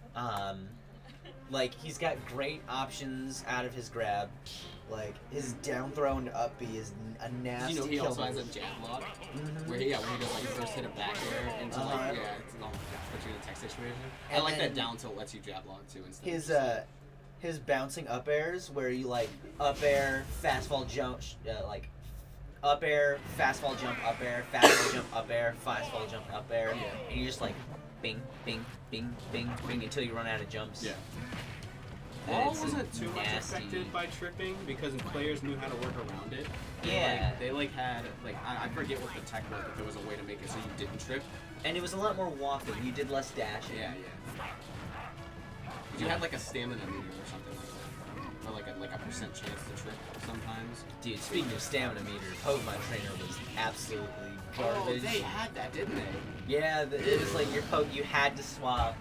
like, he's got great options out of his grab. Like, his down throw and up B is a nasty You know, he kill also has a move. jab lock, where he does, like, first hit a back air into, like, it's not puts you in a tech situation. I And like that then down tilt lets you jab lock, too, instead His, of just, his bouncing up airs, where you, like, up air, fast fall jump, like, up air, fast fall jump, up air, fast fall jump, up air, fast fall jump, up air, and you just, like, bing, bing, bing, bing, bing, until you run out of jumps. Yeah. And Brawl it's wasn't too much nasty. affected by tripping because players knew how to work around it. Yeah. They had, like, I forget what the tech was, but there was a way to make it so you didn't trip. And it was a lot more walking. You did less dashing. Yeah. You had, like, a stamina meter or something like that. Or, like a percent chance to trip sometimes. Dude, speaking of stamina meter, Pokemon Trainer was absolutely garbage. Oh, they had that, didn't they? Yeah, it was like your you had to swap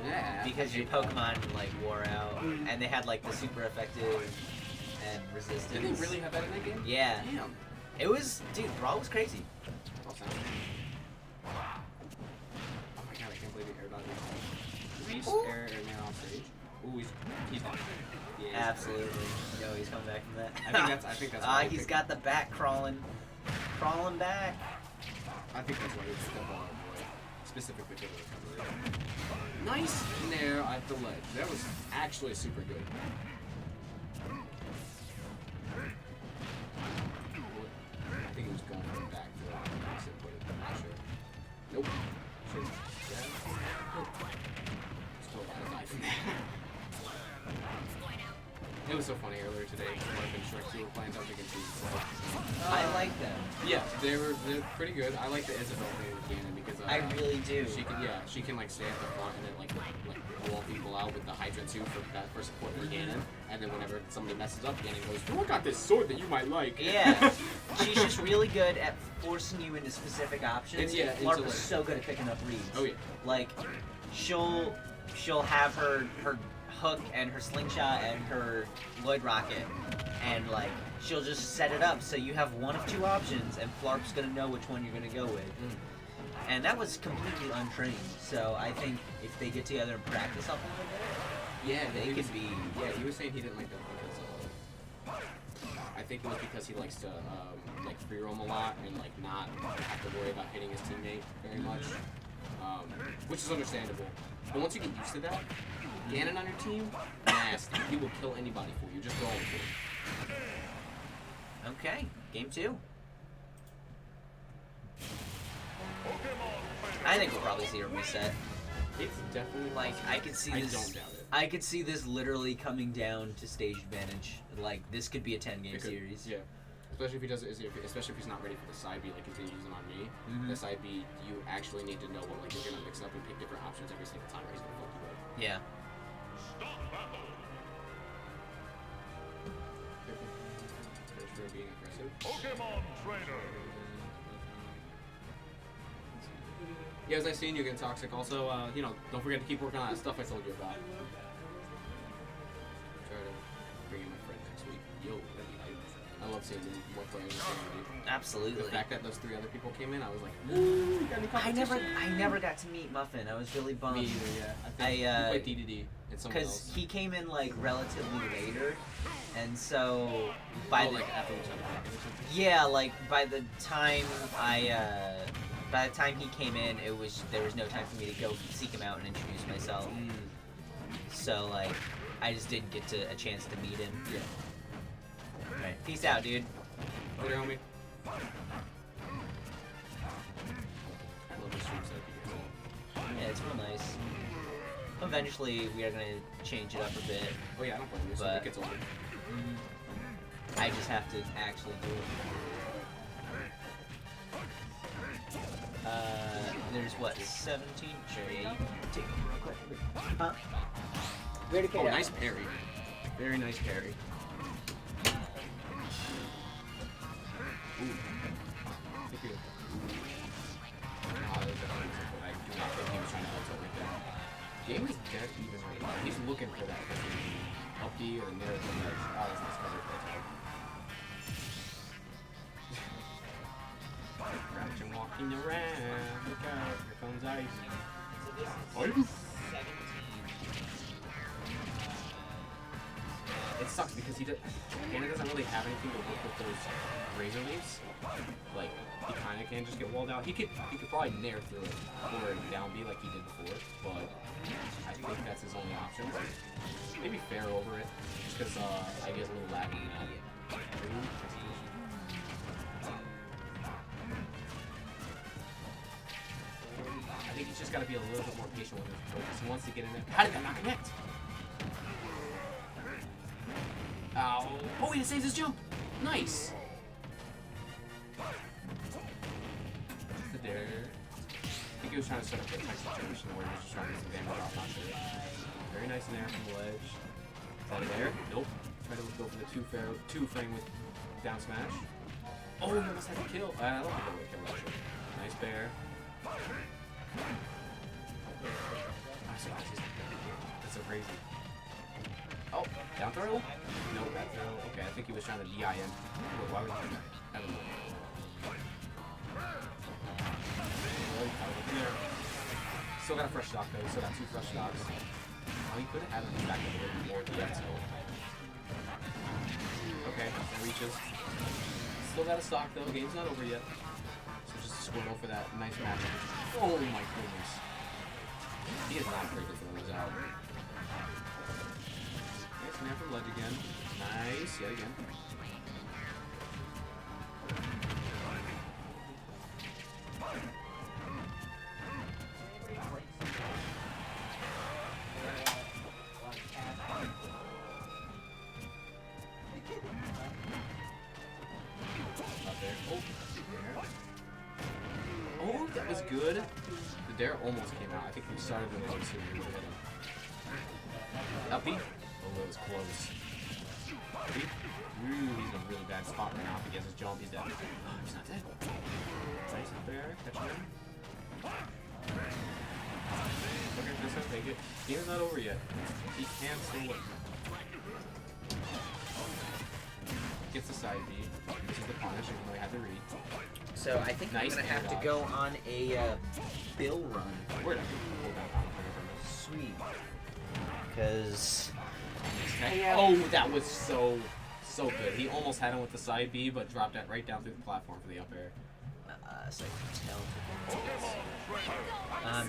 Yeah. because your Pokemon like wore out, and they had like the super effective and resistance. Did they really have that in that game? Yeah. Damn. It was, dude, Brawl was crazy. Awesome. Oh my god, I can't believe he air dodged. Did he air now off stage? Ooh, he's down. Yeah, he's Absolutely. Yo, he's coming back from that. I think that's Ah, why he he's picked- got the back crawling back. I think that's why he picked up Ball Boy. Specifically for the recovery. Nice nair at the ledge. That was actually super good. I think he was going for the back throw. I'm not sure. Nope. Sure. Yeah. Still got a die from that. It was so funny earlier today. Mark and Shrek 2 were playing something confused. I like them. Yeah, they're pretty good. I like the Isabel thing with Ganon because I really do. she can like stay at the front and then like wall people out with the Hydra 2 for support for Ganon, and then whenever somebody messes up, Ganon goes, "Oh, I got this sword that you might like." Yeah. She's just really good at forcing you into specific options. Lark into, was like- so good at picking up reads. Oh yeah. Like, she'll have her hook and her slingshot and her Lloyd rocket, and like she'll just set it up so you have one of two options, and Flarp's gonna know which one you're gonna go with. And that was completely untrained. So I think if they get together and practice up a little bit, Yeah, they he could was, be. Yeah, he was saying he didn't like them because I think it was because he likes to like free roam a lot and like not have to worry about hitting his teammate very much, which is understandable. But once you get used to that, Ganon on your team, nasty. He will kill anybody for you. Just roll for him. Okay, game 2. I think we'll probably see a reset. It's definitely Like, I could see I this. don't doubt it. I could see this literally coming down to stage advantage. Like, this could be a 10-game It could- series. Yeah. Especially if he does, especially if he's not ready for the side B like he's using on me. The side B, you actually need to know what like you're gonna mix up and pick different options every single time, or he's gonna fuck you up. Yeah. Just for being aggressive. Pokemon Trainer. Yeah, it was nice seeing you again, Toxic. Also, you know, don't forget to keep working on that stuff I told you about. Try to bring in my friend next week. Yo, that'd be hype. I love seeing more players. Absolutely. The fact that those 3 other people came in, I was like, ooh, you got any competition? I never got to meet Muffin. I was really bummed. Me either, yeah. I think I, we played DDD and someone Because else. he came in like relatively later, and so by the like after we started talking or something. yeah, like by the time by the time he came in, there was no time for me to go seek him out and introduce myself. So like, I just didn't get a chance to meet him. Yeah. Right. Peace out, dude. Later, homie. I love this stream setup. Yeah, it's real nice. Eventually, we are gonna change it up a bit. Oh yeah, I don't blame you. So But- it gets older. I just have to actually do it. There's what, 17? Sure, yeah, you can take it real quick. Huh? Where'd it Oh, go? nice parry. Very nice parry. Ooh. Thank you. I do not think he was trying to ult like that. Game is dead even right now. He's looking for that up D or near the ledge. Oh, that's nice cover for that. Crouching, walking around. Look out. Here comes Ice. So this Ice. is 17. It sucks because Ganon doesn't really have anything to work with those razor leaves. Like, he kind of can just get walled out. He could probably nair through it or down B like he did before, but I think that's his only option. Maybe fair over it, just because I get a little laggy now. I think he's just got to be a little bit more patient with his focus. He wants to get in there. How did that not connect? Ow. Oh, he saves his jump. Nice. The dare. I think he was trying to set up a tech situation where he was just trying to get some damage off. Not sure. Very nice in there from the ledge. Is that a dare? Nope. Try to go for the two frame with down smash. Oh, he almost had to kill. I don't think I would kill that shit. Nice bear. I'm surprised he's not dead. That's so crazy. Oh, down throw? No, bad throw. Okay, I think he was trying to DI in. Wait, why would he do that? I don't know. Still got a fresh stock though, still got 2 fresh stocks. Oh, he could have had him back a little bit more DX though. Okay, that reaches. Still got a stock though, game's not over yet. So just a Squirtle for that nice matchup. Oh my goodness. He is not afraid to throw those out. Nice man from ledge again. Nice, yet again. Oh, that was good. The dare almost came out. I think we started with those here. We hit him. Uppy? Oh, that was close. Uppy? Ooh, he's in a really bad spot right now. If he gets his jump, he's dead. Oh, he's not dead. Nice up there. Catch him. Okay, this will take it. Game's not over yet. He can still win. Gets the side B. This is the punish, even though he had to read. So I think Nice I'm gonna have to dodge. go on a bill run. Where'd I pull that out from? Sweet. Because Oh, that was so good. He almost had him with the side B, but dropped that right down through the platform for the up air. so I can tell.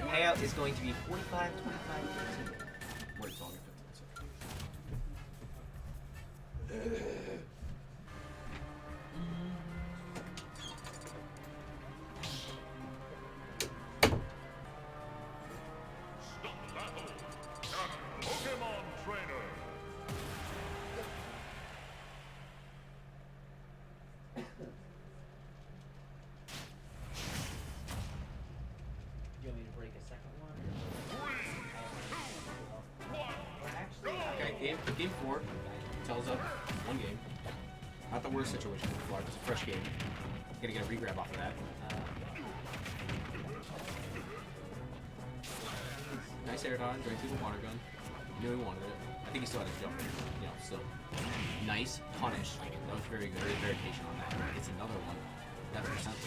Payout is going to be 45, 25, 15. Wait, it's all good. Pokemon Trainer. You want me to break a second one? Okay, game 4. Tells up 1 game. Not the worst situation for Clark. It's a fresh game. Gonna get a regrab off of that. Nice air dodge, going through the water gun. Knew he wanted it. I think he still had his jump. You know, still. Nice punish. That was very good. Very patient on that. It's another one. That's percentage.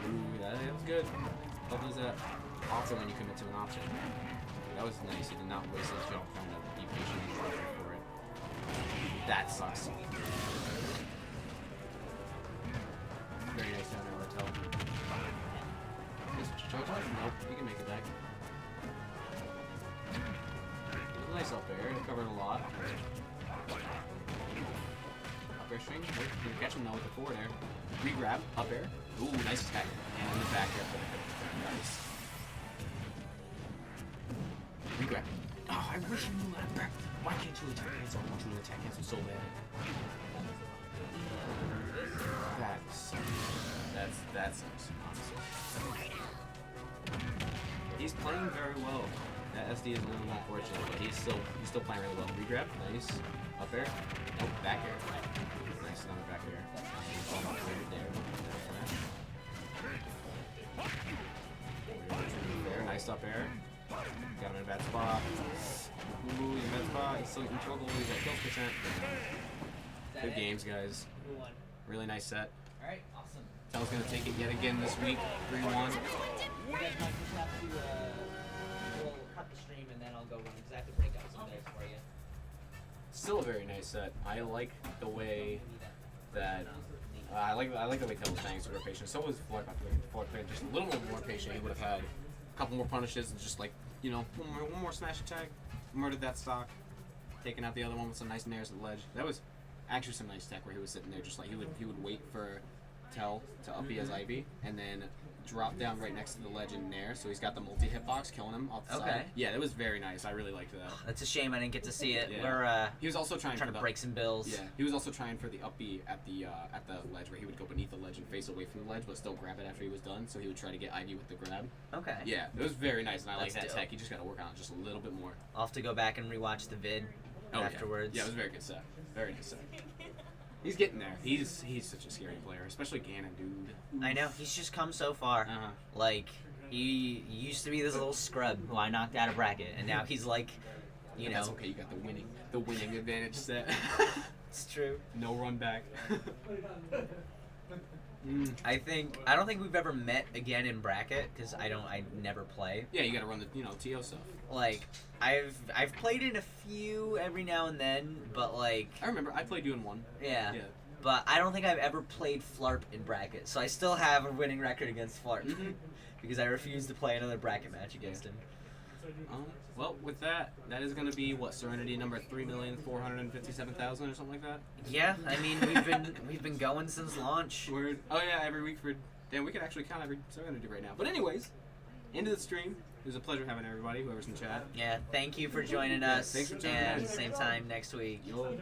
Ooh, that was good. How does that? Also when you commit to an option. That was nice. He did not waste his jump trying to be patient and wait for it. That sucks. Very nice down there, Martel. Choco? Nope, he can make it back. Nice up air, covered a lot. Up air string, nope, didn't catch him though with the forward air. Re-grab, up air. Ooh, nice attack. And in the back air for the hit. Nice. Re-grab. Oh, I wish you knew that back. Why can't you attack cancel? I want you to attack cancel so bad. That sucks. That sucks, honestly. He's playing very well. That SD is a little unfortunate, but he's still playing really well. Regrab, nice. Up air. Nope, back air. Nice, another back air. There, nice up air. Got him in a bad spot. Ooh, he's in a bad spot. He's still in trouble. He's at kills percent. Good games, guys. Really nice set. Alright, awesome. Tel's gonna take it yet again this week. 3-1. You guys might just have to we'll cut the stream and then I'll go run exactly break out some days for you. Still a very nice set. I like the way that I like the way Tel was playing super patient. So was Floyd. I feel like if Floyd played just a little more patient, he would have had a couple more punishes and just like, you know, one more smash attack, murdered that stock, taking out the other one with some nice nairs at the ledge. That was actually some nice tech where he was sitting there just like he would wait for Tel to up as Ivy and then drop down right next to the ledge in Nair, so he's got the multi-hitbox killing him off the side. Yeah, that was very nice. I really liked that. That's a shame I didn't get to see it. Yeah. We're he was also trying to break some bills. Yeah, he was also trying for the up B at the ledge where he would go beneath the ledge and face away from the ledge, but still grab it after he was done. So he would try to get Ivy with the grab. Okay. Yeah, it was very nice, and I like That's that dope. tech. You just got to work on it just a little bit more. I'll have to go back and rewatch the vid afterwards. Yeah, it was a very good set. Very nice set. He's getting there. He's such a scary player, especially Ganon, dude. I know, he's just come so far. Uh-huh. Like, He used to be this little scrub who I knocked out of bracket, and now he's like, you That's know. okay. You got the winning advantage set. It's true. No run back. I don't think we've ever met again in bracket because I never play. Yeah, you got to run the TO stuff. Like I've played in a few every now and then, but like I remember I played you in one. yeah. Yeah. But I don't think I've ever played Flarp in bracket, so I still have a winning record against Flarp because I refuse to play another bracket match against him. Well, with that is going to be what Serenity number 3,457,000 or something like that. Yeah, I mean we've been going since launch. Word. Oh yeah, every week for damn. We could actually count every Serenity right now. But anyways, into the stream. It was a pleasure having everybody, whoever's in chat. Yeah, thank you for joining us. Thanks for joining and us. same time next week. Yo.